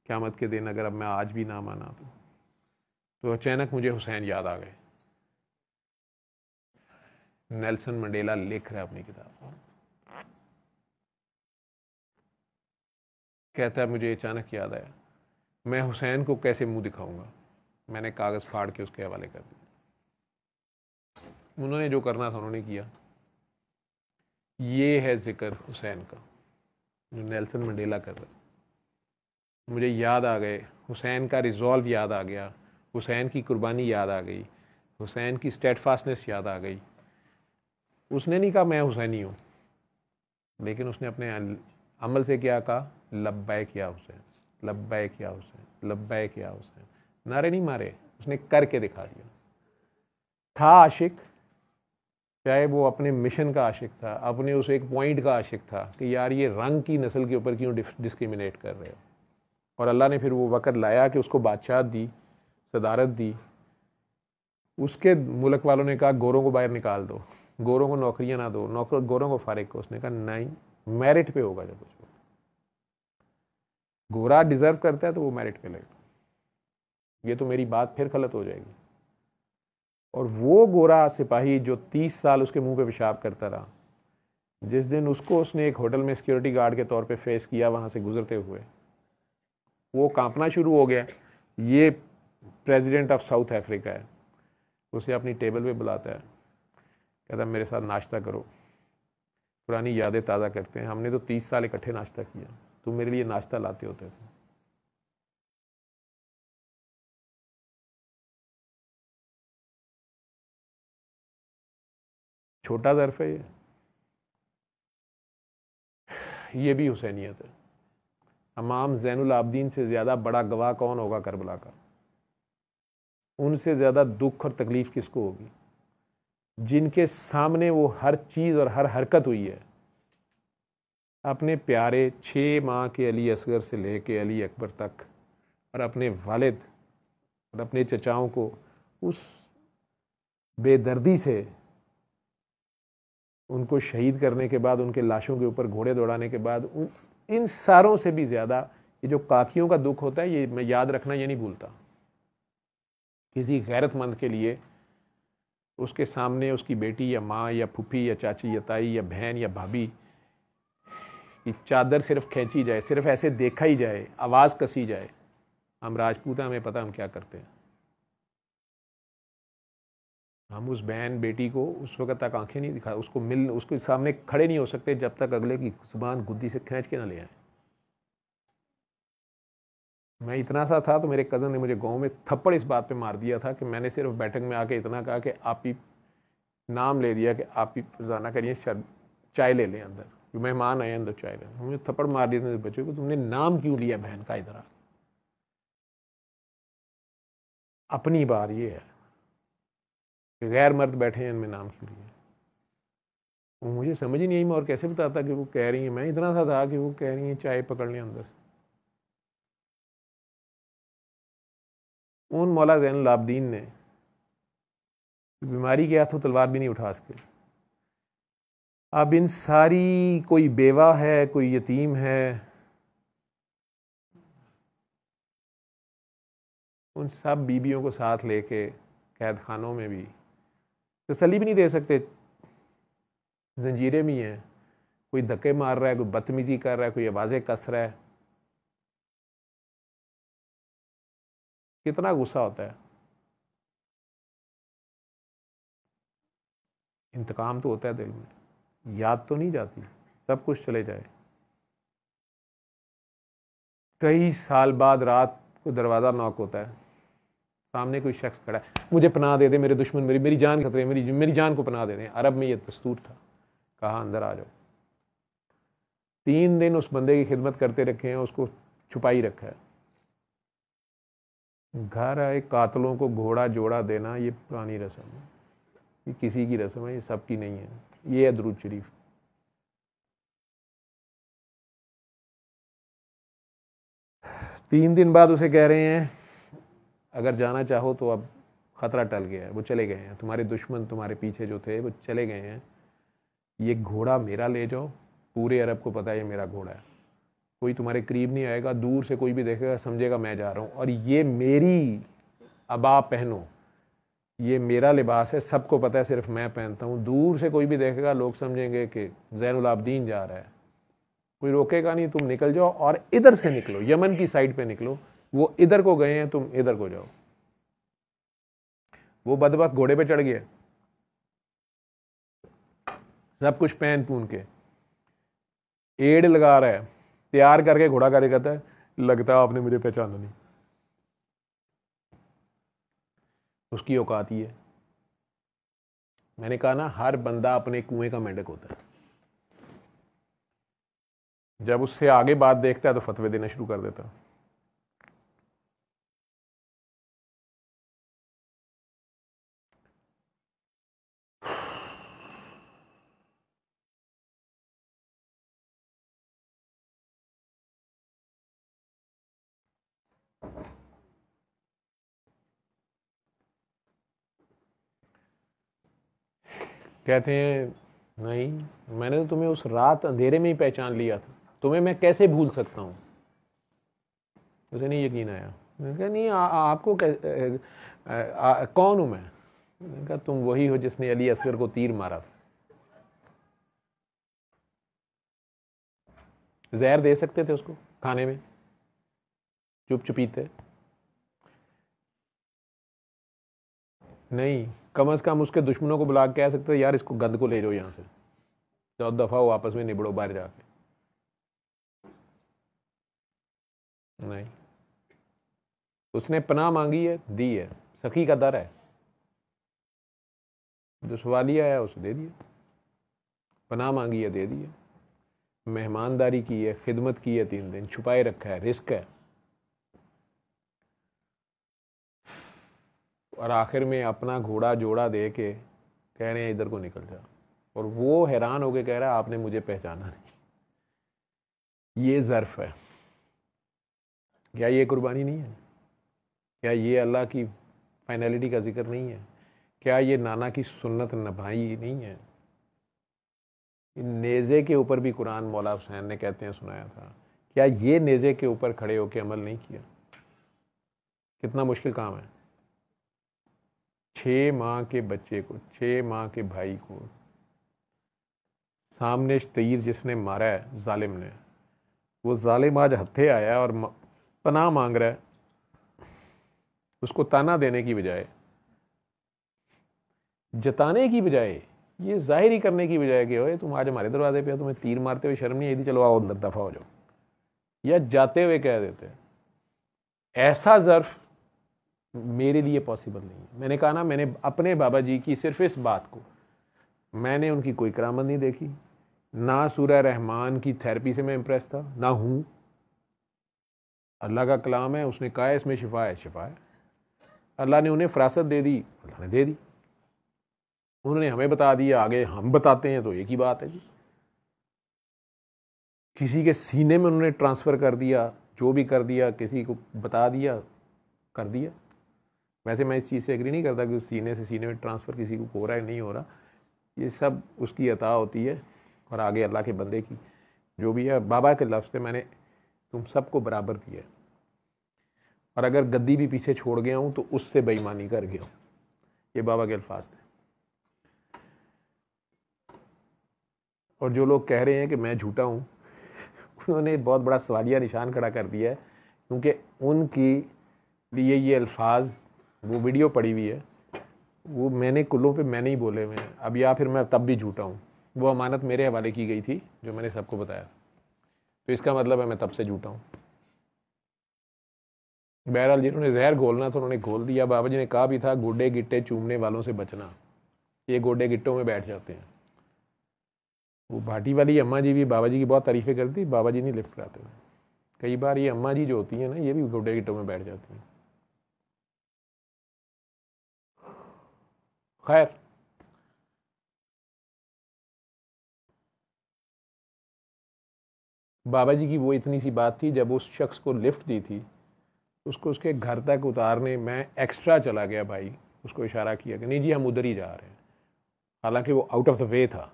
क़यामत के दिन अगर अब मैं आज भी ना माना तो अचानक मुझे हुसैन याद आ गए। नेल्सन मंडेला लिख रहा है अपनी किताब, कहता है मुझे अचानक याद आया, मैं हुसैन को कैसे मुंह दिखाऊंगा। मैंने कागज़ फाड़ के उसके हवाले कर दिया। उन्होंने जो करना था उन्होंने किया। ये है जिक्र हुसैन का जो नेल्सन मंडेला कर रहा है। मुझे याद आ गए, हुसैन का रिजॉल्व याद आ गया, हुसैन की कुर्बानी याद आ गई, हुसैन की स्टेडफास्टनेस याद आ गई। उसने नहीं कहा मैं हुसैनी हूँ, लेकिन उसने अपने अमल से क्या कहा, लब्बैक या हुसैन, लब्बैक या हुसैन, लब्बैक या हुसैन। नारे नहीं मारे, उसने करके दिखा दिया। था आशिक, चाहे वो अपने मिशन का आशिक था, अपने उस एक पॉइंट का आशिक था कि यार ये रंग की नस्ल के ऊपर क्यों डिस्क्रिमिनेट कर रहे हो। और अल्लाह ने फिर वो वक़्त लाया कि उसको बादशाह दी, सदारत दी। उसके मुल्क वालों ने कहा गोरों को बाहर निकाल दो, गोरों को नौकरियां ना दो, गोरों को फारिग को। उसने कहा नहीं, मेरिट पे होगा। जब कुछ गोरा डिजर्व करता है तो वो मेरिट पे लगेगा, ये तो मेरी बात फिर गलत हो जाएगी। और वो गोरा सिपाही जो 30 साल उसके मुंह पे पेशाब करता रहा, जिस दिन उसने एक होटल में सिक्योरिटी गार्ड के तौर पे फेस किया वहाँ से गुजरते हुए, वो कांपना शुरू हो गया। ये प्रेसिडेंट ऑफ साउथ अफ्रीका है, उसे अपनी टेबल पे बुलाता है, कहता मेरे साथ नाश्ता करो, पुरानी यादें ताज़ा करते हैं, हमने तो 30 साल इकट्ठे नाश्ता किया, तुम मेरे लिए नाश्ता लाते होते थे। छोटा ज़र्फ है ये भी हुसैनियत है। इमाम ज़ैनुल आबदीन से ज़्यादा बड़ा गवाह कौन होगा करबला का? उनसे ज़्यादा दुख और तकलीफ़ किसको होगी? जिनके सामने वो हर चीज़ और हर हरकत हुई है। अपने प्यारे 6 माह के अली असगर से लेके अली अकबर तक, और अपने वालिद और अपने चचाओं को उस बेदर्दी से उनको शहीद करने के बाद, उनके लाशों के ऊपर घोड़े दौड़ाने के बाद, इन सारों से भी ज़्यादा ये जो काकियों का दुख होता है, ये मैं याद रखना, ये नहीं भूलता। किसी गैरतमंद के लिए उसके सामने उसकी बेटी या माँ या फूफी या चाची या ताई या बहन या भाभी की चादर सिर्फ खींची जाए, सिर्फ ऐसे देखा ही जाए, आवाज़ कसी जाए। हम राजपूत हैं, हमें पता हम क्या करते हैं। हम उस बहन बेटी को उस वक्त तक आंखें नहीं दिखा, उसके सामने खड़े नहीं हो सकते जब तक अगले की जुबान गुद्दी से खींच के ना ले आए। मैं इतना सा था तो मेरे कज़न ने मुझे गांव में थप्पड़ इस बात पे मार दिया था कि मैंने सिर्फ बैठक में आके इतना कहा कि आप ही नाम ले दिया कि आप ही रोज़ाना करिए चाय ले लें अंदर, जो मेहमान आए अंदर चाय लें। मुझे थप्पड़ मार दिया था बच्चों को, तुमने नाम क्यों लिया बहन का इधर? अपनी बार ये है, गैर मर्द बैठे हैं, इनमें नाम क्यों लिया? वो मुझे समझ ही नहीं आई, मैं और कैसे बताता कि वो कह रही है। मैं इतना सा था कि वो कह रही है चाय पकड़ लें अंदर से। उन मौला ज़ैनुल आबदीन ने बीमारी के हाथों तलवार भी नहीं उठा सके। अब इन सारी, कोई बेवा है, कोई यतीम है, उन सब बीबियों को साथ लेके कैद खानों में भी तसल्ली भी नहीं दे सकते। जंजीरें भी हैं, कोई धक्के मार रहा है, कोई बदतमीजी कर रहा है, कोई आवाज़ें कस रहा है। कितना गुस्सा होता है। इंतकाम तो होता है दिल में, याद तो नहीं जाती, सब कुछ चले जाए। कई साल बाद रात को दरवाज़ा नॉक होता है, सामने कोई शख्स खड़ा है, मुझे पनाह दे दे, मेरे दुश्मन मेरी जान खतरे, मेरी जान को पनाह दे दें। अरब में ये दस्तूर था। कहा अंदर आ जाओ। 3 दिन उस बंदे की खिदमत करते रखे हैं, उसको छुपाई रखा है। घर आए कातलों को घोड़ा जोड़ा देना, ये पुरानी रस्म है, ये किसी की रस्म है, ये सबकी नहीं है। ये है दुरूद शरीफ। तीन दिन बाद उसे कह रहे हैं अगर जाना चाहो तो अब ख़तरा टल गया है, वो चले गए हैं, तुम्हारे दुश्मन तुम्हारे पीछे जो थे वो चले गए हैं, ये घोड़ा मेरा ले जाओ, पूरे अरब को पता है ये मेरा घोड़ा है, कोई तुम्हारे करीब नहीं आएगा, दूर से कोई भी देखेगा समझेगा मैं जा रहा हूँ, और ये मेरी अबा पहनो, ये मेरा लिबास है, सबको पता है सिर्फ मैं पहनता हूँ, दूर से कोई भी देखेगा लोग समझेंगे कि ज़ैनुल आबदीन जा रहा है, कोई रोकेगा नहीं, तुम निकल जाओ और इधर से निकलो, यमन की साइड पे निकलो, वो इधर को गए हैं, तुम इधर को जाओ। वो बदबख्त घोड़े पे चढ़ गया, सब कुछ पहन पून के, एड़ लगा रहा है, तैयार करके घोड़ा कार्य कहता है लगता है आपने मुझे पहचाना नहीं। उसकी औकात ही है। मैंने कहा ना, हर बंदा अपने कुएं का मेंढक होता है। जब उससे आगे बात देखता है तो फतवे देना शुरू कर देता है। कहते हैं नहीं, मैंने तो तुम्हें उस रात अंधेरे में ही पहचान लिया था, तुम्हें मैं कैसे भूल सकता हूँ। मुझे नहीं यकीन आया। मैंने कहा नहीं आपको कौन हूँ मैंने कहा तुम वही हो जिसने अली असगर को तीर मारा था। जहर दे सकते थे उसको खाने में, चुप चुपीते नहीं, कम से कम उसके दुश्मनों को बुला के कह सकते यार इसको गंद को ले जाओ यहाँ से, तो दफा हो आपस में निबड़ो बाहर जाके। नहीं, उसने पनाह मांगी है, दी है, सखी का दर है, जो सवालिया है उसे दे दिया, पनाह मांगी है दे दिया, मेहमानदारी की है, खिदमत की है, 3 दिन छुपाए रखा है, रिस्क है, और आखिर में अपना घोड़ा जोड़ा दे के कह रहे हैं इधर को निकल जा, और वो हैरान होके कह रहा है आपने मुझे पहचाना नहीं। ये ज़र्फ है। क्या ये कुर्बानी नहीं है? क्या ये अल्लाह की फाइनलिटी का जिक्र नहीं है? क्या ये नाना की सुन्नत नभाई नहीं है? नेज़े के ऊपर भी कुरान मौला हुसैन ने कहते हैं सुनाया था क्या ये नेज़े के ऊपर खड़े होकर अमल नहीं किया? कितना मुश्किल काम है। 6 माह के बच्चे को, 6 माह के भाई को सामने तीर जिसने मारा है जालिम ने, वो जालिम आज हत्थे आया और पनाह मांग रहा है। उसको ताना देने की बजाय, जताने की बजाय, ये जाहिर ही करने की बजाय कि ओए तुम आज हमारे दरवाजे पे हो, तुम्हें तीर मारते हुए शर्म नहीं आई थी, चलो आओ अंदर दफा हो जाओ, या जाते हुए कह देते हैं। ऐसा ज़र्फ मेरे लिए पॉसिबल नहीं है। मैंने कहा ना, मैंने अपने बाबा जी की सिर्फ इस बात को, मैंने उनकी कोई करामत नहीं देखी, ना सूरह रहमान की थेरेपी से मैं इम्प्रेस था, ना हूँ। अल्लाह का कलाम है, उसने कहा है इसमें शिफा है, शिफा है। अल्लाह ने उन्हें फरासत दे दी, अल्लाह ने दे दी। उन्होंने हमें बता दिया, आगे हम बताते हैं तो एक ही बात है जी। किसी के सीने में उन्होंने ट्रांसफ़र कर दिया, जो भी कर दिया, किसी को बता दिया, कर दिया। वैसे मैं इस चीज़ से एग्री नहीं करता कि उस सीने से सीने में ट्रांसफ़र किसी को हो रहा है नहीं हो रहा, ये सब उसकी अता होती है और आगे अल्लाह के बंदे की जो भी है। बाबा के लफ्ज़ से मैंने तुम सबको बराबर दिया, और अगर गद्दी भी पीछे छोड़ गया हूँ तो उससे बेईमानी कर गया हूँ। ये बाबा के अल्फाज थे। और जो लोग कह रहे हैं कि मैं झूठा हूँ, उन्होंने बहुत बड़ा सवालिया निशान खड़ा कर दिया है, क्योंकि उनकी लिए ये अल्फाज, वो वीडियो पड़ी हुई है, वो मैंने कुल्लों पे मैंने ही बोले हुए हैं। अब या फिर मैं तब भी झूठा हूँ, वो अमानत मेरे हवाले की गई थी जो मैंने सबको बताया, तो इसका मतलब है मैं तब से झूठा हूँ। बहरहाल जिन्होंने जहर घोलना था उन्होंने घोल दिया। बाबा जी ने कहा भी था, गोडे गिट्टे चूमने वालों से बचना। ये गोडे गिट्टों में बैठ जाते हैं। वो भाटी वाली अम्मा जी भी बाबा जी की बहुत तारीफ़ें करती, बाबा जी नहीं लिफ्ट कराते। कई बार ये अम्मा जी जो होती हैं ना, ये भी गोडे गिट्टों में बैठ जाती हैं। खैर, बाबा जी की वो इतनी सी बात थी, जब उस शख्स को लिफ्ट दी थी, उसको उसके घर तक उतारने मैं एक्स्ट्रा चला गया भाई, उसको इशारा किया कि नहीं जी हम उधर ही जा रहे हैं। हालांकि वो आउट ऑफ द वे था,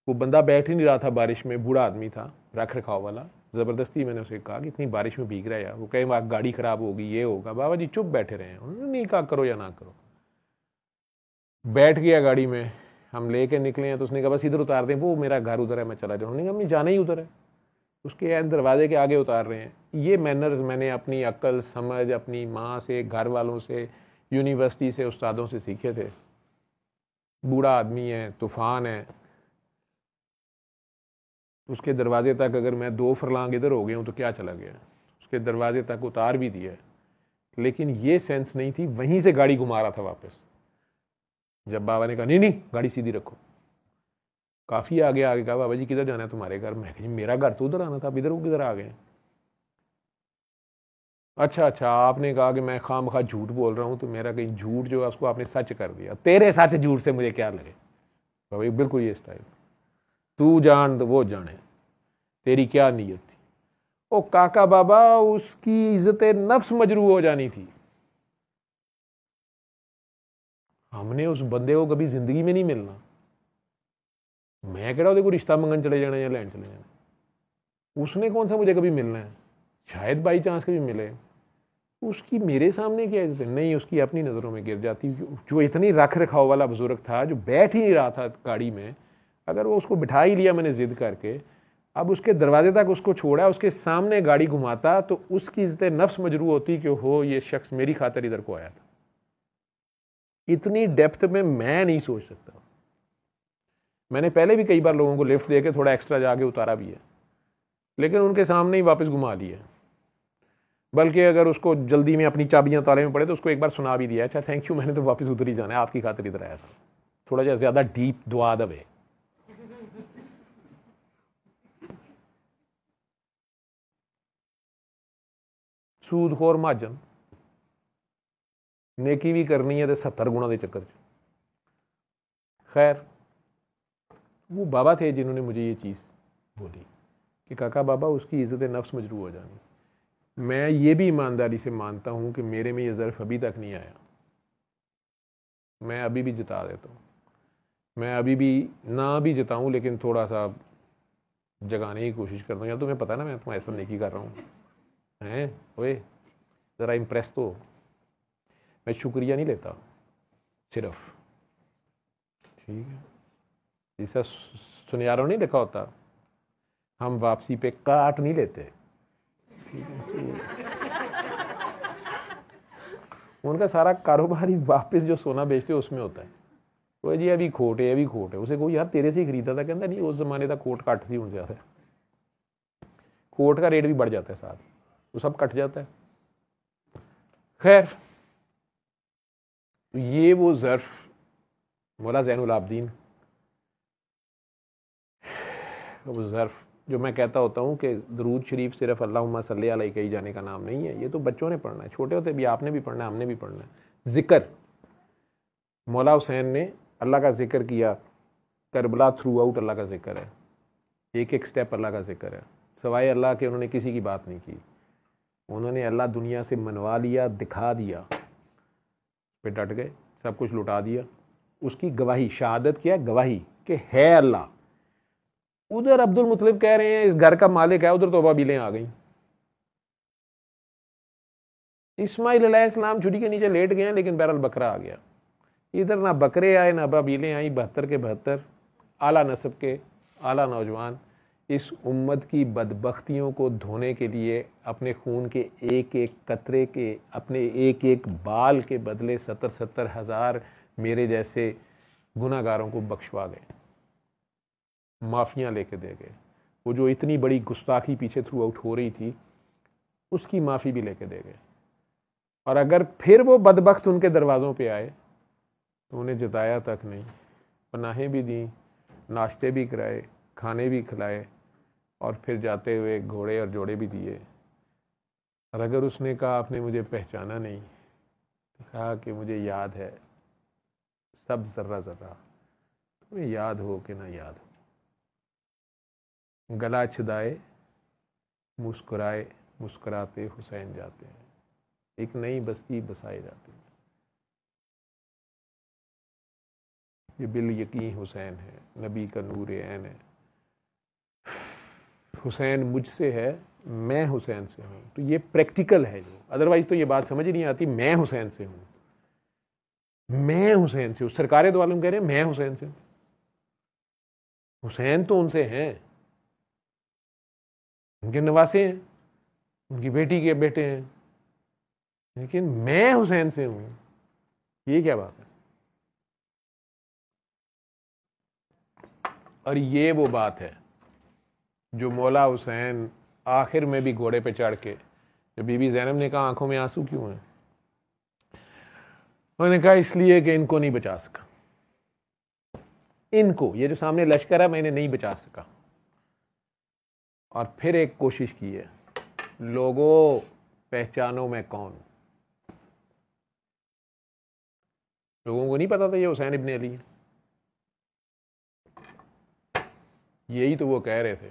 वो बंदा बैठ ही नहीं रहा था बारिश में, बूढ़ा आदमी था रख रखाव वाला। ज़बरदस्ती मैंने उसे कहा कि इतनी बारिश में भीग रहा है यार, वो कहे वहाँ गाड़ी ख़राब होगी, ये होगा। बाबा जी चुप बैठे रहे हैं, उन्होंने नहीं कहा करो या ना करो। बैठ गया गाड़ी में, हम लेके निकले हैं तो उसने कहा बस इधर उतार दें, वो मेरा घर उधर है मैं चला जाऊँ। उन्होंने कहा जाना ही उधर है, उसके दरवाजे के आगे उतार रहे हैं। ये मैनर्स मैंने अपनी अक्ल समझ, अपनी माँ से, घर वालों से, यूनिवर्सिटी से, उस्तादों से सीखे थे। बूढ़ा आदमी है, तूफ़ान है, उसके दरवाजे तक अगर मैं 2 फरलांग इधर हो गया हूँ तो क्या चला गया, उसके दरवाजे तक उतार भी दिया। लेकिन ये सेंस नहीं थी, वहीं से गाड़ी घुमा रहा था वापस। जब बाबा ने कहा नहीं नहीं गाड़ी सीधी रखो, काफ़ी आगे आगे कहा बाबा जी किधर जाना है तुम्हारे घर? मैं कहा मेरा घर तो उधर आना था, अब इधर किधर आ गए? अच्छा अच्छा, आपने कहा कि मैं खामखा झूठ बोल रहा हूँ, तो मेरा कहीं झूठ जो है उसको आपने सच कर दिया। तेरे सच झूठ से मुझे क्या लगे? बाबा बिल्कुल ये स्टाइल, तू जान तो वो जाने तेरी क्या नीयत थी। ओ काका बाबा, उसकी इज्जत नफ्स मजरू हो जानी थी। हमने उस बंदे को कभी जिंदगी में नहीं मिलना। मैं कह देखो रिश्ता मंगन चले जाना या लैंड चले जाना, उसने कौन सा मुझे कभी मिलना है? शायद बाई चांस कभी मिले। उसकी मेरे सामने क्या इज्जत नहीं, उसकी अपनी नज़रों में गिर जाती। जो इतनी रख रखाव वाला बुजुर्ग था, जो बैठ ही नहीं रहा था गाड़ी में, अगर वो उसको बिठा ही लिया मैंने जिद करके, अब उसके दरवाजे तक उसको छोड़ा, उसके सामने गाड़ी घुमाता, तो उसकी इज्जत नफ्स मजरू होती कि हो ये शख्स मेरी खातिर इधर को आया था। इतनी डेप्थ में मैं नहीं सोच सकता। मैंने पहले भी कई बार लोगों को लिफ्ट दे के थोड़ा एक्स्ट्रा जाके उतारा भी है, लेकिन उनके सामने ही वापस घुमा लिया। बल्कि अगर उसको जल्दी में अपनी चाबियां ताले में पड़े तो उसको एक बार सुना भी दिया, अच्छा थैंक यू, मैंने तो वापस उधर ही जाना है, आपकी खातिर इधर आया था। थोड़ा जा ज़्यादा डीप दुआ दबे। सूदखोर महाजन, नेकी भी करनी है तो 70 गुणा के चक्कर। खैर, वो बाबा थे जिन्होंने मुझे ये चीज़ बोली कि काका बाबा उसकी इज्जत नफ्स मजरू हो जानी। मैं ये भी ईमानदारी से मानता हूँ कि मेरे में ये ज़र्फ़ अभी तक नहीं आया। मैं अभी भी जिता देता हूँ, मैं अभी भी ना भी जिताऊँ लेकिन थोड़ा सा जगाने की कोशिश करता हूँ, यार तुम्हें पता है ना मैं तुम्हें ऐसा नेकी कर रहा हूँ, हैं ओए ज़रा इम्प्रेस तो। मैं शुक्रिया नहीं लेता सिर्फ, ठीक है, जैसा सुनियारों नहीं लिखा होता, हम वापसी पे काट नहीं लेते, उनका सारा कारोबार ही वापस जो सोना बेचते हैं उसमें होता है। वो जी अभी खोट है, अभी खोट है, उसे कोई यार तेरे से ही खरीदा था, कहता नहीं उस जमाने का कोट कट सी हो जाता है, कोट का रेट भी बढ़ जाता है साथ, वो सब कट जाता है। खैर ये वो ज़र्फ मौला ज़ैनुल आबदीन, वो ज़र्फ जो मैं कहता होता हूँ कि दरूद शरीफ सिर्फ अल्लाहुम्मा सल्ली अलैहि कही जाने का नाम नहीं है, ये तो बच्चों ने पढ़ना है, छोटे होते भी आपने भी पढ़ना है, हमने भी पढ़ना है। ज़िक्र मौला हुसैन ने अल्लाह का जिक्र किया, करबला थ्रू आउट अल्लाह का जिक्र है, एक एक स्टेप अल्लाह का जिक्र है, सवाए अल्लाह के उन्होंने किसी की बात नहीं की, उन्होंने अल्लाह दुनिया से मनवा लिया, दिखा दिया, पे डट गए, सब कुछ लुटा दिया, उसकी गवाही, शहादत क्या है, गवाही कि है अल्लाह। उधर अब्दुल मुतलिब कह रहे हैं इस घर का मालिक है, उधर तो बाबीलें आ गई। इस्माइल अलैहिस्सलाम छुरी के नीचे लेट गए, लेकिन बहरहाल बकरा आ गया। इधर ना बकरे आए ना बाबीलें आई, 72 के 72 आला नस्ब के आला नौजवान इस उम्मत की बदबख्तियों को धोने के लिए अपने खून के एक एक कतरे के, अपने एक एक बाल के बदले 70-70 हज़ार मेरे जैसे गुनाहगारों को बख्शवा गए, माफ़ियाँ लेके दे गए। वो जो इतनी बड़ी गुस्ताखी पीछे थ्रू आउट हो रही थी उसकी माफ़ी भी लेके दे गए। और अगर फिर वो बदबख्त उनके दरवाज़ों पे आए तो उन्हें जताया तक नहीं, पनाहें भी दी, नाश्ते भी कराए, खाने भी खिलाए, और फिर जाते हुए घोड़े और जोड़े भी दिए। और अगर उसने कहा आपने मुझे पहचाना नहीं, तो कहा कि मुझे याद है सब ज़र्रा ज़र्रा, तुम्हें याद हो कि ना याद हो। गला छिदाए मुस्कुराए मुस्कुराते हुसैन जाते हैं, एक नई बस्ती बसाए जाते हैं। ये बिल यकीन हुसैन है, नबी का नूर ऐन है। हुसैन मुझसे है, मैं हुसैन से हूँ। तो ये प्रैक्टिकल है जो, अदरवाइज तो ये बात समझ ही नहीं आती, मैं हुसैन से हूँ, मैं हुसैन से हूँ। सरकारें तो वालों कह रहे हैं मैं हुसैन से हूँ, हुसैन तो उनसे हैं, उनके नवासे हैं, उनकी बेटी के बेटे हैं, लेकिन मैं हुसैन से हूँ, ये क्या बात है। और ये वो बात है जो मौला हुसैन आखिर में भी घोड़े पे चढ़ के, जब बीबी ज़ैनब ने कहा आंखों में आंसू क्यों हैं, उन्होंने कहा इसलिए कि इनको नहीं बचा सका, इनको, ये जो सामने लश्कर है, मैंने नहीं बचा सका। और फिर एक कोशिश की है, लोगों पहचानो मैं कौन हूं। लोगों को नहीं पता था ये हुसैन इब्ने अली है, यही तो वो कह रहे थे,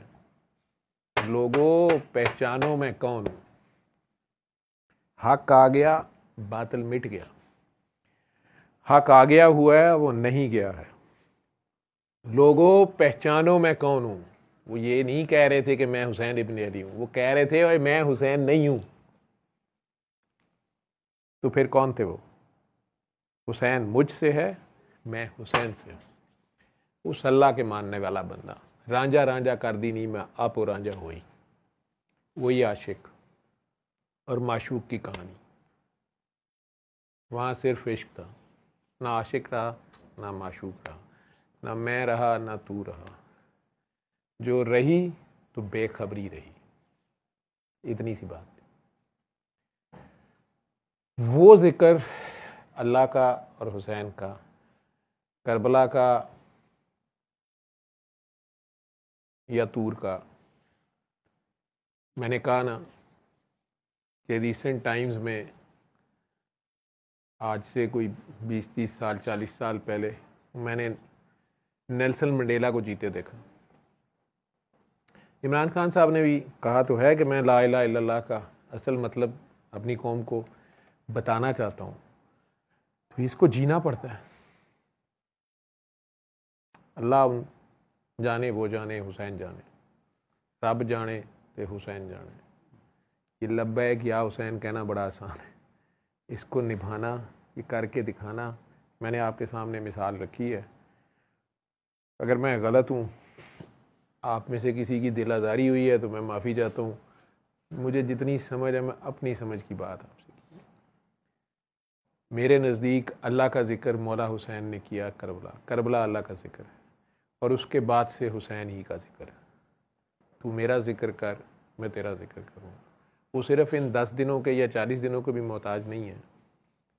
लोगों पहचानो मैं कौन हूं। हक आ गया, बातिल मिट गया। हक आ गया हुआ है, वो नहीं गया है। लोगों पहचानो मैं कौन हूं। वो ये नहीं कह रहे थे कि मैं हुसैन इब्ने अली हूं, वो कह रहे थे ओए मैं हुसैन नहीं हूं। तो फिर कौन थे वो? हुसैन मुझसे है, मैं हुसैन से हूं। उस अल्लाह के मानने वाला बंदा, रांझा रांझा कर दी नहीं मैं आप और रांझा हुई, वही आशिक और माशूक की कहानी। वहाँ सिर्फ इश्क था, ना आशिक रहा ना माशूक रहा, ना मैं रहा ना तू रहा, जो रही तो बेखबरी रही, इतनी सी बात थी। वो जिक्र अल्लाह का और हुसैन का, करबला का या तूर का, मैंने कहा ना कि रिसेंट टाइम्स में, आज से कोई 20-30 साल 40 साल पहले मैंने नेल्सन मंडेला को जीते देखा। इमरान खान साहब ने भी कहा तो है कि मैं ला इलाहा इल्लल्लाह का असल मतलब अपनी कौम को बताना चाहता हूँ, तो इसको जीना पड़ता है। अल्लाह जाने, वो जाने, हुसैन जाने। रब जाने तो हुसैन जाने। ये लब्बैक या हुसैन कहना बड़ा आसान है, इसको निभाना, ये करके दिखाना। मैंने आपके सामने मिसाल रखी है। अगर मैं गलत हूँ, आप में से किसी की दिल आज़ारी हुई है तो मैं माफ़ी चाहता हूँ। मुझे जितनी समझ है मैं अपनी समझ की बात आपसे की। मेरे नज़दीक अल्लाह का ज़िक्र मौला हुसैन ने किया करबला। करबला अल्लाह का ज़िक्र है और उसके बाद से हुसैन ही का ज़िक्र है। तू मेरा ज़िक्र कर, मैं तेरा ज़िक्र करूँगा। वो सिर्फ़ इन 10 दिनों के या 40 दिनों के भी मोहताज नहीं है।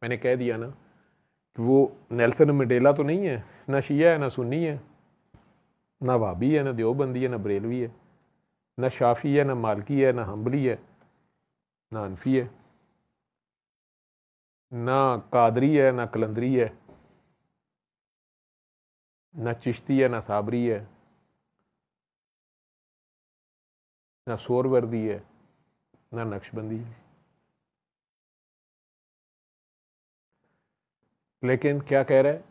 मैंने कह दिया ना कि वो नेल्सन मंडेला तो नहीं है, ना शिया है, ना सुन्नी है, ना वाबी है, ना देवबंदी है, ना बरेलवी है, ना शाफी है, ना मालकी है, ना हम्बली है, ना हनफी है, ना कादरी है, ना कलंदरी है, ना चिश्ती है, ना साबरी है, ना सोरवर्दी है, ना नक्शबंदी है। लेकिन क्या कह रहा है,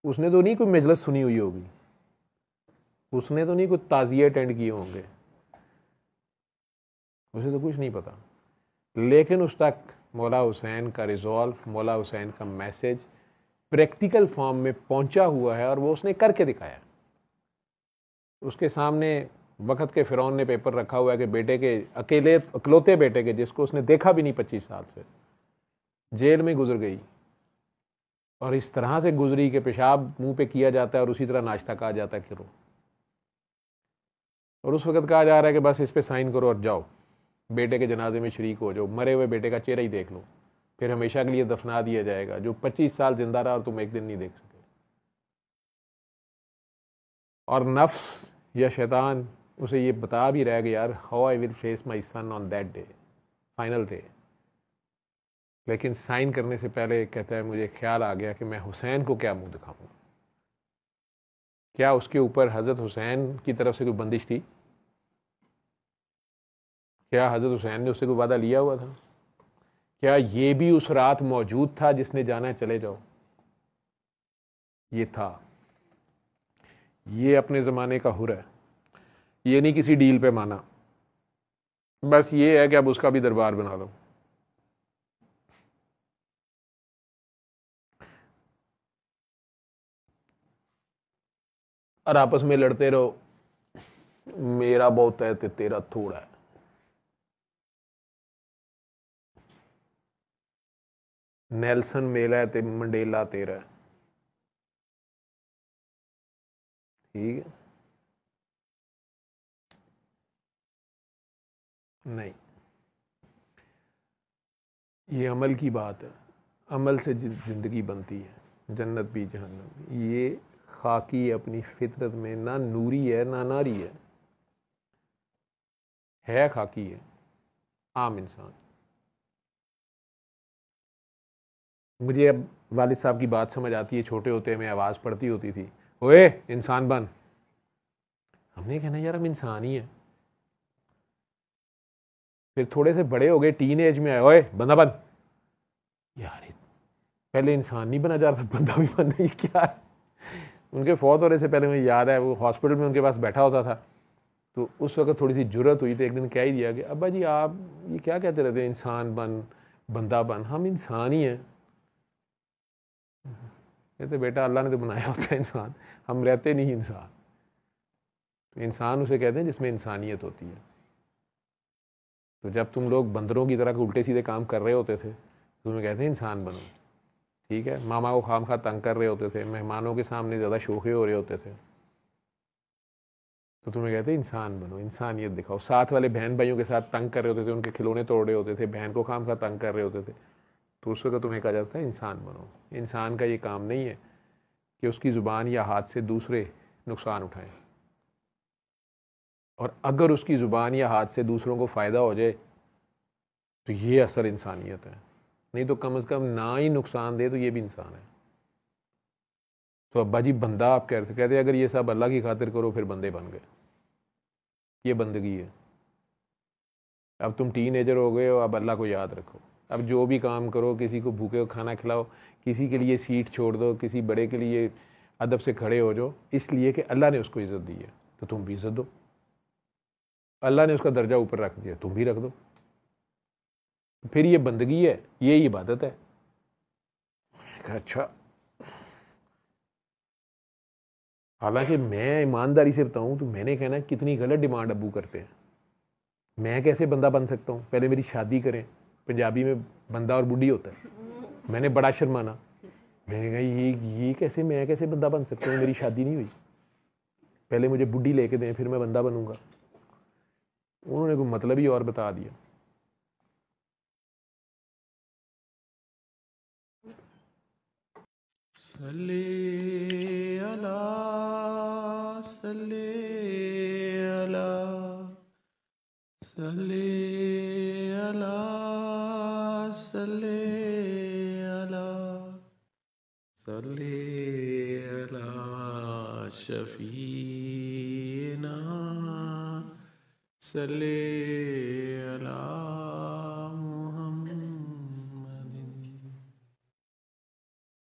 उसने तो नहीं कोई मजलिस सुनी हुई होगी, उसने तो नहीं कोई ताज़िए अटेंड किए होंगे, उसे तो कुछ नहीं पता। लेकिन उस तक मौला हुसैन का रिजॉल्व, मौला हुसैन का मैसेज प्रैक्टिकल फॉर्म में पहुंचा हुआ है और वो उसने करके दिखाया। उसके सामने वक्त के फ़िरौन ने पेपर रखा हुआ है कि बेटे के अकेलौते बेटे के, जिसको उसने देखा भी नहीं 25 साल से, जेल में गुजर गई और इस तरह से गुजरी कि पेशाब मुंह पे किया जाता है और उसी तरह नाश्ता कहा जाता है करो, और उस वक्त कहा जा रहा है कि बस इस पे साइन करो और जाओ बेटे के जनाजे में शरीक हो जाओ, मरे हुए बेटे का चेहरा ही देख लो, फिर हमेशा के लिए दफना दिया जाएगा, जो 25 साल जिंदा रहा और तुम एक दिन नहीं देख सके। और नफ्स या शैतान उसे ये बता भी रहा है कि यार how I will face my son on that day, final day. लेकिन साइन करने से पहले कहता है मुझे ख्याल आ गया कि मैं हुसैन को क्या मुंह दिखाऊंगा। क्या उसके ऊपर हज़रत हुसैन की तरफ से कोई बंदिश थी? क्या हज़रत हुसैन ने उससे कोई वादा लिया हुआ था? क्या ये भी उस रात मौजूद था जिसने जाना है चले जाओ? ये था। ये अपने ज़माने का हुर है, ये नहीं किसी डील पे माना, बस ये है कि अब उसका भी दरबार बना लो। और आपस में लड़ते रहो, मेरा बहुत है तो तेरा थोड़ा है। नेल्सन मेरा है तो मंडेला तेरा है। ठीक है? नहीं, ये अमल की बात है। अमल से जिंदगी बनती है, जन्नत भी जहन्नम भी। ये खाकी अपनी फितरत में ना नूरी है ना नारी है खाकी है, आम इंसान। मुझे अब वालिद साहब की बात समझ आती है। छोटे होते में आवाज़ पड़ती होती थी, ओए इंसान बन। हमने कहना यार हम इंसान ही हैं। फिर थोड़े से बड़े हो गए, टीन एज में आए, ओए बंदा बन। यार पहले इंसान नहीं बना जा रहा था, बंदा भी बनना, ये क्या है? उनके फौत होने से पहले मुझे याद है, वो हॉस्पिटल में उनके पास बैठा होता था, तो उस वक्त थोड़ी सी जुर्रत हुई, तो एक दिन कह ही दिया कि अब्बा जी आप ये क्या कहते रहते हैं, इंसान बन, बंदा बन। हम इंसान ही हैं। कहते बेटा अल्लाह ने तो बनाया होता है इंसान, हम रहते नहीं इंसान। इंसान उसे कहते हैं जिसमें इंसानियत होती है। तो जब तुम लोग बंदरों की तरह उल्टे सीधे काम कर रहे होते थे तो तुम्हें कहते हैं इंसान बनो। ठीक है, मामा को खाम खा तंग कर रहे होते थे, मेहमानों के सामने ज़्यादा शोखे हो रहे होते थे, तो तुम्हें कहते हैं इंसान बनो, इंसानियत दिखाओ। साथ वाले बहन भाइयों के साथ तंग कर रहे होते थे, उनके खिलौने तोड़ रहे होते थे, बहन को खाम खा तंग कर रहे होते थे, तो उस वक्त तुम्हें कहा जाता है इंसान बनो। इंसान का ये काम नहीं है कि उसकी ज़ुबान या हाथ से दूसरे नुकसान उठाएं, और अगर उसकी ज़ुबान या हाथ से दूसरों को फ़ायदा हो जाए तो ये असल इंसानियत है। नहीं तो कम से कम ना ही नुकसान दे तो ये भी इंसान है। तो अब्बा जी बंदा आप कहते अगर ये सब अल्लाह की खातिर करो फिर बंदे बन गए, ये बंदगी है। अब तुम टीन एजर हो गए हो, अब अल्लाह को याद रखो। अब जो भी काम करो, किसी को भूखे को खाना खिलाओ, किसी के लिए सीट छोड़ दो, किसी बड़े के लिए अदब से खड़े हो जाओ, इसलिए कि अल्लाह ने उसको इज़्ज़त दी है, तो तुम भी इज़्ज़त दो। अल्लाह ने उसका दर्जा ऊपर रख दिया, तुम भी रख दो। फिर ये बंदगी है, ये इबादत है। अच्छा, हालांकि मैं ईमानदारी से बताऊं तो मैंने कहना कितनी गलत डिमांड अबू करते हैं। मैं कैसे बंदा बन सकता हूँ? पहले मेरी शादी करें। पंजाबी में बंदा और बुढ़ी होता है। मैंने बड़ा शर्माना, मैंने कहा ये कैसे, मैं कैसे बंदा बन सकता हूँ? मेरी शादी नहीं हुई, पहले मुझे बुढ़ी लेके दें फिर मैं बंदा बनूंगा। उन्होंने कोई मतलब ही और बता दिया। सल्ले अला सल्ले अला सल्ले अला सल्ले अला सल्ले अला शफीना सल्ले अला